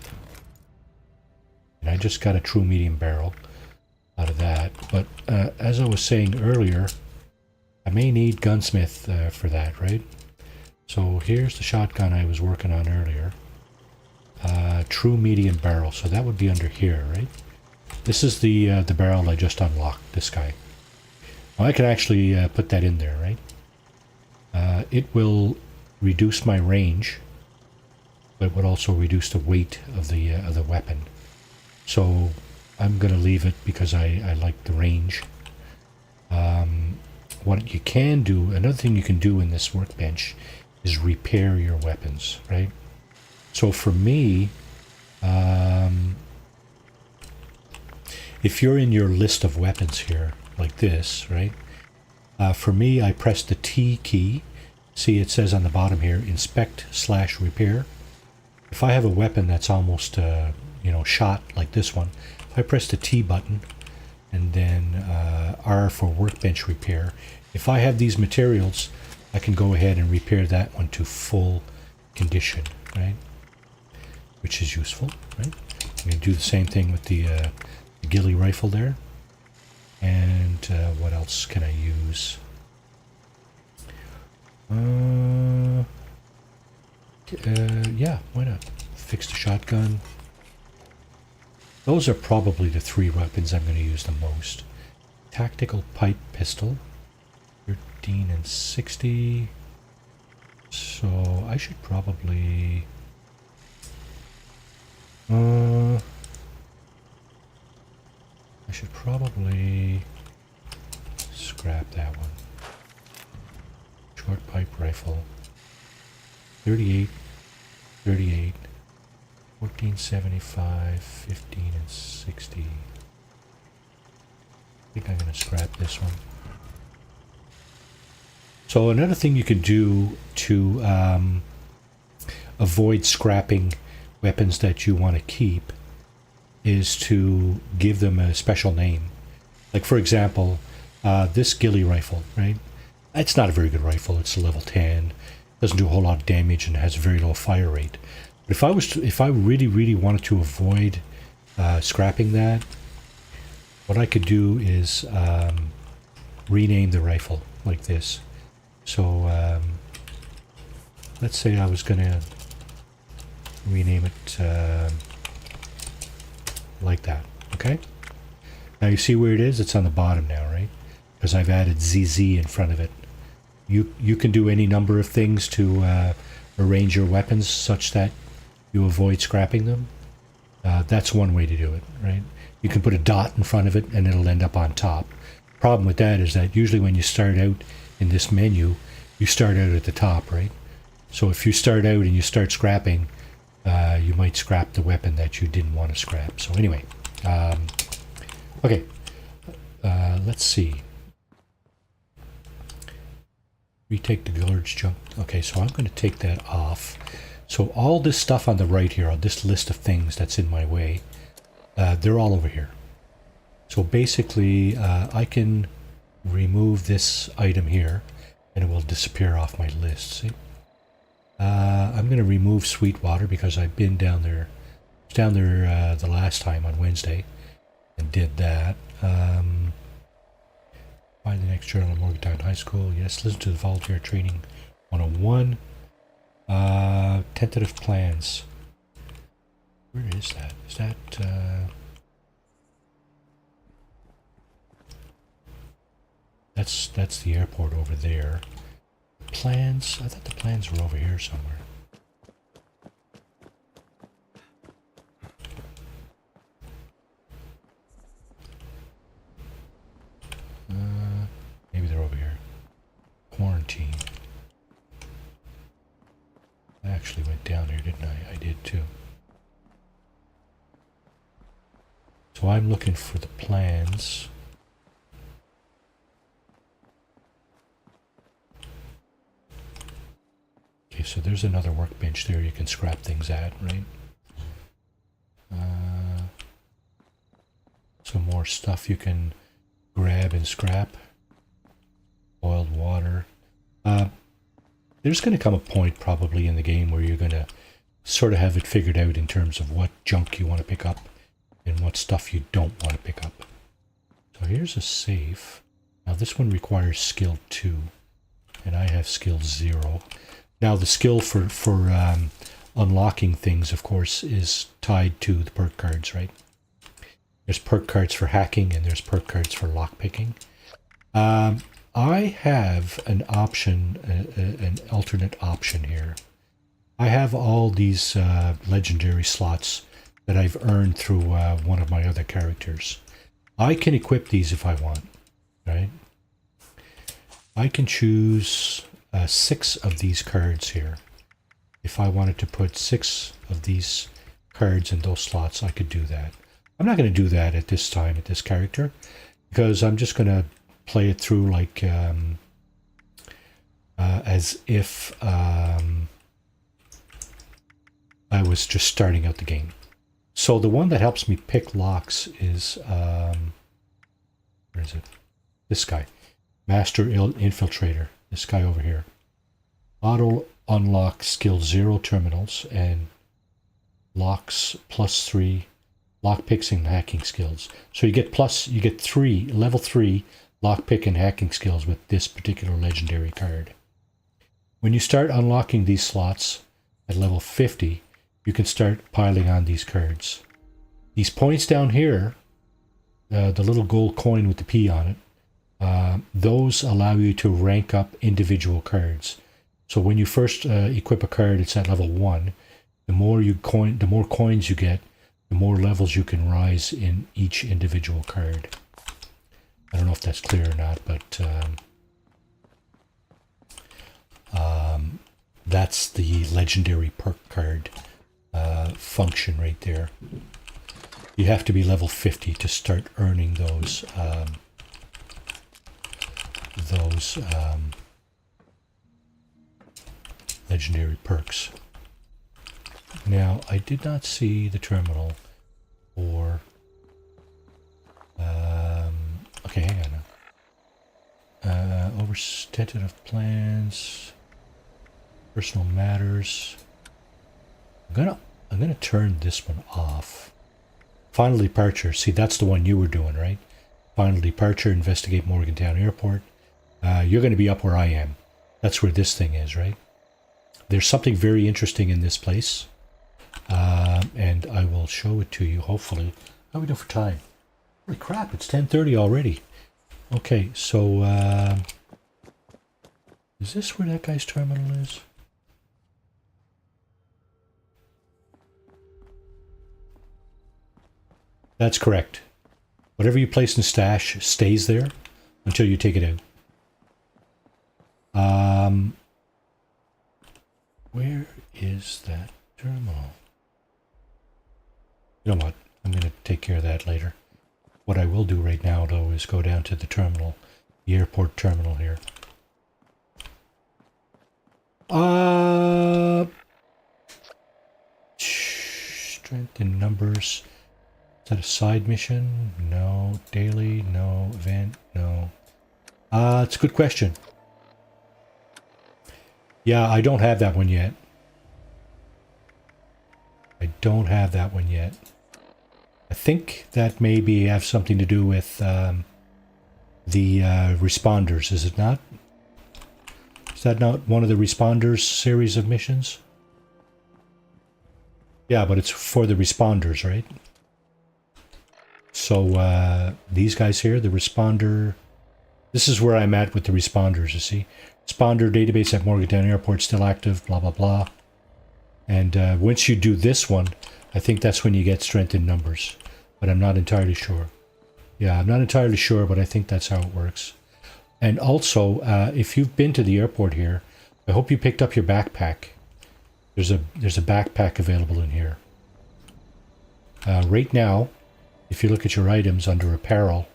And I just got a true medium barrel out of that. But as I was saying earlier, I may need gunsmith for that, right? So here's the shotgun I was working on earlier. True medium barrel, so that would be under here, right? This is the barrel I just unlocked, this guy. Well, I can actually put that in there, right? It will reduce my range, but it would also reduce the weight of the weapon. So I'm going to leave it because I like the range. What you can do, another thing you can do in this workbench is repair your weapons, right? So for me, if you're in your list of weapons here, like this, right? For me, I press the T key. See, it says on the bottom here, inspect/repair. If I have a weapon that's almost, you know, shot like this one, if I press the T button, and then R for workbench repair. If I have these materials, I can go ahead and repair that one to full condition, right? which is useful, right? I'm going to do the same thing with the ghillie rifle there. And what else can I use? Yeah, why not? Fix the shotgun. Those are probably the 3 weapons I'm going to use the most. Tactical pipe pistol. 13 and 60. So I should probably... I should probably scrap that one. Short pipe rifle. 38, 38, 1475, 15 and 60. I think I'm going to scrap this one. So another thing you can do to avoid scrapping weapons that you want to keep is to give them a special name. Like for example, this ghillie rifle, right? It's not a very good rifle. It's a level 10. Doesn't do a whole lot of damage and has a very low fire rate. But if I really wanted to avoid scrapping that, what I could do is rename the rifle like this. So let's say I was going to rename it like that. Okay. Now you see where it is? It's on the bottom now, right? Because I've added ZZ in front of it. You can do any number of things to arrange your weapons such that you avoid scrapping them. That's one way to do it, right? You can put a dot in front of it and it'll end up on top. Problem with that is that usually when you start out in this menu, you start out at the top, right? So if you start out and you start scrapping, you might scrap the weapon that you didn't want to scrap. So anyway, okay, let's see. Retake the Gillard's junk. Okay, so I'm going to take that off. So all this stuff on the right here, on this list of things that's in my way, they're all over here. So basically, I can remove this item here, and it will disappear off my list. See? I'm going to remove Sweetwater because I've been down there. I was down there the last time on Wednesday, and did that. Find the next journal at Morgantown High School. Yes, listen to the Volunteer Training 101. Tentative plans. Where is that? Is that... That's the airport over there. Plans? I thought the plans were over here somewhere. Maybe they're over here. Quarantine. I actually went down here, didn't I? I did too. So I'm looking for the plans. Okay, so there's another workbench there you can scrap things at, right? Some more stuff you can grab and scrap. Boiled water. There's going to come a point probably in the game where you're going to sort of have it figured out in terms of what junk you want to pick up and what stuff you don't want to pick up. So here's a safe. Now this one requires skill 2 and I have skill 0. Now the skill for unlocking things, of course, is tied to the perk cards, right? There's perk cards for hacking and there's perk cards for lockpicking. I have an option, an alternate option here. I have all these legendary slots that I've earned through one of my other characters. I can equip these if I want, right? I can choose 6 of these cards here. If I wanted to put 6 of these cards in those slots, I could do that. I'm not going to do that at this time, at this character, because I'm just going to play it through like as if I was just starting out the game. So the one that helps me pick locks is where is it? This guy, Master Infiltrator. This guy over here. Auto unlock skill 0 terminals and locks +3, lockpicks and hacking skills. So you get level 3 lockpick and hacking skills with this particular legendary card. When you start unlocking these slots at level 50, you can start piling on these cards. These points down here, the little gold coin with the P on it, those allow you to rank up individual cards. So when you first equip a card, it's at level 1. The more coins you get, the more levels you can rise in each individual card. I don't know if that's clear or not, but that's the legendary perk card function right there. You have to be level 50 to start earning those legendary perks. Now, I did not see the terminal for... okay, hang on now. Overtentative plans, personal matters. I'm gonna turn this one off. Final departure. See, that's the one you were doing, right? Final departure. Investigate Morgantown Airport. You're going to be up where I am. That's where this thing is, right? There's something very interesting in this place, and I will show it to you. Hopefully, how are we doing for time? Holy crap! It's 10:30 already. Okay, so is this where that guy's terminal is? That's correct. Whatever you place in stash stays there until you take it out. Where is that terminal? You know what? I'm going to take care of that later. What I will do right now, though, is go down to the terminal, the airport terminal here. Strength in numbers. Is that a side mission? No. Daily? No. Event? No. It's a good question. Yeah, I don't have that one yet. I don't have that one yet. I think that maybe have something to do with the responders, is it not? Is that not one of the responders series of missions? Yeah, but it's for the responders, right? So these guys here, the responder, this is where I'm at with the responders, you see. Responder database at Morgantown Airport still active, blah, blah, blah. And once you do this one, I think that's when you get strength in numbers. But I'm not entirely sure. Yeah, I'm not entirely sure, but I think that's how it works. And also, if you've been to the airport here, I hope you picked up your backpack. There's a backpack available in here. Right now, if you look at your items under apparel,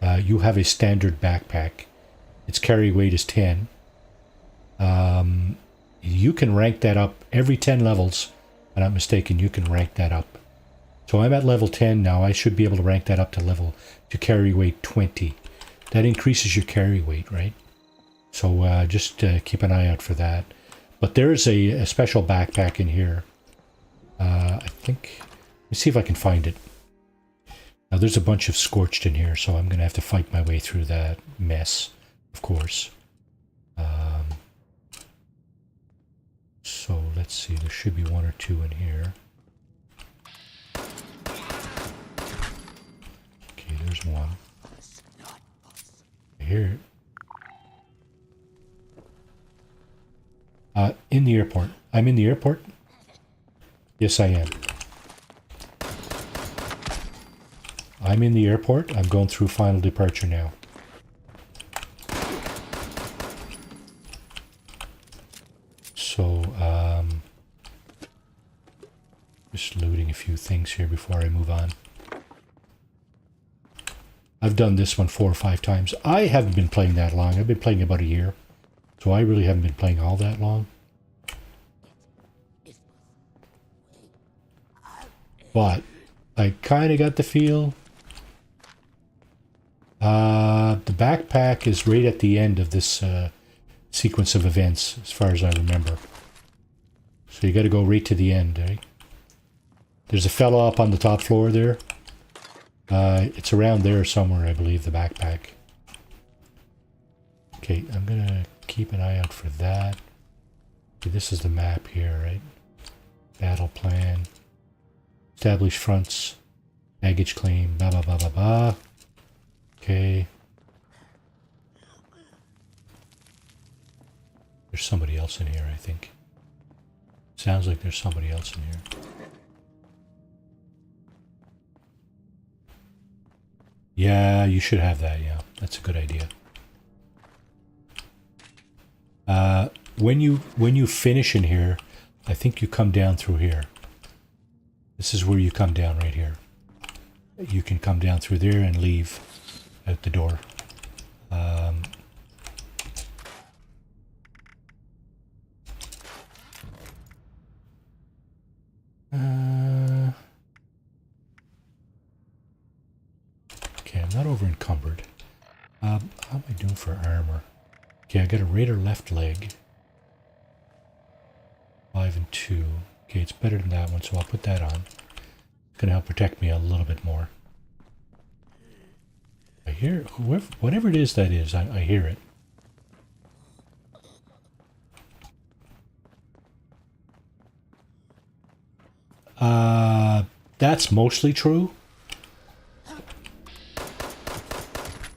you have a standard backpack. Its carry weight is 10. You can rank that up every 10 levels. If I'm not mistaken, you can rank that up. So I'm at level 10 now. I should be able to rank that up to carry weight 20. That increases your carry weight, right? So just keep an eye out for that. But there is a special backpack in here. I think, let me see if I can find it. Now there's a bunch of scorched in here, so I'm going to have to fight my way through that mess, of course. So let's see, there should be one or two in here. Okay, there's one. Here. In the airport. I'm in the airport? Yes, I am. I'm in the airport. I'm going through final departure now. So, just looting a few things here before I move on. I've done this one 4 or 5 times. I haven't been playing that long. I've been playing about a year. So I really haven't been playing all that long. But I kind of got the feel. The backpack is right at the end of this sequence of events, as far as I remember. So you got to go right to the end, right? There's a fella up on the top floor there. It's around there somewhere, I believe, the backpack. Okay, I'm gonna keep an eye out for that. Okay, this is the map here, right? Battle plan. Establish fronts. Baggage claim. Blah, blah, blah, blah, blah. Okay. There's somebody else in here, I think. Sounds like there's somebody else in here. Yeah, you should have that, yeah. That's a good idea. When you finish in here, I think you come down through here. This is where you come down right here. You can come down through there and leave out the door. Okay, I'm not over encumbered. How am I doing for armor? Okay, I got a Raider left leg. 5 and 2. Okay, it's better than that one, so I'll put that on. It's gonna help protect me a little bit more. I hear whatever it is that is, I hear it. That's mostly true.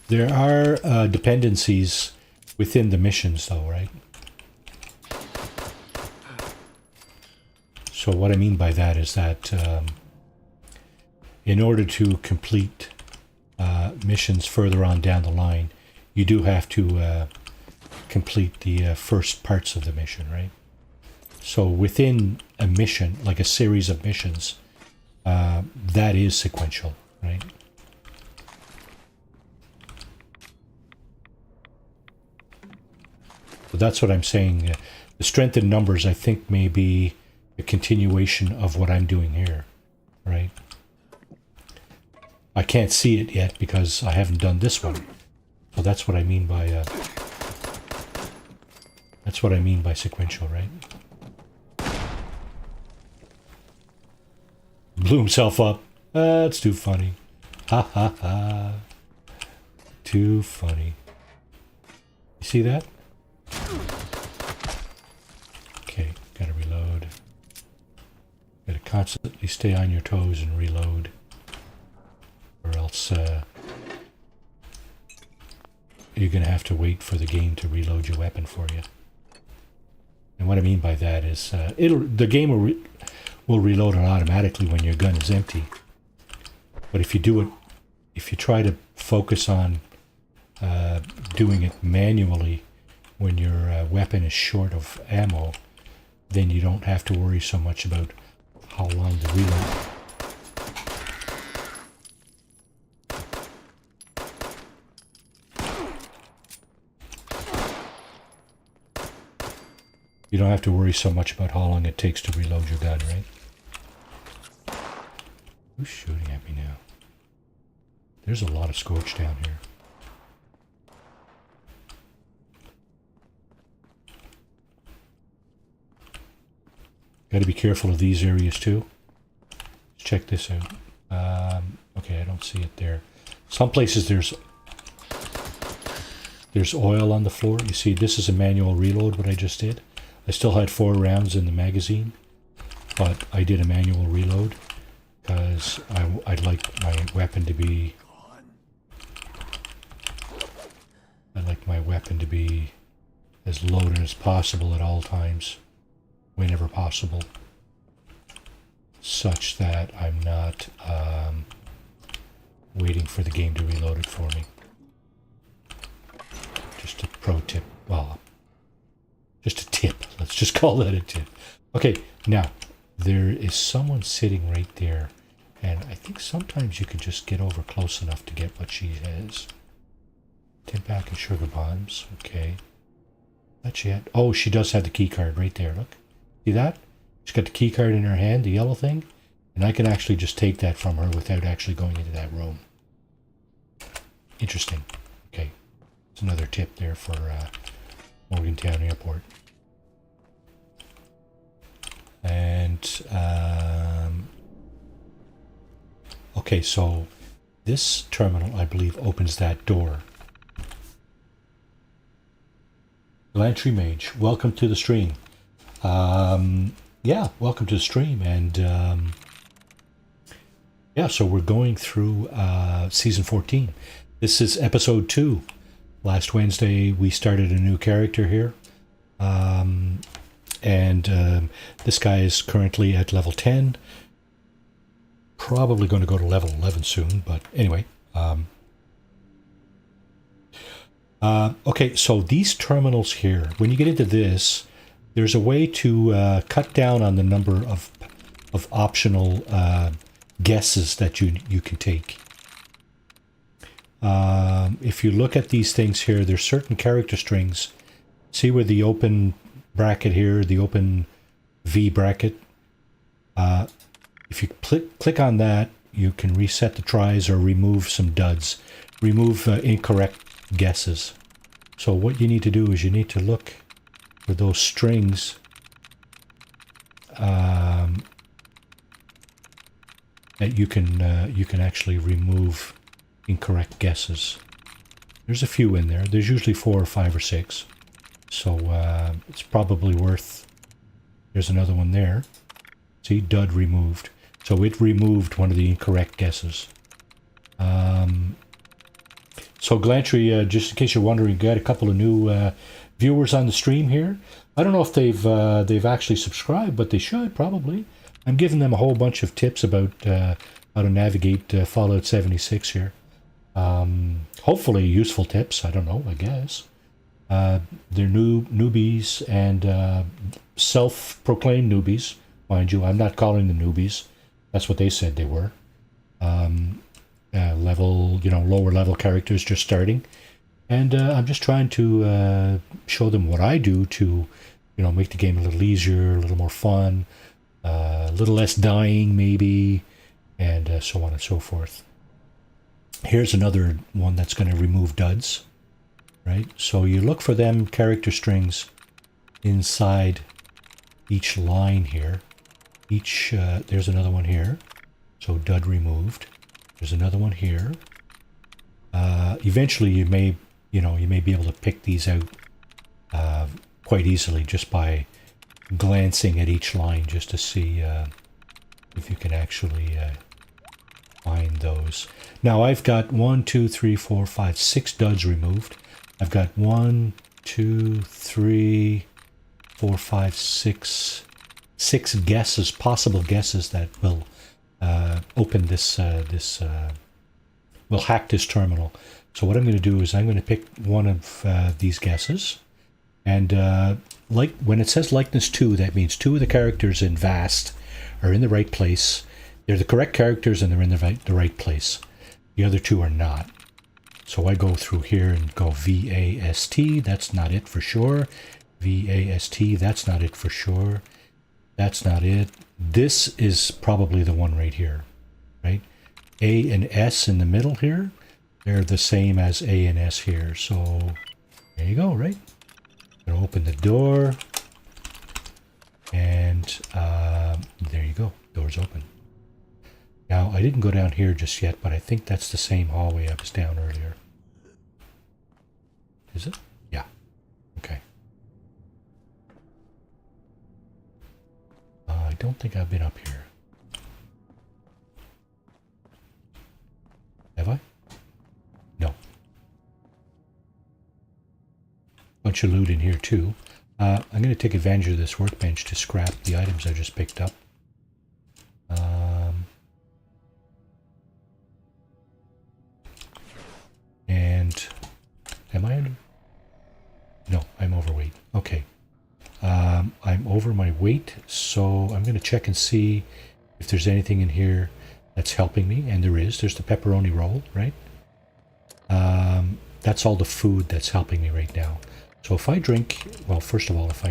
There are dependencies within the missions though, right? So what I mean by that is that in order to complete missions further on down the line, you do have to complete the first parts of the mission, right? So within a mission, like a series of missions, that is sequential, right? So that's what I'm saying. The strength in numbers, I think, may be a continuation of what I'm doing here, right? I can't see it yet because I haven't done this one. So that's what I mean by sequential, right? Blew himself up. That's too funny. Ha ha ha. Too funny. You see that? Okay, gotta reload. Gotta constantly stay on your toes and reload. Or else you're gonna have to wait for the game to reload your weapon for you. And what I mean by that is the game will reload it automatically when your gun is empty. But if you try to focus on doing it manually when your weapon is short of ammo, then you don't have to worry so much about how long the reload. You don't have to worry so much about how long it takes to reload your gun, right? Who's shooting at me now? There's a lot of scorch down here. Got to be careful of these areas too. Let's check this out. Okay, I don't see it there. Some places there's oil on the floor. You see, this is a manual reload, what I just did. I still had 4 rounds in the magazine, but I did a manual reload because I'd like my weapon to be... as loaded as possible at all times, whenever possible, such that I'm not waiting for the game to reload it for me. Just a pro tip. Well, just a tip. Let's just call that a tip. Okay, now, there is someone sitting right there, and I think sometimes you can just get over close enough to get what she has. Tin pack and sugar bombs. Okay. Not yet. Oh, she does have the key card right there. Look. See that? She's got the key card in her hand, the yellow thing. And I can actually just take that from her without actually going into that room. Interesting. Okay. It's another tip there for Morgantown Airport. And Okay, so this terminal, I believe, opens that door. Lantry Mage, welcome to the stream. Yeah, welcome to the stream. And yeah, so we're going through season 14. This is episode 2. Last Wednesday, we started a new character here. This guy is currently at level 10. Probably going to go to level 11 soon, but anyway. Okay, so these terminals here, when you get into this, there's a way to cut down on the number of optional guesses that you can take. If you look at these things here, there's certain character strings. See where the open bracket here, the open V bracket. If you click on that, you can reset the tries or remove some duds, remove incorrect guesses. So what you need to do is you need to look for those strings that you can actually remove incorrect guesses. There's a few in there. There's usually 4 or 5 or 6. So it's probably worth... There's another one there. See, dud removed. So it removed one of the incorrect guesses. So Glantry, just in case you're wondering, got a couple of new viewers on the stream here. I don't know if they've actually subscribed, but they should probably. I'm giving them a whole bunch of tips about how to navigate Fallout 76 here. Hopefully useful tips. I don't know, I guess. They're newbies and self-proclaimed newbies, mind you. I'm not calling them newbies. That's what they said they were. Level, lower level characters just starting. And I'm just trying to show them what I do to, make the game a little easier, a little more fun, a little less dying maybe, and so on and so forth. Here's another one that's going to remove duds, right? So you look for them character strings inside each line here. There's another one here. So dud removed. There's another one here. Eventually you may be able to pick these out quite easily just by glancing at each line just to see if you can actually find those. Now I've got 1, 2, 3, 4, 5, 6 duds removed. I've got 1, 2, 3, 4, 5, 6 guesses, possible guesses that will open this, will hack this terminal. So what I'm going to do is I'm going to pick one of these guesses. And like when it says likeness 2, that means 2 of the characters in VAST are in the right place. They're the correct characters and they're in the right place. The other 2 are not. So I go through here and go VAST. That's not it for sure. VAST. That's not it for sure. That's not it. This is probably the one right here, right? A and S in the middle here, they're the same as A and S here. So there you go, right? I'm gonna open the door, and there you go. Door's open. Now I didn't go down here just yet, but I think that's the same hallway I was down earlier. Is it? Yeah. Okay. I don't think I've been up here. Have I? No. Bunch of loot in here too. I'm going to take advantage of this workbench to scrap the items I just picked up. And am I under? No, I'm overweight. Okay. I'm over my weight, so I'm going to check and see if there's anything in here that's helping me, and there is. There's the pepperoni roll, right? That's all the food that's helping me right now. So if I drink, well, first of all, if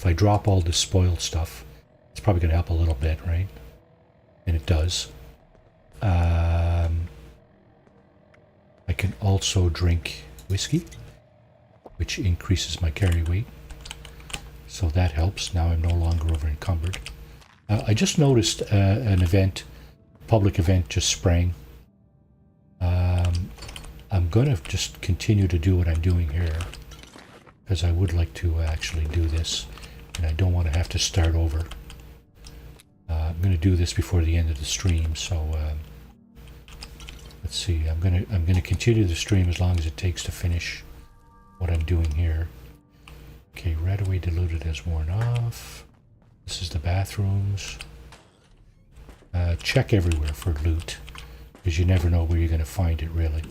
I drop all the spoiled stuff, it's probably going to help a little bit, right? And it does. I can also drink whiskey, which increases my carry weight. So that helps. Now I'm no longer over encumbered. I just noticed an event public event just sprang. I'm going to just continue to do what I'm doing here, because I would like to actually do this, and I don't want to have to start over. I'm going to do this before the end of the stream, so let's see. I'm going to continue the stream as long as it takes to finish what I'm doing here. Okay, right away diluted has worn off. This is the bathrooms. Check everywhere for loot, because you never know where you're going to find it, really.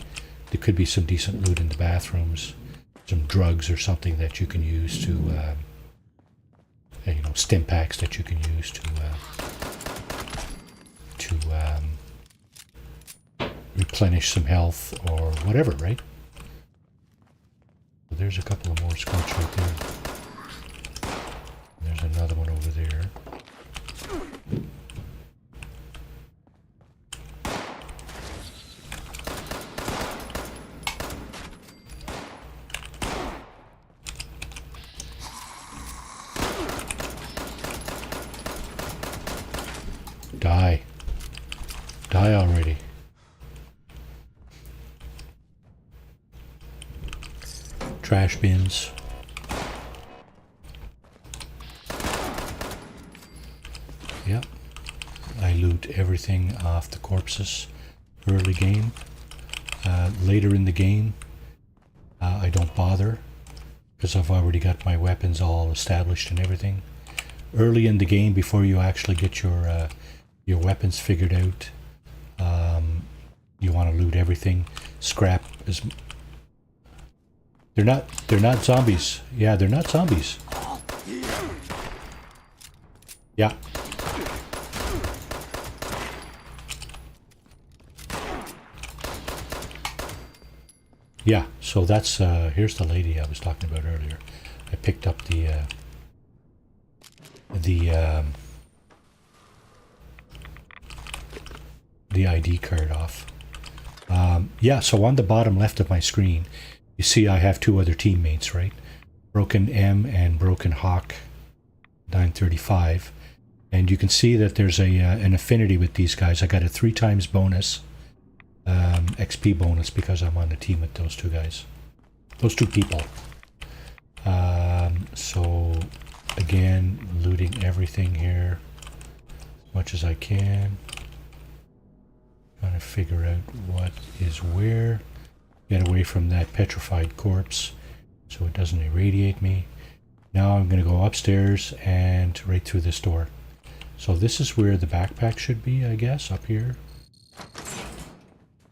There could be some decent loot in the bathrooms, some drugs or something that you can use to, you know, stim packs that you can use to replenish some health or whatever, right? So there's a couple of more squats right there. There's another one over there. Die. Die already. Trash bins. Yep. I loot everything off the corpses early game. Later in the game, I don't bother because I've already got my weapons all established and everything. Early in the game, before you actually get your weapons figured out, you want to loot everything. Scrap is. They're not zombies. Yeah, they're not zombies. Yeah. Yeah, so that's here's the lady I was talking about earlier. I picked up the ID card off. Yeah, so on the bottom left of my screen, you see I have two other teammates, right? Broken M and Broken Hawk 935. And you can see that there's an affinity with these guys. I got a 3 times bonus, XP bonus, because I'm on the team with those two guys. Those two people. So, again, looting everything here as much as I can. Trying to figure out what is where. Get away from that petrified corpse so it doesn't irradiate me. Now I'm going to go upstairs and right through this door. So this is where the backpack should be, I guess, up here.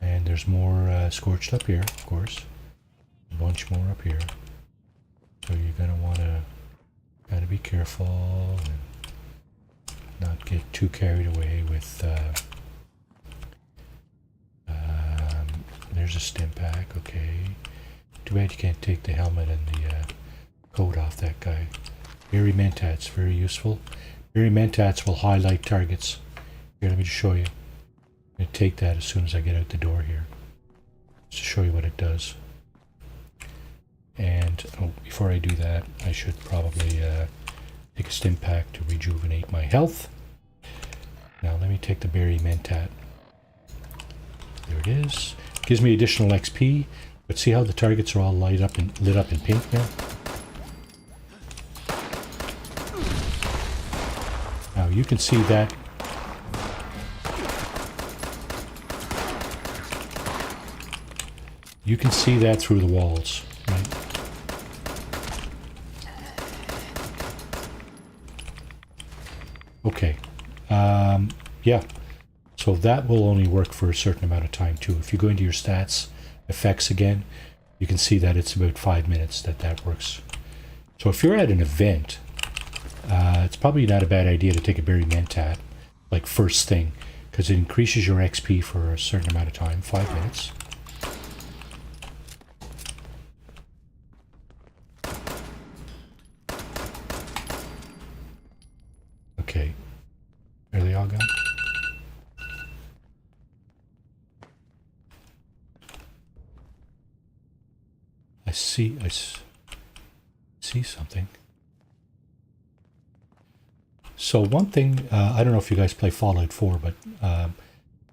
And there's more scorched up here, of course. A bunch more up here. So you're going to want to kind of be careful and not get too carried away with... there's a stim pack, okay. Too bad you can't take the helmet and the coat off that guy. Berry mentats, very useful. Berry mentats will highlight targets. Here, let me just show you. I'm going to take that as soon as I get out the door here. Just to show you what it does. And before I do that, I should probably take a stim pack to rejuvenate my health. Now let me take the berry mentat. There it is. Gives me additional XP, but see how the targets are all lit up in pink now? Now you can see that. You can see that through the walls, right? Okay. Yeah. So that will only work for a certain amount of time too. If you go into your stats, effects again, you can see that it's about 5 minutes that works. So if you're at an event, it's probably not a bad idea to take a berry mentat, like first thing, because it increases your XP for a certain amount of time, 5 minutes. Okay, are they all gone? I see something. So one thing, I don't know if you guys play Fallout 4, but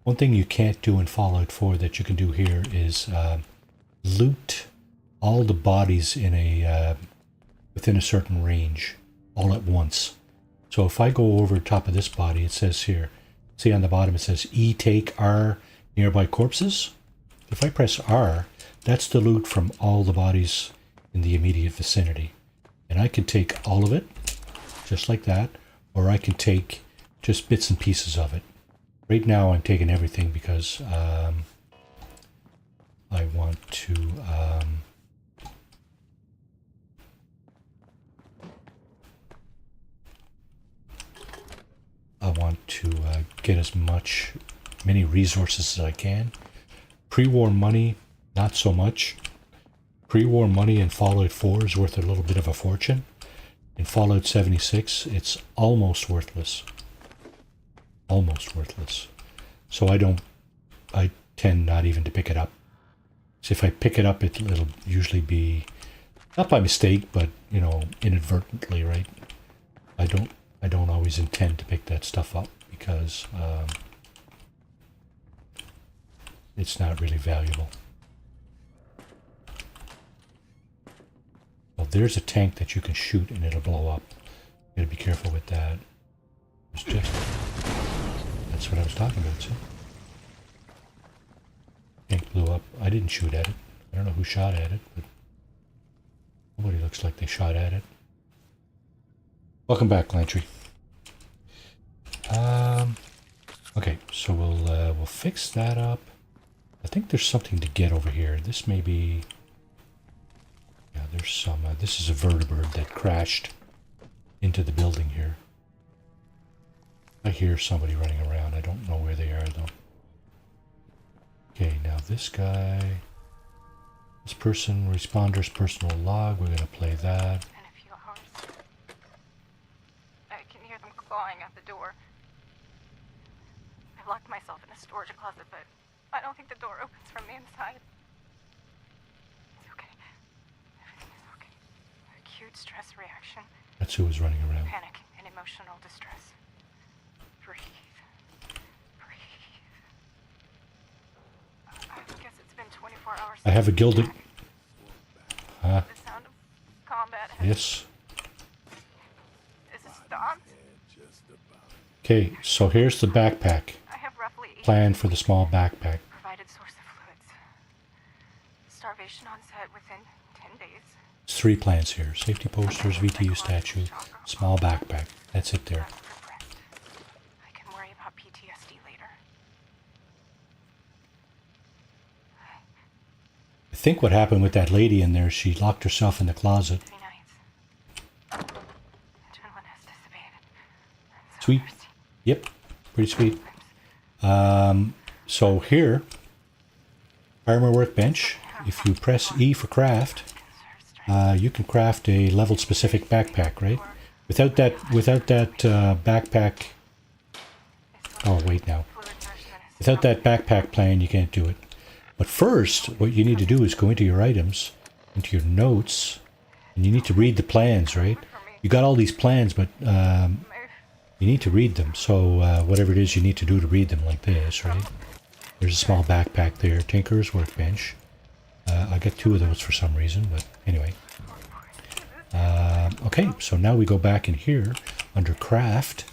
One thing you can't do in Fallout 4 that you can do here is loot all the bodies in a within a certain range all at once. So if I go over top of this body, it says here, see on the bottom it says E take R nearby corpses. If I press R, that's the loot from all the bodies in the immediate vicinity. And I can take all of it, just like that, or I can take just bits and pieces of it. Right now I'm taking everything because I want to get as many resources as I can. Pre-war money, not so much. Pre-war money in Fallout 4 is worth a little bit of a fortune. In Fallout 76, it's almost worthless. Almost worthless. So I tend not even to pick it up. So if I pick it up, it'll usually be, not by mistake, but, you know, inadvertently, right? I don't always intend to pick that stuff up because it's not really valuable. Well, there's a tank that you can shoot and it'll blow up. You gotta be careful with that. That's what I was talking about, see? Tank blew up. I didn't shoot at it. I don't know who shot at it, but nobody looks like they shot at it. Welcome back, Lantry. Okay, so we'll fix that up. I think there's something to get over here. This may be... Yeah, there's some... this is a vertibird that crashed into the building here. I hear somebody running around. I don't know where they are, though. Okay, now this guy... This person, responder's personal log. We're going to play that. In a few hours, I can hear them clawing at the door. I locked myself in a storage closet, but I don't think the door opens from the inside. It's okay. Everything is okay. Acute stress reaction. That's who was running around. Panic and emotional distress. Breathe. Breathe. I guess it's been 24 hours. I have a gilded... The sound of combat has... Yes. Is it stopped? Okay, so here's the backpack. I have roughly 8 Plan for the small backpack. provided source of fluids. Starvation on set within 10 days. There's 3 plans here. Safety posters, VTU statue, small backpack. That's it there. Regret. I can worry about PTSD later. I think what happened with that lady in there, she locked herself in the closet. 3 nights. Adrenaline has dissipated. I'm so Sweet. thirsty. Yep, pretty sweet. So here, armor workbench. If you press E for craft, you can craft a level specific backpack, right? Without that backpack. Oh wait, now. Without that backpack plan, you can't do it. But first, what you need to do is go into your items, into your notes, and you need to read the plans, right? You got all these plans, but you need to read them. So whatever it is you need to do to read them, like this, right? There's a small backpack there, Tinker's Workbench. I got 2 of those for some reason, but anyway. Okay, so now we go back in here under Craft,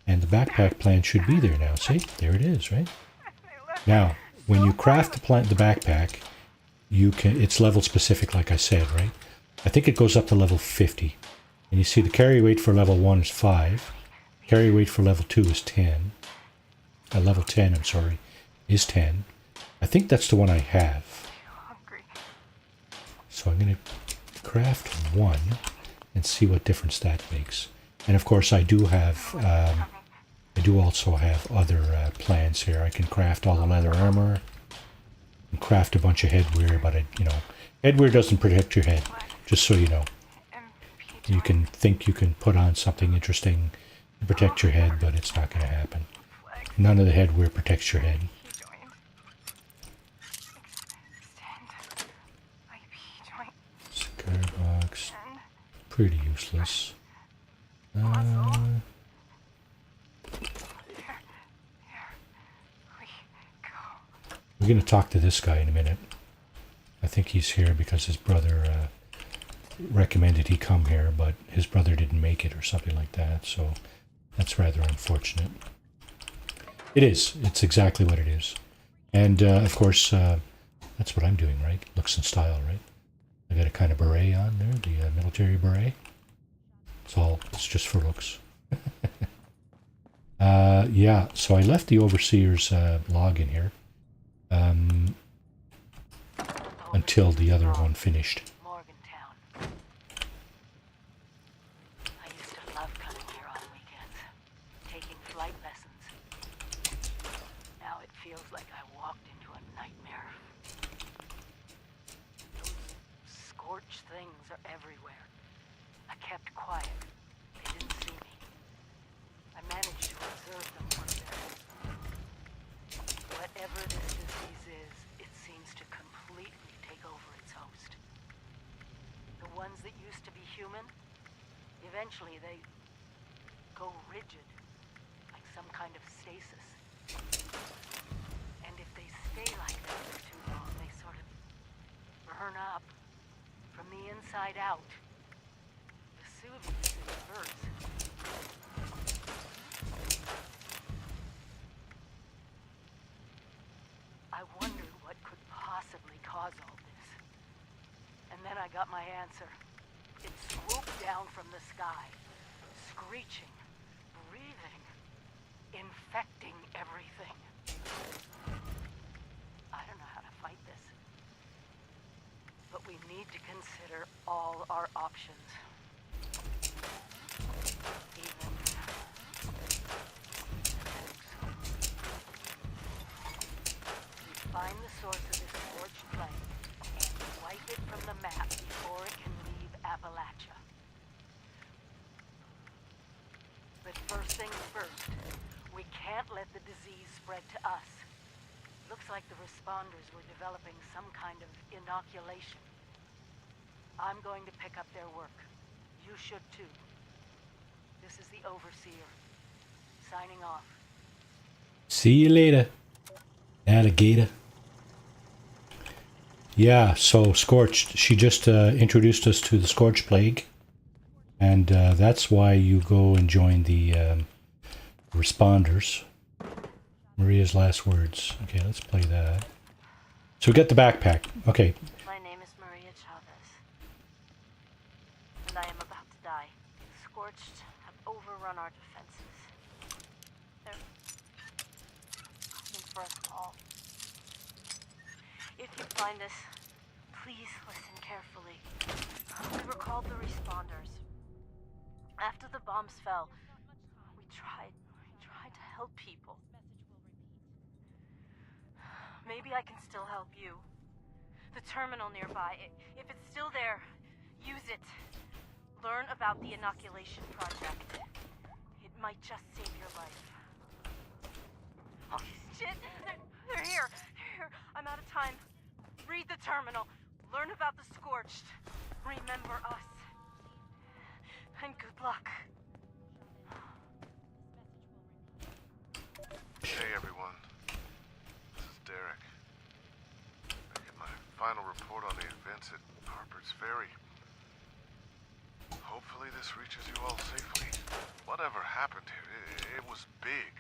and the backpack plan should be there now. See, there it is, right? Now, when you craft the backpack, you can. It's level specific, like I said, right? I think it goes up to level 50, and you see the carry weight for level 1 is 5. Carry weight for level 2 is 10. Level 10, I'm sorry, is 10. I think that's the one I have. Hungry. So I'm going to craft 1 and see what difference that makes. And of course, I do have. I do also have other plans here. I can craft all the leather armor and craft a bunch of headwear, but headwear doesn't protect your head, just so you know. You can think you can put on something interesting to protect your head, but it's not going to happen. None of the headwear protects your head. Cigar box, pretty useless. We're going to talk to this guy in a minute. I think he's here because his brother recommended he come here, but his brother didn't make it or something like that, so that's rather unfortunate. It is. It's exactly what it is. And, of course, that's what I'm doing, right? Looks and style, right? I got a kind of beret on there, the military beret. It's just for looks. Yeah, so I left the Overseer's log in here until the other one finished. Morgantown. I used to love coming here on weekends, taking flight lessons. Now it feels like I walked into a nightmare. Those scorched things are everywhere. I kept quiet. They didn't see me. I managed to observe them from there. Whatever this disease is, it seems to completely take over its host. The ones that used to be human, eventually they go rigid, like some kind of stasis. And if they stay like that for too long, they sort of burn up from the inside out. Vesuvius in reverse. I wondered what could possibly cause all this. And then I got my answer. It swooped down from the sky, screeching, breathing, infecting everything. I don't know how to fight this. But we need to consider all our options. Even find the source of this scorched plague and wipe it from the map before it can leave Appalachia. But first things first, we can't let the disease spread to us. Looks like the responders were developing some kind of inoculation. I'm going to pick up their work. You should too. This is the Overseer. Signing off. See you later, alligator. Yeah, so Scorched, she just introduced us to the Scorched Plague. And that's why you go and join the responders. Maria's last words. Okay, let's play that. So we got the backpack. Okay. My name is Maria Chavez. And I am about to die. Scorched have overrun our defenses. They're coming for us all. If you find this, please listen carefully. We were called the responders. After the bombs fell, we tried to help people. Maybe I can still help you. The terminal nearby, if it's still there, use it. Learn about the inoculation project. It might just save your life. Oh, shit! They're here! They're here! I'm out of time. Read the terminal. Learn about the Scorched. Remember us. And good luck. Hey everyone, this is Derek. Making my final report on the events at Harper's Ferry. Hopefully this reaches you all safely. Whatever happened here, it was big.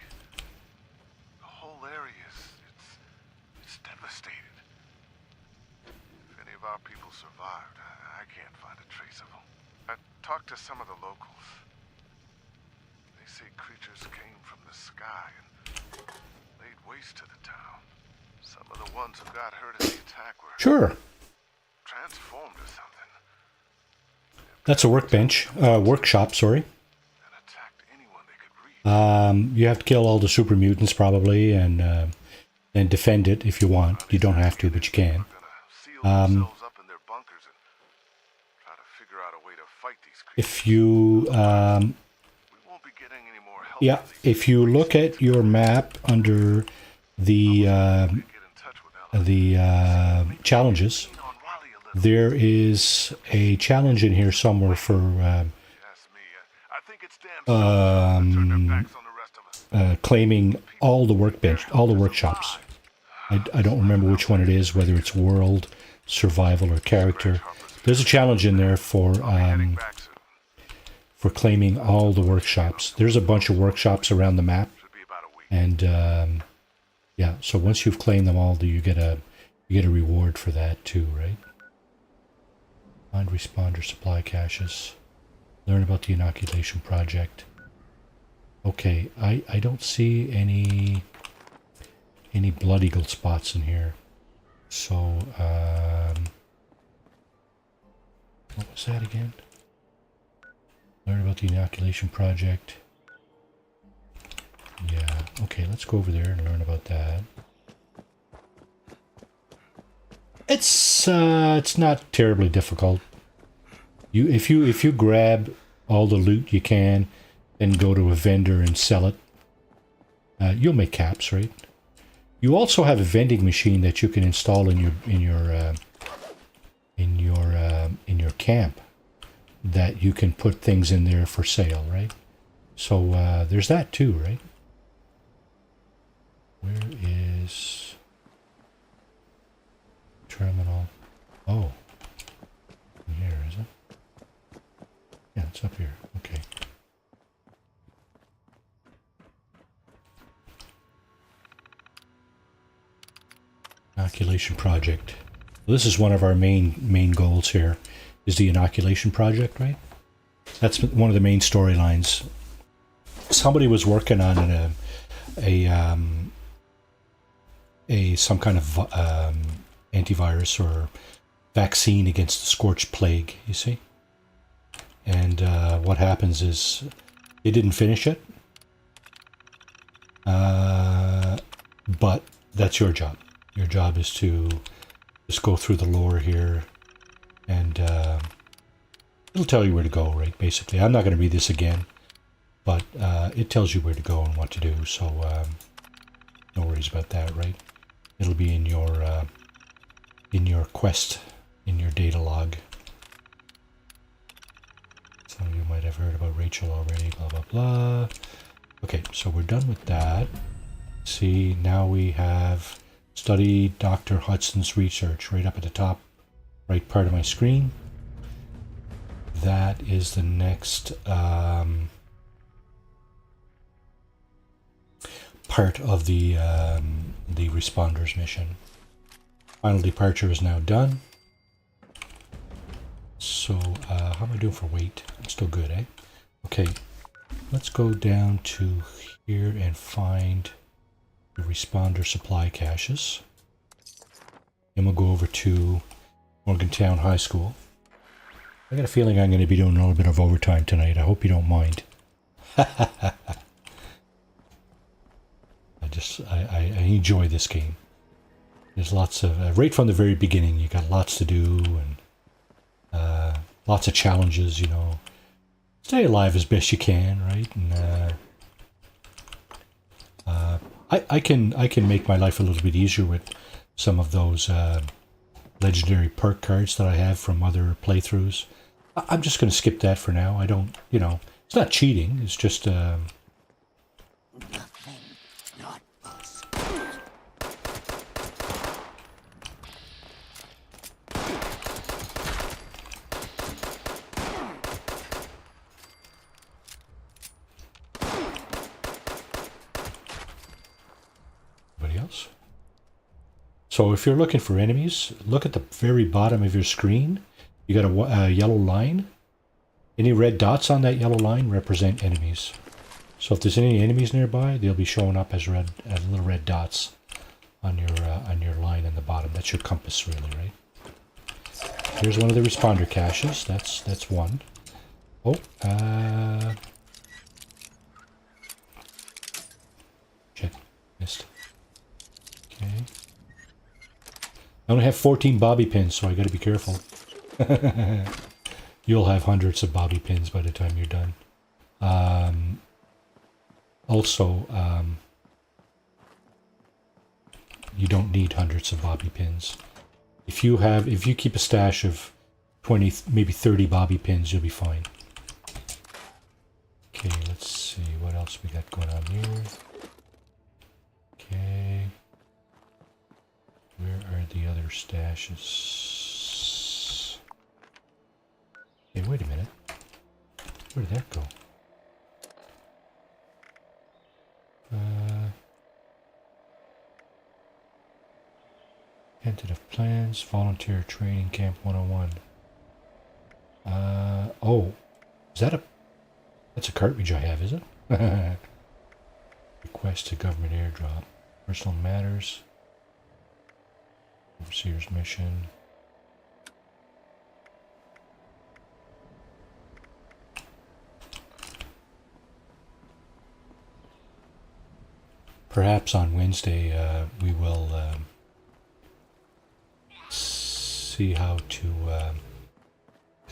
The whole area it's devastated. If any of our people survived, I can't find a trace of them. I talked to some of the locals. They say creatures came from the sky and laid waste to the town. Some of the ones who got hurt in the attack were transformed or something. That's a workbench. Workshop, sorry. And attacked anyone they could reach. You have to kill all the super mutants probably and defend it if you want. You don't have to, but you can. Seal themselves up in their bunkers and try to figure out a way to fight these creatures. If you We won't be getting any more help. yeah, if you look at your map under the challenges, there is a challenge in here somewhere for claiming all the workshops. I don't remember which one it is, whether it's world, survival, or character. There's a challenge in there for claiming all the workshops. There's a bunch of workshops around the map, and yeah. So once you've claimed them all, you get a reward for that too, right? Find responder supply caches. Learn about the inoculation project. Okay, I don't see any blood eagle spots in here. So what was that again? Learn about the inoculation project. Yeah, okay, let's go over there and learn about that. It's not terribly difficult. If you grab all the loot you can and go to a vendor and sell it, you'll make caps, right? You also have a vending machine that you can install in your camp that you can put things in there for sale, right? So there's that too, right? Where is terminal? Oh, here is it? Yeah, it's up here. Okay. Inoculation project. Well, this is one of our main goals here, is the inoculation project, right? That's one of the main storylines. Somebody was working on some kind of antivirus or vaccine against the scorched plague, you see? And what happens is they didn't finish it, but that's your job. Your job is to just go through the lore here, and it'll tell you where to go, right? Basically, I'm not going to read this again, but it tells you where to go and what to do, so no worries about that, right? It'll be in your quest, in your data log. Some of you might have heard about Rachel already, blah, blah, blah. Okay, so we're done with that. See, now we have study Dr. Hudson's research right up at the top right part of my screen. That is the next part of the responders mission. Final departure is now done. So how am I doing for weight? I'm still good, eh? Okay, let's go down to here and find the responder supply caches. Then we'll go over to Morgantown High School. I got a feeling I'm going to be doing a little bit of overtime tonight. I hope you don't mind. I enjoy this game. There's lots of, right from the very beginning, you got lots to do, and lots of challenges, you know. Stay alive as best you can, right? And I can make my life a little bit easier with some of those legendary perk cards that I have from other playthroughs. I'm just going to skip that for now. I don't, you know, it's not cheating. It's just else. So if you're looking for enemies, look at the very bottom of your screen. You got a yellow line. Any red dots on that yellow line represent enemies. So if there's any enemies nearby, they'll be showing up as little red dots on your line in the bottom. That's your compass, really, right? Here's one of the responder caches. That's one. Oh, shit, missed. Okay. I only have 14 bobby pins, so I gotta be careful. You'll have hundreds of bobby pins by the time you're done. Also, you don't need hundreds of bobby pins. If you keep a stash of 20, maybe 30 bobby pins, you'll be fine. Okay, let's see what else we got going on here. Okay. the other stashes. Hey, wait a minute. Where did that go? Tentative plans, volunteer training camp 101. Oh, is that that's a cartridge I have, is it? Request a government airdrop. Personal matters. Overseer's mission. Perhaps on Wednesday we will see how to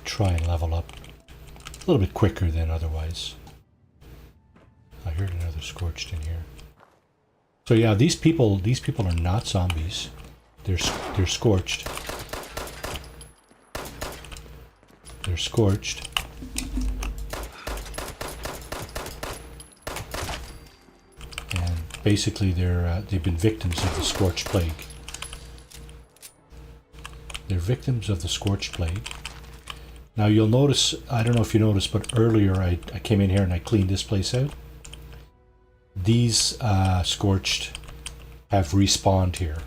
try and level up a little bit quicker than otherwise. I heard another scorched in here. So yeah, these people are not zombies. They're scorched. They're scorched. And basically they've been victims of the scorched plague. They're victims of the scorched plague. Now you'll notice, I don't know if you noticed, but earlier I came in here and I cleaned this place out. These scorched have respawned here,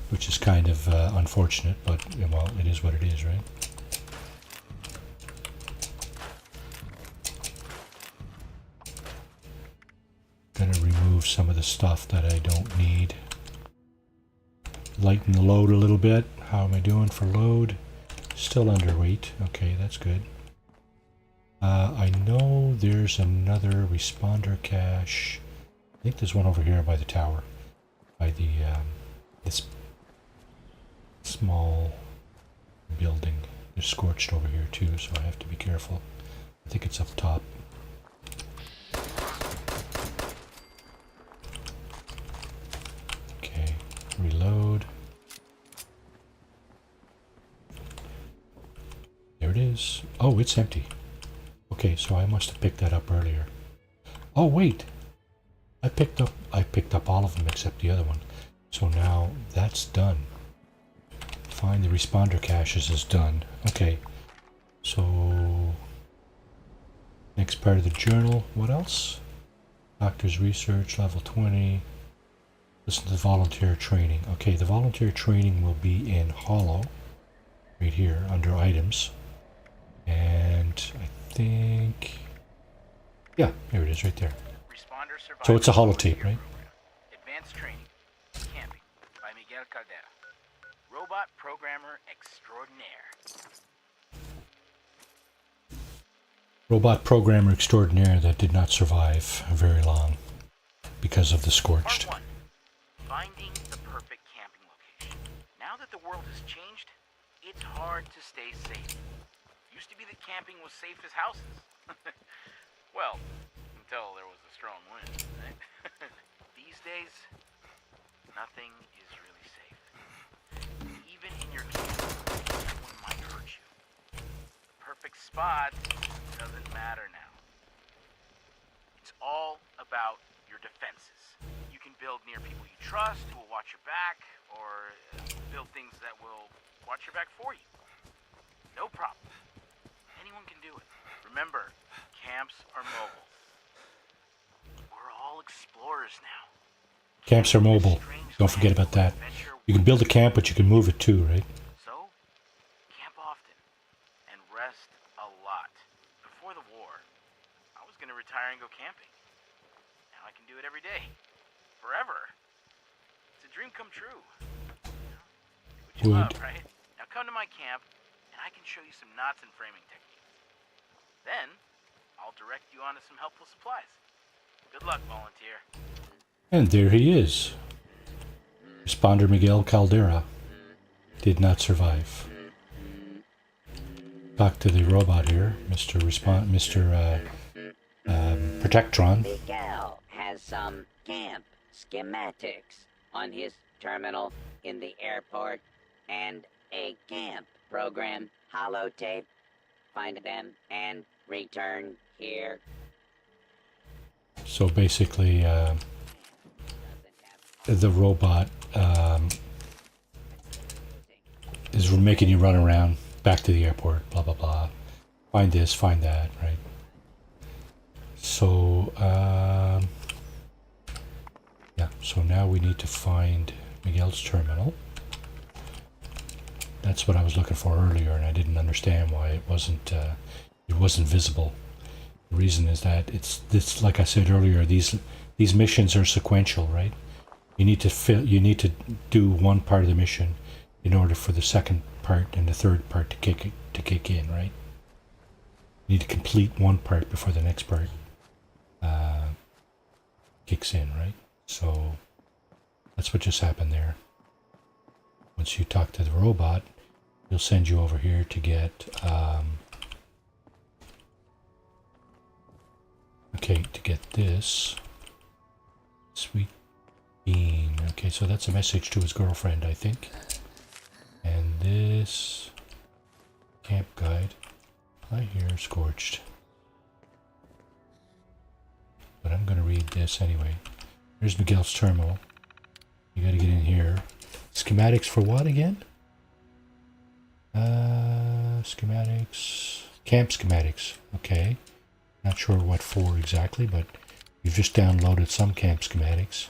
which is kind of unfortunate, but well, it is what it is, right? Gonna remove some of the stuff that I don't need. Lighten the load a little bit. How am I doing for load? Still underweight. Okay, that's good. I know there's another responder cache. I think there's one over here by the tower. By the this small building. They're scorched over here too, so I have to be careful. I think it's up top. Okay, reload. There it is. Oh, it's empty. Okay, so I must have picked that up earlier. Oh wait, I picked up all of them except the other one. So now that's done. Find the responder caches is done. Okay, so next part of the journal. What else? Doctor's research, level 20. Listen to volunteer training. Okay, the volunteer training will be in Hollow, right here under items. And I think, yeah, there it is right there. So it's a holotape, right? Advanced Training, Camping, by Miguel Caldera. Robot Programmer Extraordinaire. Robot programmer extraordinaire that did not survive very long because of the scorched. Part 1. Finding the perfect camping location. Now that the world has changed, it's hard to stay safe. Used to be that camping was safe as houses. Well, until there was a strong wind, right? These days, nothing is really safe. Even in your camp, someone might hurt you. The perfect spot doesn't matter now. It's all about your defenses. You can build near people you trust who will watch your back, or build things that will watch your back for you. No problem. Anyone can do it. Remember, camps are mobile. We're all explorers now. Camps are mobile. Don't forget about that. You can build a camp, but you can move it too, right? So, camp often and rest a lot. Before the war, I was going to retire and go camping. Now I can do it every day. Forever. It's a dream come true. What you love, right? Now come to my camp, and I can show you some knots and framing techniques. Then, I'll direct you onto some helpful supplies. Good luck, volunteer. And there he is. Responder Miguel Caldera did not survive. Back to the robot here, Mr. Protectron. Miguel has some camp schematics on his terminal in the airport and a camp program holotape. Find them and return here. So basically, the robot is making you run around back to the airport, blah, blah, blah. Find this, find that, right? So, yeah, so now we need to find Miguel's terminal. That's what I was looking for earlier, and I didn't understand why it wasn't visible. The reason is that it's like I said earlier, these missions are sequential, right? You need to do one part of the mission in order for the second part and the third part to kick in, right? You need to complete one part before the next part kicks in, right? So that's what just happened there. Once you talk to the robot, he'll send you over here to get to get this sweet bean. Okay, so that's a message to his girlfriend, I think. And this camp guide, I hear scorched. But I'm going to read this anyway. Here's Miguel's terminal. You got to get in here. Schematics for what again? Schematics. Camp schematics. Okay. Not sure what for exactly, but you've just downloaded some camp schematics.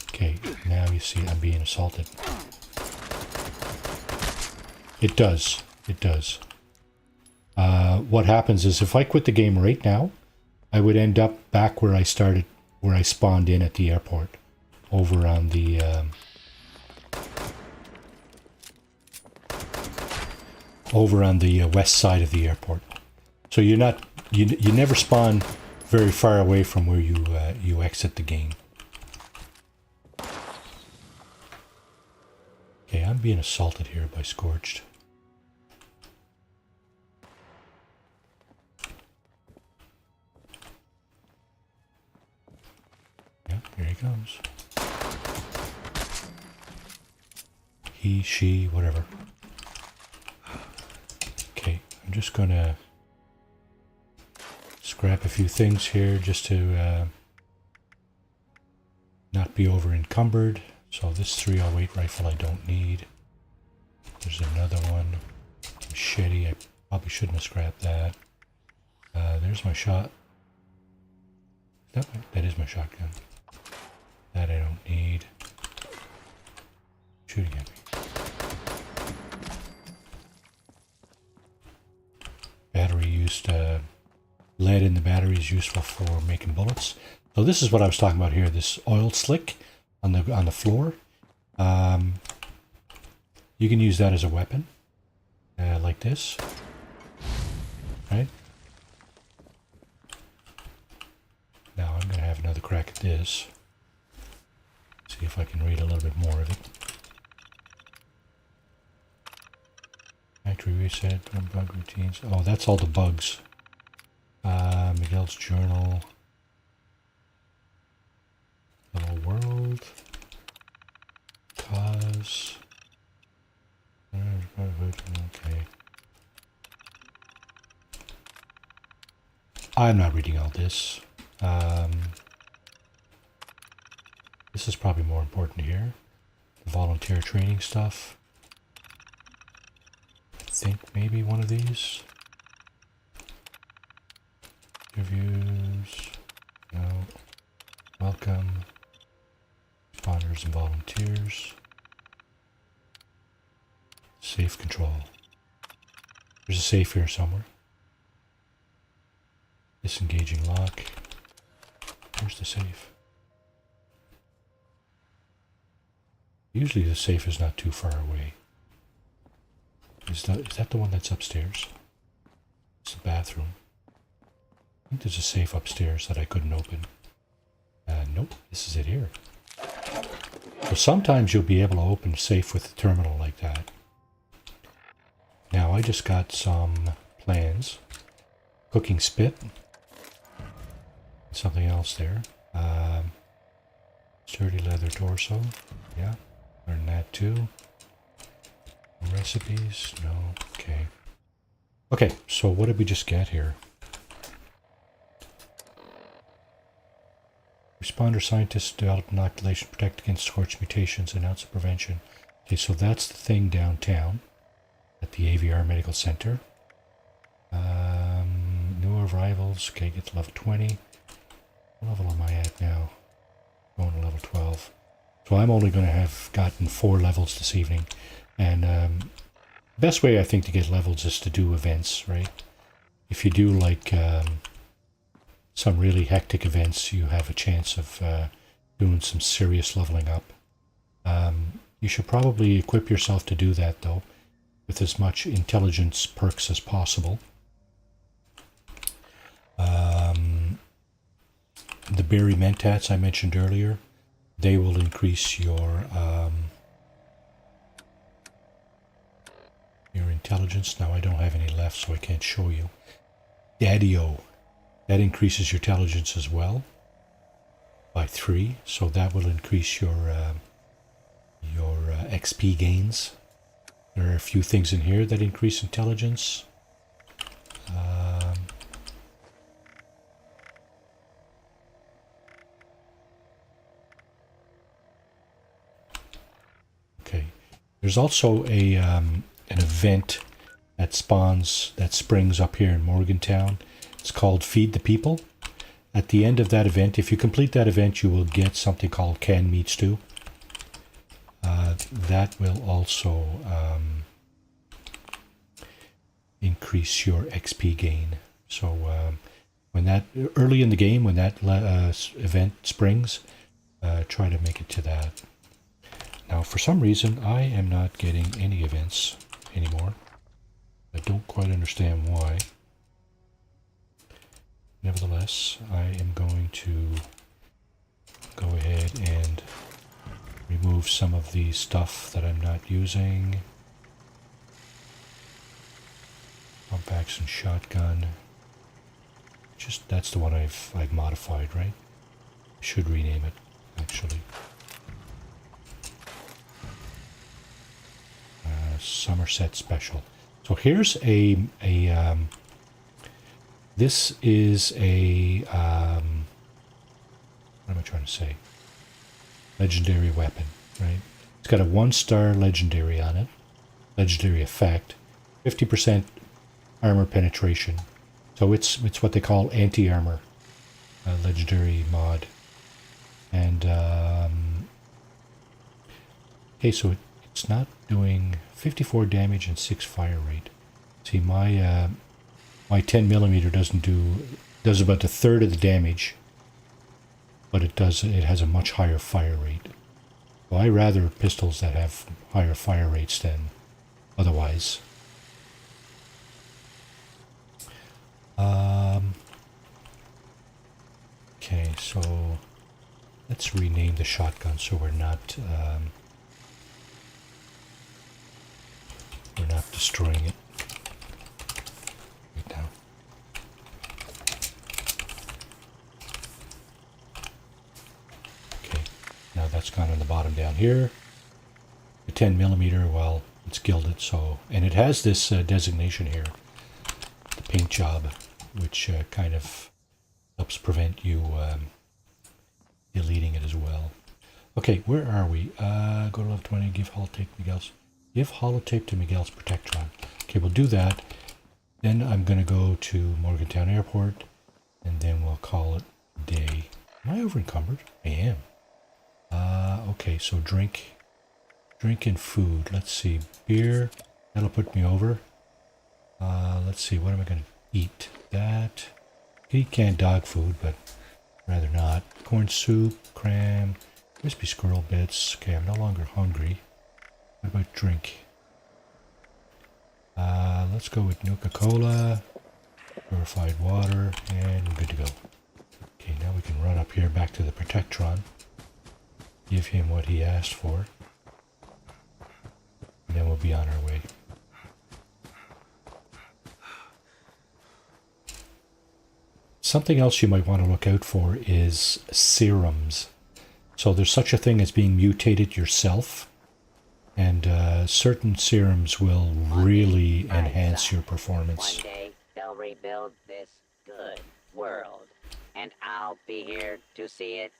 Okay, now you see I'm being assaulted. It does. It does. What happens is if I quit the game right now, I would end up back where I started, where I spawned in at the airport, over on the west side of the airport. So you're not, you never spawn very far away from where you exit the game. Okay, I'm being assaulted here by Scorched. Yeah, here he comes. He, she, whatever. Okay, I'm just gonna scrap a few things here just to not be over encumbered. So this 308 rifle I don't need. There's another one. Machete, I probably shouldn't have scrapped that. There's my shot. That is my shotgun. That I don't need. Shooting at me. Battery used, lead in the battery is useful for making bullets. So this is what I was talking about here, this oil slick on the floor. You can use that as a weapon, like this, right? Now I'm going to have another crack at this. See if I can read a little bit more of it. Factory reset, bug routines. Oh, that's all the bugs. Miguel's journal. Hello world. Cause. Okay. I'm not reading all this. This is probably more important here. The volunteer training stuff. I think maybe one of these. Reviews. No. Welcome. Responders and volunteers. Safe control. There's a safe here somewhere. Disengaging lock. Where's the safe? Usually the safe is not too far away. Is that the one that's upstairs? It's the bathroom. I think there's a safe upstairs that I couldn't open. Nope, this is it here. So sometimes you'll be able to open a safe with the terminal like that. Now I just got some plans. Cooking spit. Something else there. Sturdy leather torso. Yeah, learned that too. Recipes? No. Okay. Okay, so what did we just get here? Responder scientists develop inoculation, protect against scorched mutations, announce prevention. Okay, so that's the thing downtown at the AVR Medical Center. New arrivals. Okay, get to level 20. What level am I at now? Going to level 12. So I'm only going to have gotten 4 levels this evening. And best way I think to get levels is to do events, right? If you do like some really hectic events, you have a chance of doing some serious leveling up. You should probably equip yourself to do that though, with as much intelligence perks as possible. The berry mentats I mentioned earlier, they will increase your intelligence. Now I don't have any left, so I can't show you. Daddy-O, that increases your intelligence as well by 3, so that will increase your XP gains. There are a few things in here that increase intelligence. Okay, there's also a an event that springs up here in Morgantown. It's called Feed the People. At the end of that event, if you complete that event, you will get something called canned meat stew. That will also increase your XP gain. So when that early in the game, when that event springs, try to make it to that. Now, for some reason, I am not getting any events anymore. I don't quite understand why. Nevertheless, I am going to go ahead and remove some of the stuff that I'm not using. Pump action shotgun. Just that's the one I've modified, right? I should rename it actually. Somerset Special. So here's this is a what am I trying to say? Legendary weapon, right? It's got a 1-star legendary on it. Legendary effect. 50% armor penetration. So it's what they call anti-armor. Legendary mod. And okay, so it's not doing 54 damage and 6 fire rate. See, my 10mm does about a third of the damage, but it has a much higher fire rate. Well, I rather pistols that have higher fire rates than otherwise. Okay, so let's rename the shotgun so we're not destroying it right now. Okay, now that's gone on the bottom down here. The 10mm, well, it's gilded, so, and it has this designation here, the paint job, which kind of helps prevent you deleting it as well. Okay, where are we? Go to level 20, give holotape to Miguel's. Give holotape to Miguel's Protectron. Okay, we'll do that. Then I'm going to go to Morgantown Airport, and then we'll call it day. Am I over encumbered? I am. Okay, so drink and food. Let's see, beer. That'll put me over. Let's see, what am I going to eat? That. I could eat canned dog food, but rather not. Corn soup, cram, crispy squirrel bits. Okay, I'm no longer hungry. What about drink? Let's go with Nuka-Cola, purified water, and we're good to go. Okay, now we can run up here back to the Protectron. Give him what he asked for. And then we'll be on our way. Something else you might want to look out for is serums. So there's such a thing as being mutated yourself. And certain serums will really enhance your performance. One day they'll rebuild this good world, and I'll be here to see it.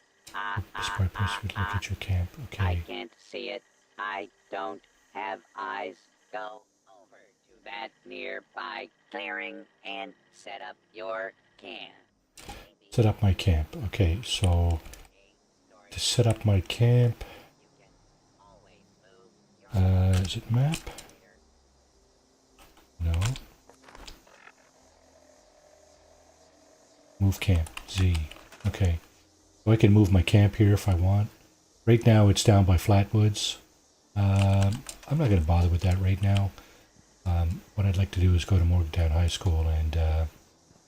This part, please look at your camp. Okay. I can't see it. I don't have eyes. Go over to that nearby clearing and set up your camp. Set up my camp. Okay, so to set up my camp, is it map? No. Move camp, Z. Okay. So I can move my camp here if I want. Right now it's down by Flatwoods. I'm not going to bother with that right now. What I'd like to do is go to Morgantown High School and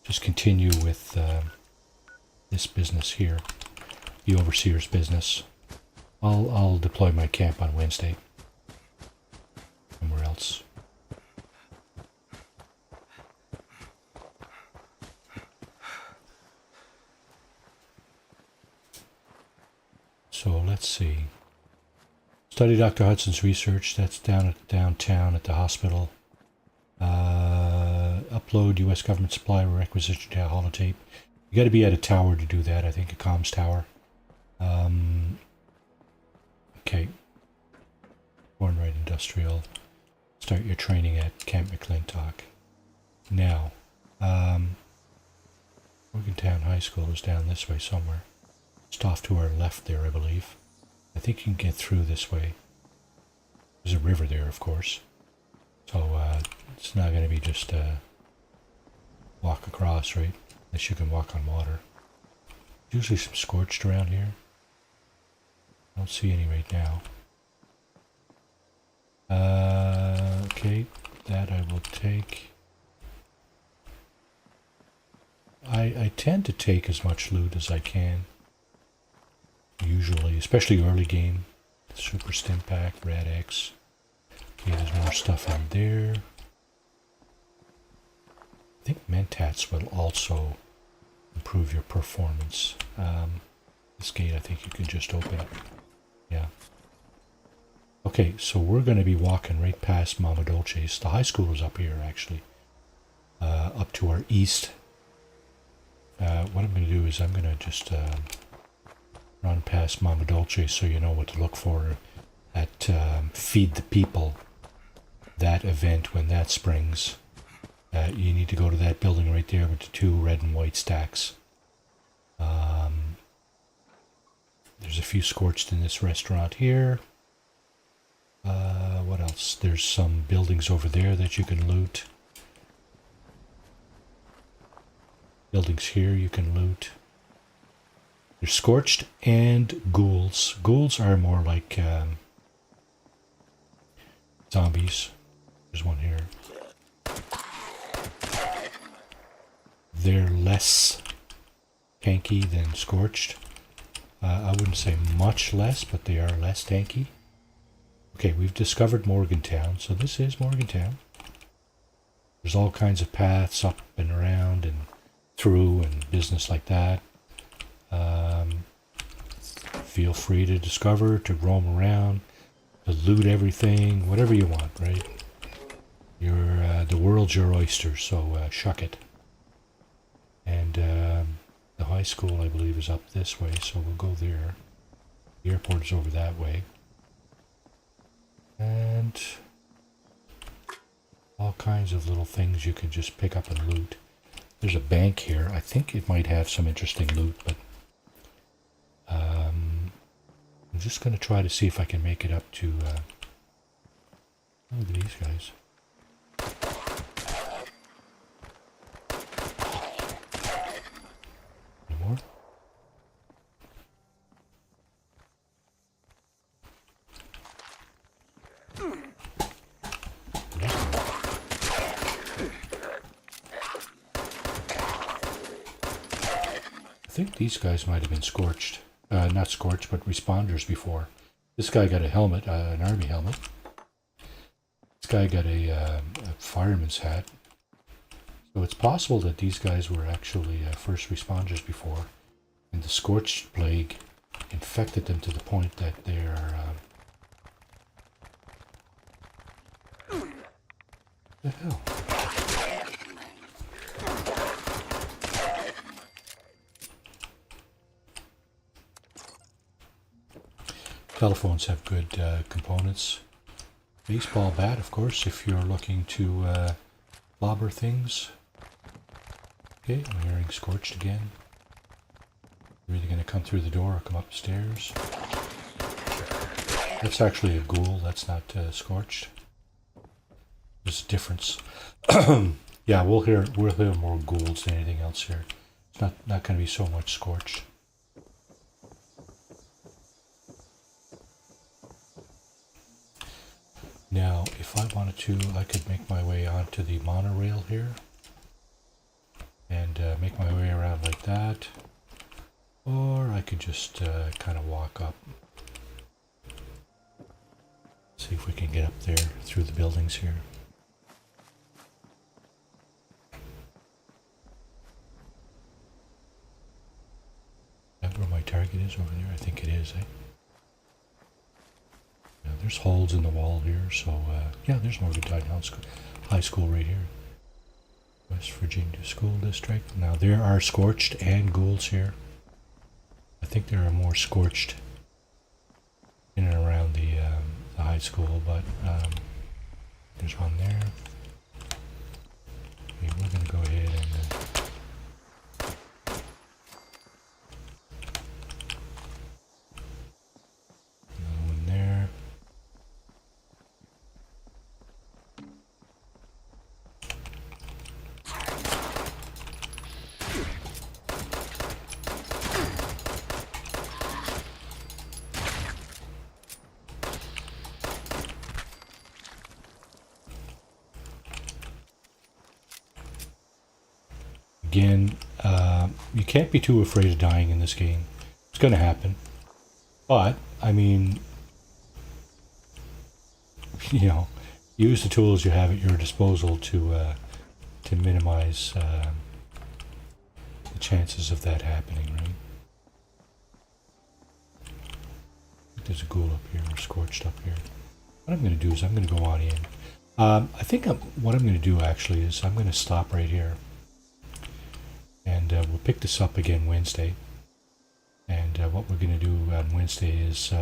just continue with this business here, the overseer's business. I'll deploy my camp on Wednesday. Somewhere else. So let's see. Study Dr. Hudson's research. That's down at downtown at the hospital. Upload U.S. government supply requisition to holotape. You got to be at a tower to do that. I think a comms tower. Okay. Bornwright Industrial. Start your training at Camp McClintock. Now, Morgantown High School is down this way somewhere. Just off to our left there, I believe. I think you can get through this way. There's a river there, of course. So it's not going to be just walk across, right? Unless you can walk on water. Usually some scorched around here. I don't see any right now. Okay, that I will take. I tend to take as much loot as I can. Usually, especially early game. Super Stim Pack, Rad X. Okay, there's more stuff in there. I think Mentats will also improve your performance. This gate I think you can just open. Yeah. Okay, so we're going to be walking right past Mama Dolce's. The high school is up here, actually. Up to our east. What I'm going to do is I'm going to just run past Mama Dolce so you know what to look for at Feed the People. That event, when that springs. You need to go to that building right there with the two red and white stacks. There's a few scorched in this restaurant here. What else? There's some buildings over there that you can loot. Buildings here you can loot. There's scorched and ghouls. Ghouls are more like zombies. There's one here. They're less tanky than scorched. I wouldn't say much less, but they are less tanky. Okay, we've discovered Morgantown, so this is Morgantown. There's all kinds of paths up and around and through and business like that. Feel free to discover, to roam around, to loot everything, whatever you want, right? The world's your oyster, so shuck it. And the high school, I believe, is up this way, so we'll go there. The airport is over that way. And all kinds of little things you can just pick up and loot. There's a bank here. I think it might have some interesting loot, but I'm just going to try to see if I can make it up to... look at these guys. Any more? I think these guys might have been scorched. Not scorched, but responders before. This guy got a helmet, an army helmet. This guy got a fireman's hat. So it's possible that these guys were actually first responders before, and the scorched plague infected them to the point that they are... what the hell? Telephones have good components. Baseball bat, of course, if you're looking to clobber things. Okay, I'm hearing Scorched again. You're either going to come through the door or come upstairs. That's actually a ghoul, that's not Scorched. There's a difference. Yeah, we'll hear more ghouls than anything else here. It's not going to be so much Scorched. Now, if I wanted to, I could make my way onto the monorail here. And make my way around like that. Or I could just kind of walk up. See if we can get up there through the buildings here. Is that where my target is over there? I think it is, eh? Yeah, there's holes in the wall here, so yeah, there's Morgantown High School right here. West Virginia School District. Now there are Scorched and ghouls here. I think there are more Scorched in and around the high school, but there's one there. Okay, we're going to go ahead and another one there. Again, you can't be too afraid of dying in this game. It's going to happen. But, I mean, you know, use the tools you have at your disposal to minimize the chances of that happening, right? There's a ghoul up here, or Scorched up here. What I'm going to do is I'm going to go on in. I think what I'm going to do actually is I'm going to stop right here. And we'll pick this up again Wednesday. And what we're going to do on Wednesday is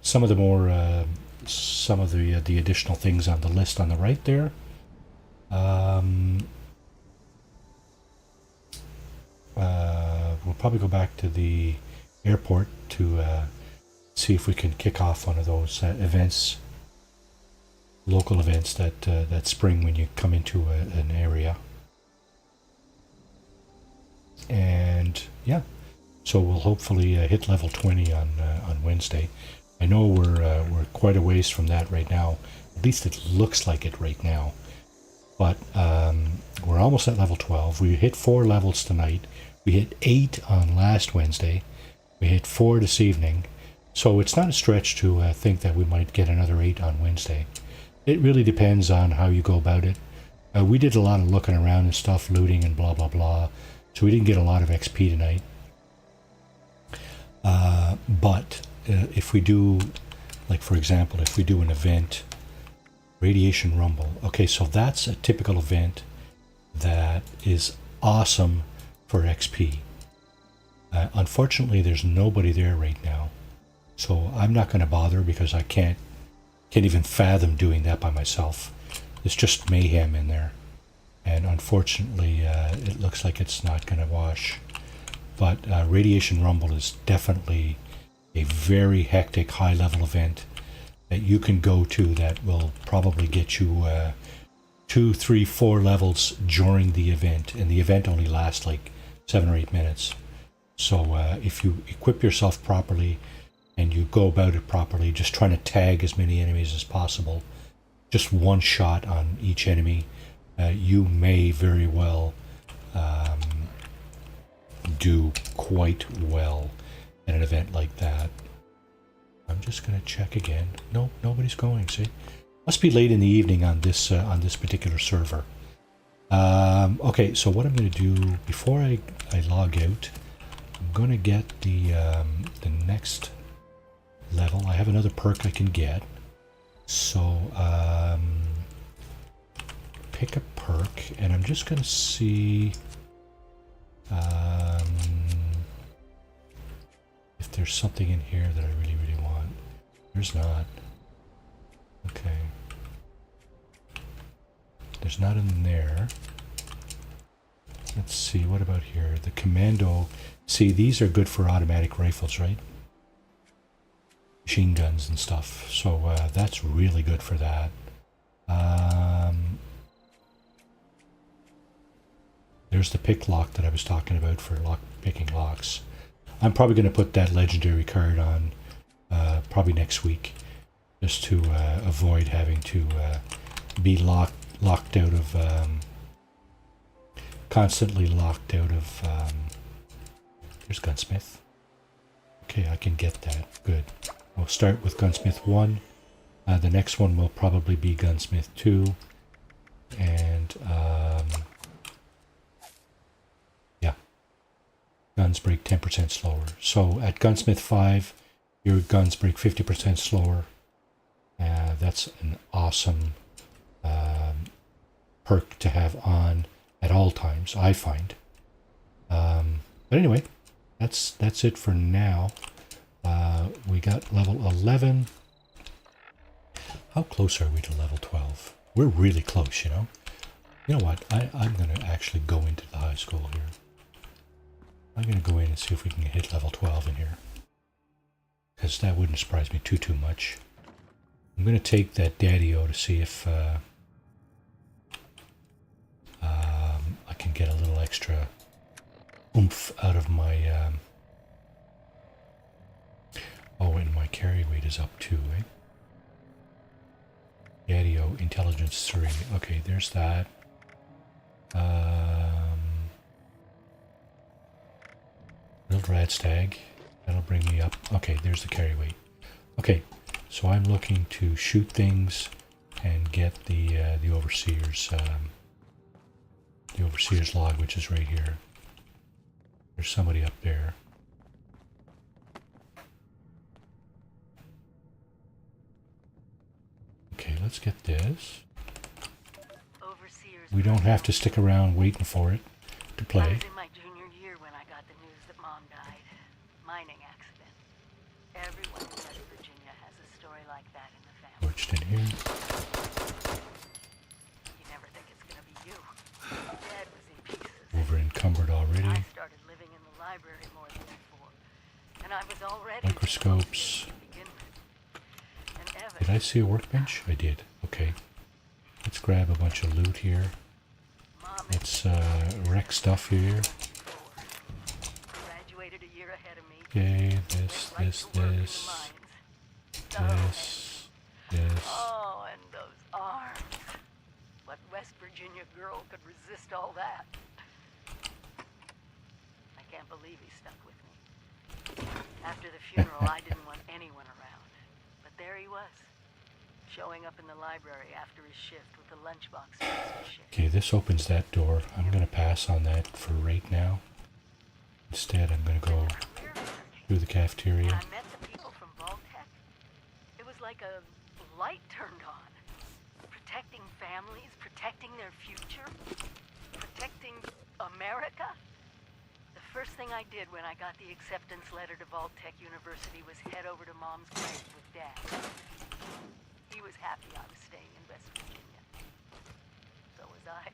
some of the additional things on the list on the right there. We'll probably go back to the airport to see if we can kick off one of those events, local events that spring when you come into an area. And yeah, so we'll hopefully hit level 20 on Wednesday. I know we're quite a ways from that right now. At least it looks like it right now. But we're almost at level 12. We hit 4 levels tonight. We hit 8 on last Wednesday. We hit 4 this evening. So it's not a stretch to think that we might get another 8 on Wednesday. It really depends on how you go about it. We did a lot of looking around and stuff, looting and blah blah blah. So we didn't get a lot of XP tonight. But if we do, like for example, if we do an event, Radiation Rumble. Okay, so that's a typical event that is awesome for XP. Unfortunately, there's nobody there right now. So I'm not going to bother because I can't even fathom doing that by myself. It's just mayhem in there. And unfortunately, it looks like it's not going to wash. But Radiation Rumble is definitely a very hectic, high-level event that you can go to that will probably get you 2, 3, 4 levels during the event. And the event only lasts like 7 or 8 minutes. So if you equip yourself properly and you go about it properly, just trying to tag as many enemies as possible, just one shot on each enemy, you may very well do quite well at an event like that. I'm just going to check again. No, nobody's going. See, must be late in the evening on this particular server. Okay, so what I'm going to do before I log out, I'm going to get the next level. I have another perk I can get. So pick a perk, and I'm just going to see if there's something in here that I really, really want. There's not. Okay. There's not in there. Let's see, what about here? The commando. See, these are good for automatic rifles, right? Machine guns and stuff. So that's really good for that. There's the pick lock that I was talking about for picking locks. I'm probably going to put that legendary card on probably next week, just to avoid having to be locked out of constantly locked out of there's gunsmith. Okay, I can get that. Good. We'll start with gunsmith 1. The next one will probably be gunsmith 2, and yeah, guns break 10% slower. So at gunsmith 5 your guns break 50% slower. That's an awesome perk to have on at all times, I find. But anyway, that's it for now. We got level 11. How close are we to level 12? We're really close, you know. You know what? I'm going to actually go into the high school here. I'm going to go in and see if we can hit level 12 in here. Because that wouldn't surprise me too much. I'm going to take that Daddy-O to see if I can get a little extra oomph out of my... oh, and my carry weight is up too, eh? Daddy-O, intelligence 3. Okay, there's that. Little rat stag. That'll bring me up. Okay, there's the carry weight. Okay, so I'm looking to shoot things and get the overseer's log, which is right here. There's somebody up there. Okay, let's get this. We don't have to stick around waiting for it to I play. was in my junior year when I got the news that Mom died. Mining accident. Everyone in West Virginia has a story like that in the family. Torched in here. You never think it's gonna be you. Dad was in pieces. Over encumbered already. I started living in the library more than before. And I was already Microscopes. to begin with. And Evan, Did I see a workbench? I did. Okay. Let's grab a bunch of loot here. Mom Let's wreck stuff here. graduated a year ahead of me. Okay, this. Oh, and those arms. What West Virginia girl could resist all that? I can't believe he stuck with me. After the funeral, I didn't want anyone around. But there he was, showing up in the library after his shift with the lunchbox for his shift. Okay, this opens that door. I'm going to pass on that for right now. Instead, I'm going to go through the cafeteria. When I met the people from Vault-Tec, it was like a light turned on. Protecting families, protecting their future, protecting America. The first thing I did when I got the acceptance letter to Vault-Tec University was head over to Mom's grave with Dad. He was happy I was staying in West Virginia. So was I.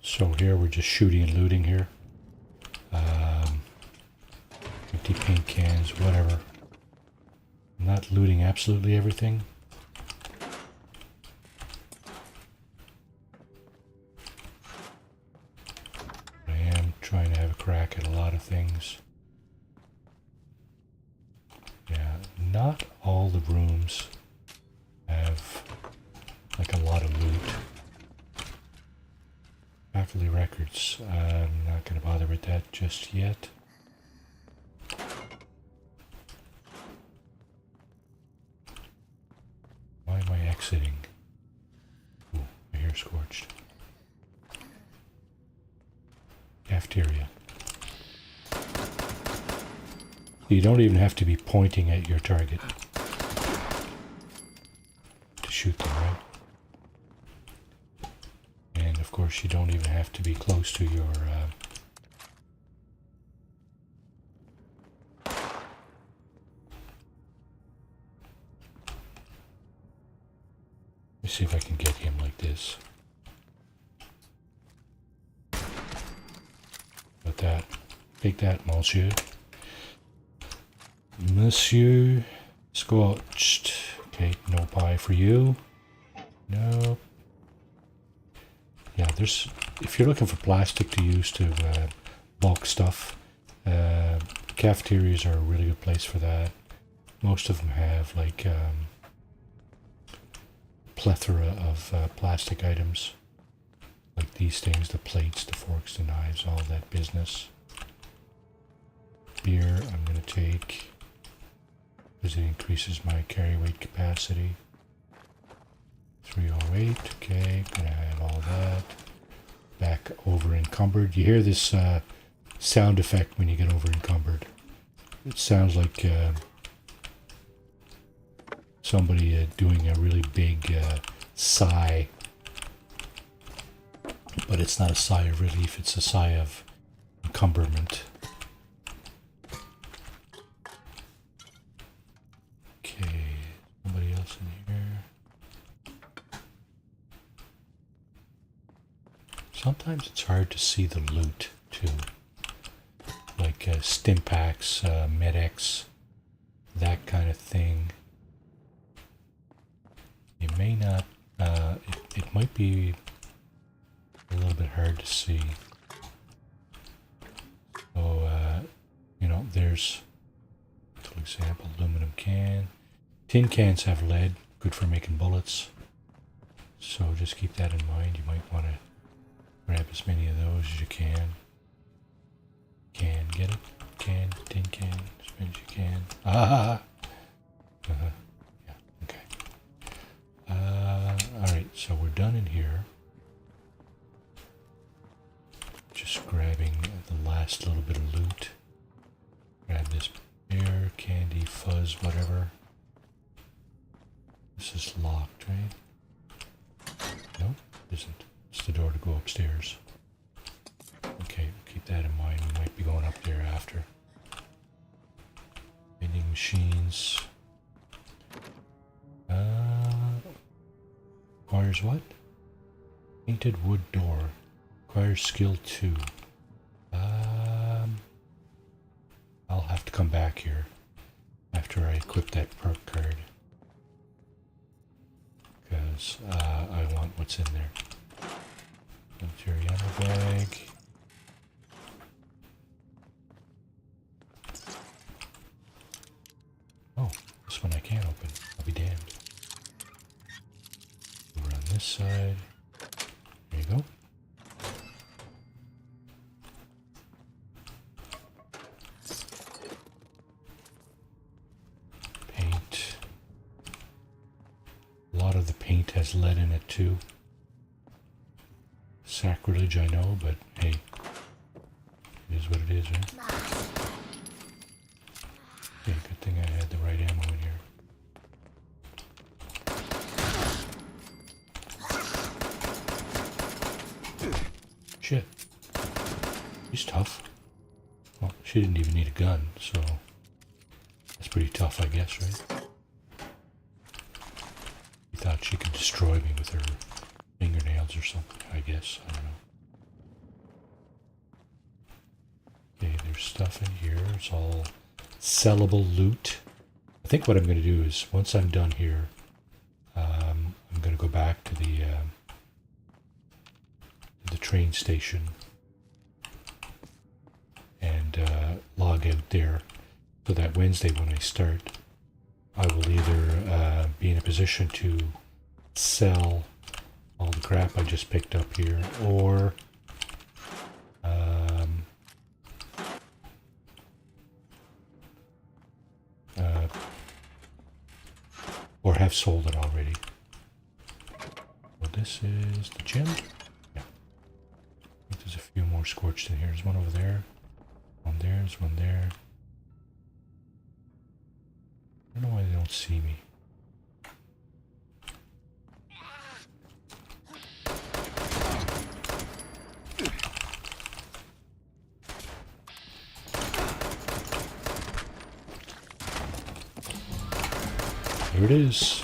So here we're just shooting and looting here. Empty paint cans, whatever. I'm not looting absolutely everything. I am trying to have a crack at a lot of things. Yeah, not all the rooms have like a lot of loot. Faculty records, I'm not going to bother with that just yet. Why am I exiting? Ooh, my hair scorched. Cafeteria. You don't even have to be pointing at your target to shoot them, right? And of course you don't even have to be close to your me see if I can get him like this. Got that. Take that, monsieur. Monsieur Scorched. Okay, no pie for you. No. Yeah, there's... If you're looking for plastic to use to bulk stuff, cafeterias are a really good place for that. Most of them have like plethora of plastic items. Like these things, the plates, the forks, the knives, all that business. Beer, I'm going to take because it increases my carry weight capacity. 308, okay, gonna add all that. Back over encumbered. You hear this sound effect when you get over encumbered. It sounds like somebody doing a really big sigh. But it's not a sigh of relief, it's a sigh of encumberment. Okay, somebody else in here. Sometimes it's hard to see the loot too. Like stim packs, Med-X, that kind of thing. You may not, it might be a little bit hard to see. So, you know, there's, for example, aluminum can. Tin cans have lead, good for making bullets. So just keep that in mind. You might want to grab as many of those as you can. Can, get it? Can, tin can, as many as you can. Ah! Yeah, okay. Alright, so we're done in here. Just grabbing the last little bit of loot. Grab this beer, candy, fuzz, whatever. This is locked, right? Nope, it isn't. It's the door to go upstairs. Okay, keep that in mind. We might be going up there after. Vending machines. Requires what? Painted wood door. Requires skill 2. I'll have to come back here after I equip that perk card. Because I want what's in there. Military ammo bag. Oh, this one I can't open. I'll be damned. Over on this side. There you go. Paint. A lot of the paint has lead in it too. Sacrilege, I know, but hey, it is what it is, right? Okay, good thing I had the right ammo in here. Shit. She's tough. Well, she didn't even need a gun, so that's pretty tough, I guess, right? She thought she could destroy me with her fingernails or something, I guess. I don't know. Okay, there's stuff in here. It's all sellable loot. I think what I'm going to do is, once I'm done here, I'm going to go back to the train station and log out there, so that Wednesday when I start, I will either be in a position to sell all the crap I just picked up here, or have sold it already. Well, this is the gym. Yeah. I think there's a few more scorched in here. There's one over there. One there. There's one there. I don't know why they don't see me. Here it is.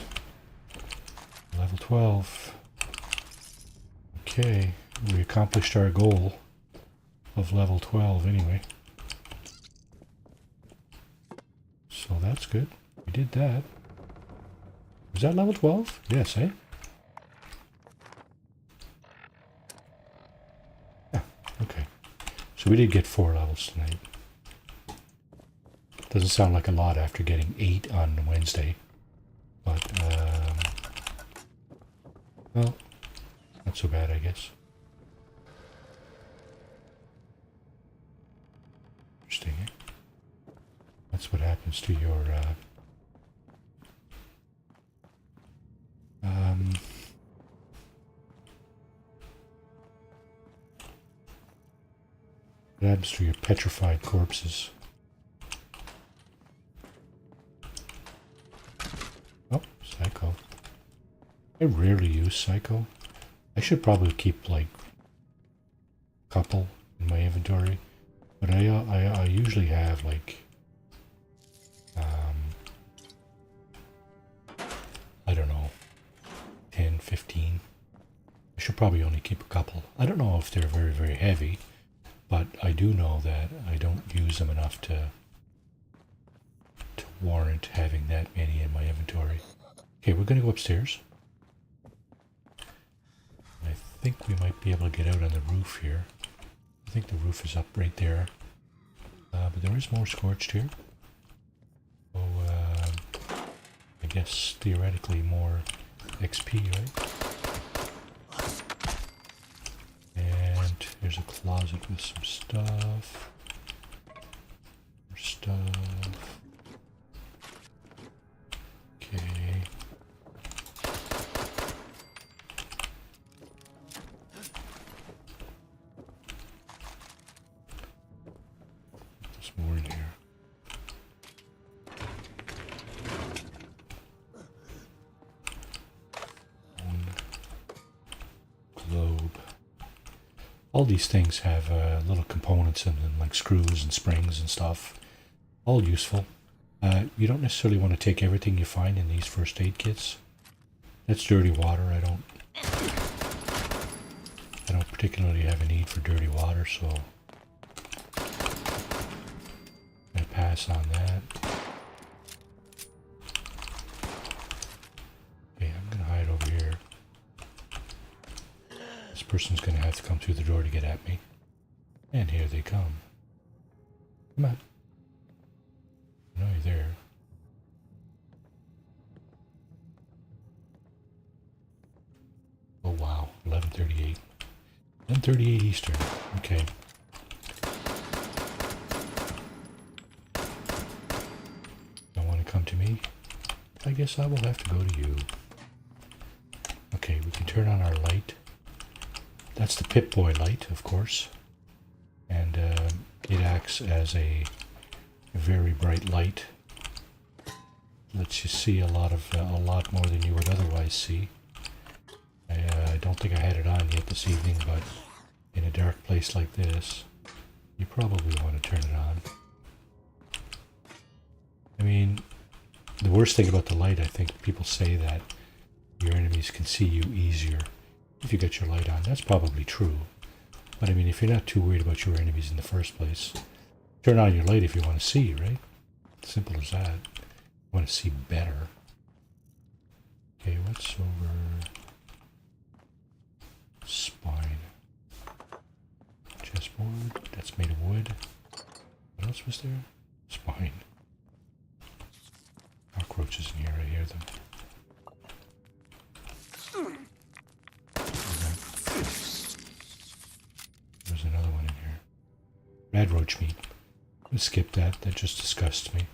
Level 12. Okay, we accomplished our goal of level 12 anyway. So that's good. We did that. Was that level 12? Yes, eh? Yeah, okay. So we did get 4 levels tonight. Doesn't sound like a lot after getting 8 on Wednesday. But, well, not so bad, I guess. Interesting, eh? That's what happens to your, what happens to your petrified corpses? Oh, Psycho. I rarely use Psycho. I should probably keep, like, a couple in my inventory. But I usually have, like, I don't know, 10, 15. I should probably only keep a couple. I don't know if they're very, very heavy, but I do know that I don't use them enough to warrant having that many in my inventory. Okay, we're going to go upstairs. I think we might be able to get out on the roof here. I think the roof is up right there. But there is more scorched here. So, I guess theoretically more XP, right? And here's a closet with some stuff. More stuff. Okay. There's more in here. Globe. All these things have little components in them, like screws and springs and stuff. All useful. You don't necessarily want to take everything you find in these first aid kits. That's dirty water. I don't particularly have a need for dirty water, so I pass on that. Okay, I'm gonna hide over here. This person's gonna have to come through the door to get at me. And here they come. Come on. I know you're there. Oh wow, 11:38. 11:38 Eastern. Okay. Don't want to come to me? I guess I will have to go to you. Okay, we can turn on our light. That's the Pip-Boy light, of course. And it acts as a very bright light. Lets you see a lot more than you would otherwise see. I don't think I had it on yet this evening, but in a dark place like this, you probably want to turn it on. I mean, the worst thing about the light, I think people say that your enemies can see you easier if you get your light on. That's probably true. But I mean, if you're not too worried about your enemies in the first place, turn on your light if you want to see, right? Simple as that. You want to see better. Okay, what's over... Spine. Chessboard. That's made of wood. What else was there? Spine. Cockroaches in here. I hear them. There's another one in here. Red roach meat. Let's skip that. That just disgusts me.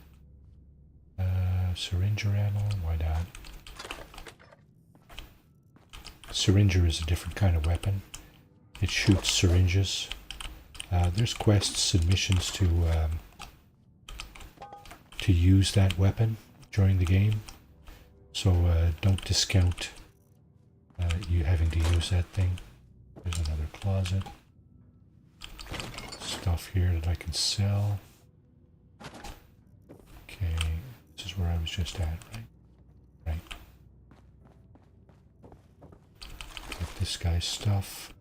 Syringer ammo. Why not? Syringer is a different kind of weapon. It shoots syringes. There's quests and missions to use that weapon during the game. So don't discount you having to use that thing. There's another closet. Stuff here that I can sell. Okay, this is where I was just at, right? Right. this guy's stuff.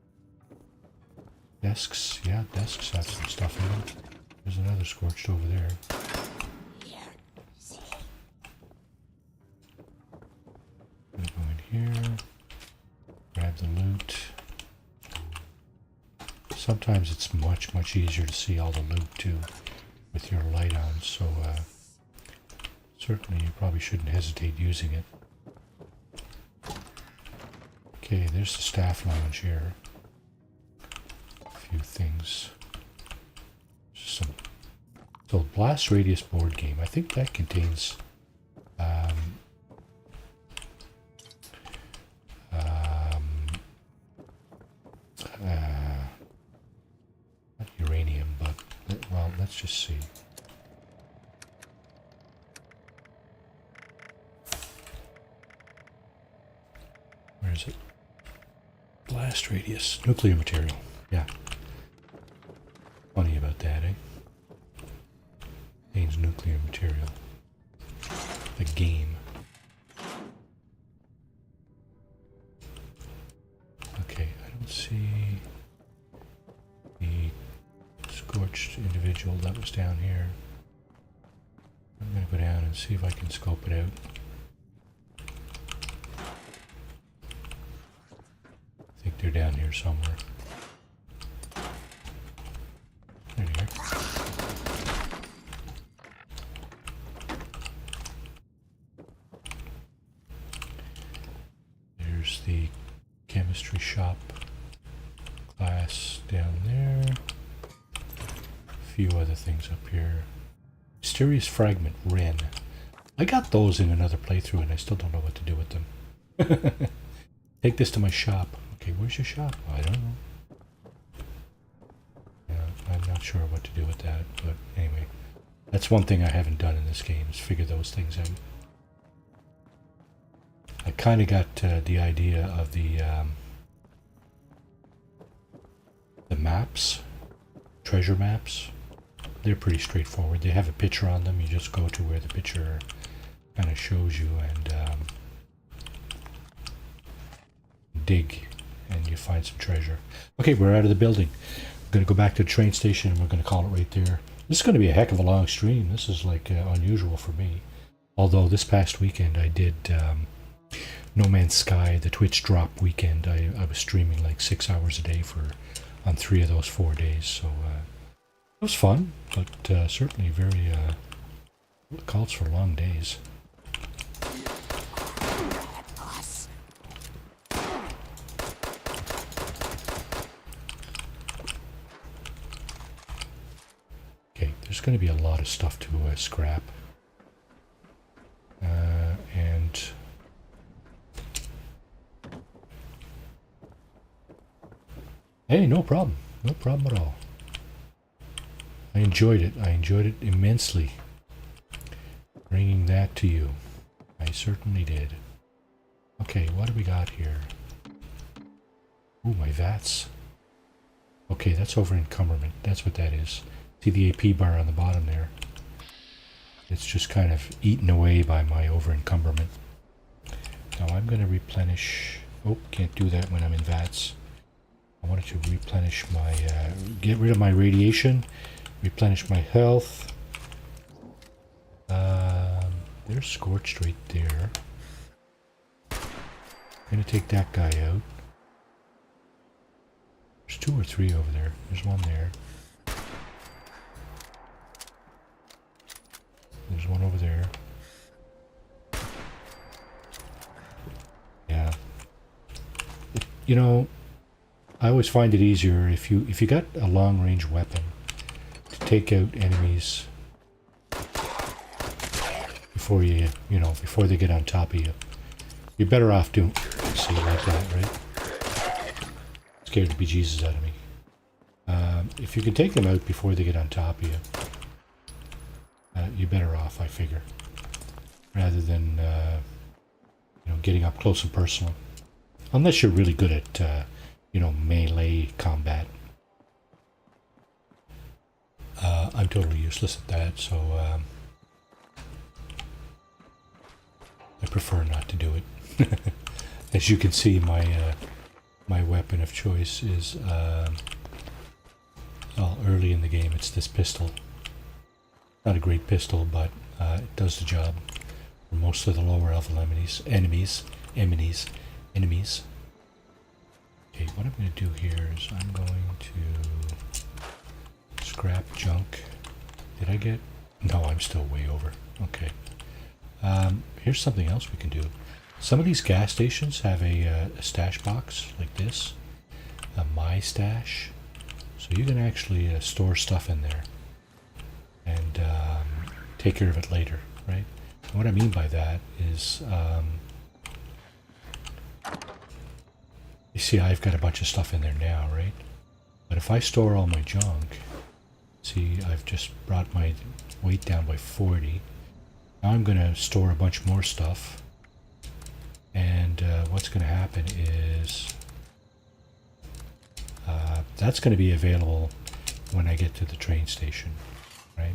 Desks, yeah, desks have some stuff in them. There's another scorched over there. Gonna go in here, grab the loot. Sometimes it's much easier to see all the loot too with your light on, so certainly you probably shouldn't hesitate using it. Okay, there's the staff lounge here. A few things. So Blast Radius board game. I think that contains not uranium, but well, let's just see. Where is it? Blast radius. Nuclear material. Yeah. Funny about that, eh? Contains nuclear material. The game. Okay, I don't see the scorched individual that was down here. I'm gonna go down and see if I can scope it out. I think they're down here somewhere. There you are. There's the chemistry shop class down there. A few other things up here. Mysterious fragment, Ren. I got those in another playthrough and I still don't know what to do with them. Take this to my shop. Okay, where's your shop? Oh, I don't know. Yeah, I'm not sure what to do with that, but anyway. That's one thing I haven't done in this game, is figure those things out. I kind of got the idea of the maps, treasure maps. They're pretty straightforward. They have a picture on them. You just go to where the picture kind of shows you and dig, and you find some treasure. Okay, we're out of the building. I'm going to go back to the train station and we're going to call it right there. This is going to be a heck of a long stream. This is like unusual for me. Although this past weekend I did No Man's Sky, the Twitch drop weekend. I was streaming like 6 hours a day on 3 of those 4 days. So it was fun, but certainly very calls for long days. Okay, there's going to be a lot of stuff to scrap. And hey, no problem. No problem at all. I enjoyed it. I enjoyed it immensely. Bringing that to you. I certainly did. Okay, what do we got here? Ooh, my VATS. Okay, that's over encumberment. That's what that is. See the AP bar on the bottom there? It's just kind of eaten away by my over encumberment. Now I'm going to replenish. Oh, can't do that when I'm in VATS. I wanted to replenish my, get rid of my radiation, replenish my health. There's scorched right there. I'm going to take that guy out. There's 2 or 3 over there. There's one there. There's one over there. Yeah. You know, I always find it easier if you got a long range weapon to take out enemies before before they get on top of you. You're better off doing see like that, right? Scared the bejesus out of me. If you can take them out before they get on top of you, you're better off, I figure, rather than getting up close and personal. Unless you're really good at melee combat. I'm totally useless at that, so I prefer not to do it. As you can see, my my weapon of choice is, well, early in the game, it's this pistol. Not a great pistol, but it does the job for most of the lower level enemies. Okay, what I'm going to do here is I'm going to scrap junk. Did I get? No, I'm still way over. Okay. Here's something else we can do. Some of these gas stations have a stash box like this, a My Stash. So you can actually store stuff in there and take care of it later, right? And what I mean by that is, you see I've got a bunch of stuff in there now, right? But if I store all my junk, see I've just brought my weight down by 40. Now I'm going to store a bunch more stuff. And what's going to happen is that's going to be available when I get to the train station, right?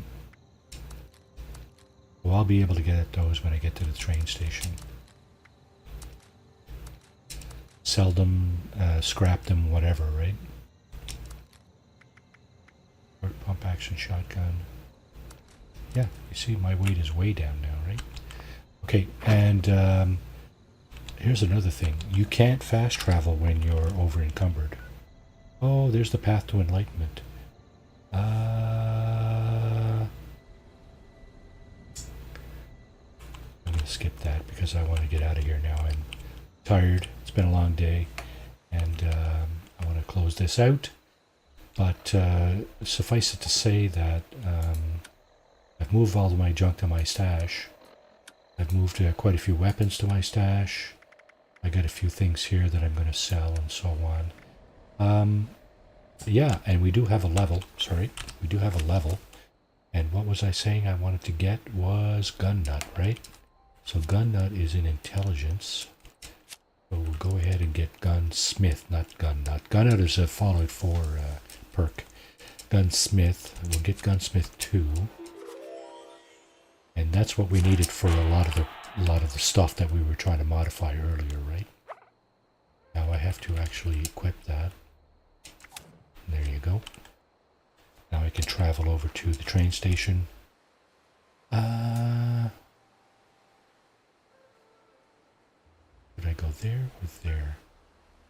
Well, I'll be able to get at those when I get to the train station. Sell them, scrap them, whatever, right? Pump action shotgun. Yeah, you see my weight is way down now, right? Okay, and here's another thing. You can't fast travel when you're over encumbered. Oh, there's the path to enlightenment. I'm going to skip that because I want to get out of here now. I'm tired. It's been a long day, and I want to close this out. But suffice it to say that I've moved all of my junk to my stash. I've moved quite a few weapons to my stash. I got a few things here that I'm going to sell and so on. Yeah, and we do have a level. Sorry, we do have a level. And what was I saying I wanted to get was Gun Nut, right? So Gun Nut is in intelligence. So we'll go ahead and get Gunsmith, not Gun Nut. Gun Nut is a Fallout 4 perk. Gunsmith, we'll get Gunsmith 2. And that's what we needed for a lot of the stuff that we were trying to modify earlier, right? Now I have to actually equip that. There you go. Now I can travel over to the train station. Did I go there or there?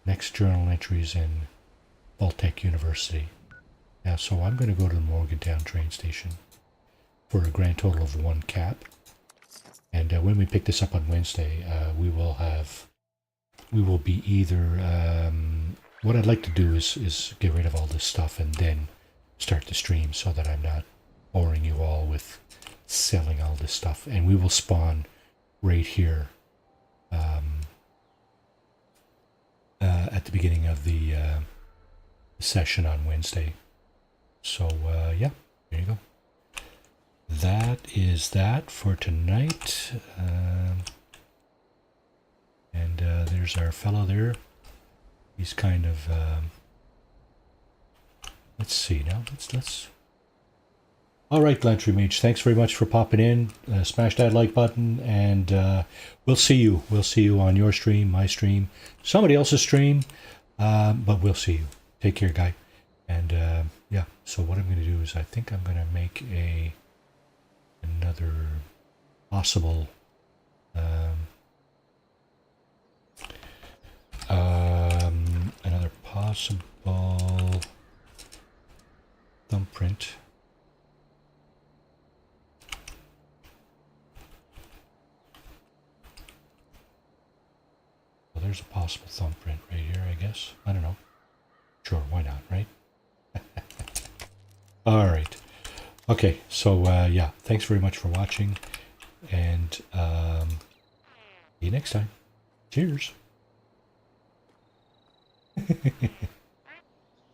Next journal entries in Vault-Tec University. Yeah, so I'm going to go to the Morgantown train station for a grand total of 1 cap. And when we pick this up on Wednesday, we will be either, what I'd like to do is get rid of all this stuff and then start the stream so that I'm not boring you all with selling all this stuff. And we will spawn right here at the beginning of the session on Wednesday. So, yeah, there you go. That is that for tonight. And there's our fellow there. He's kind of, let's see now. Let's. All right, Glantry Mage. Thanks very much for popping in. Smash that like button, and we'll see you. We'll see you on your stream, my stream, somebody else's stream. But we'll see you. Take care, guy. And yeah. So what I'm going to do is I think I'm going to make another possible. Another possible thumbprint. Well, there's a possible thumbprint right here, I guess. I don't know. Sure, why not, right? All right. Okay, so yeah, thanks very much for watching, and see you next time. Cheers.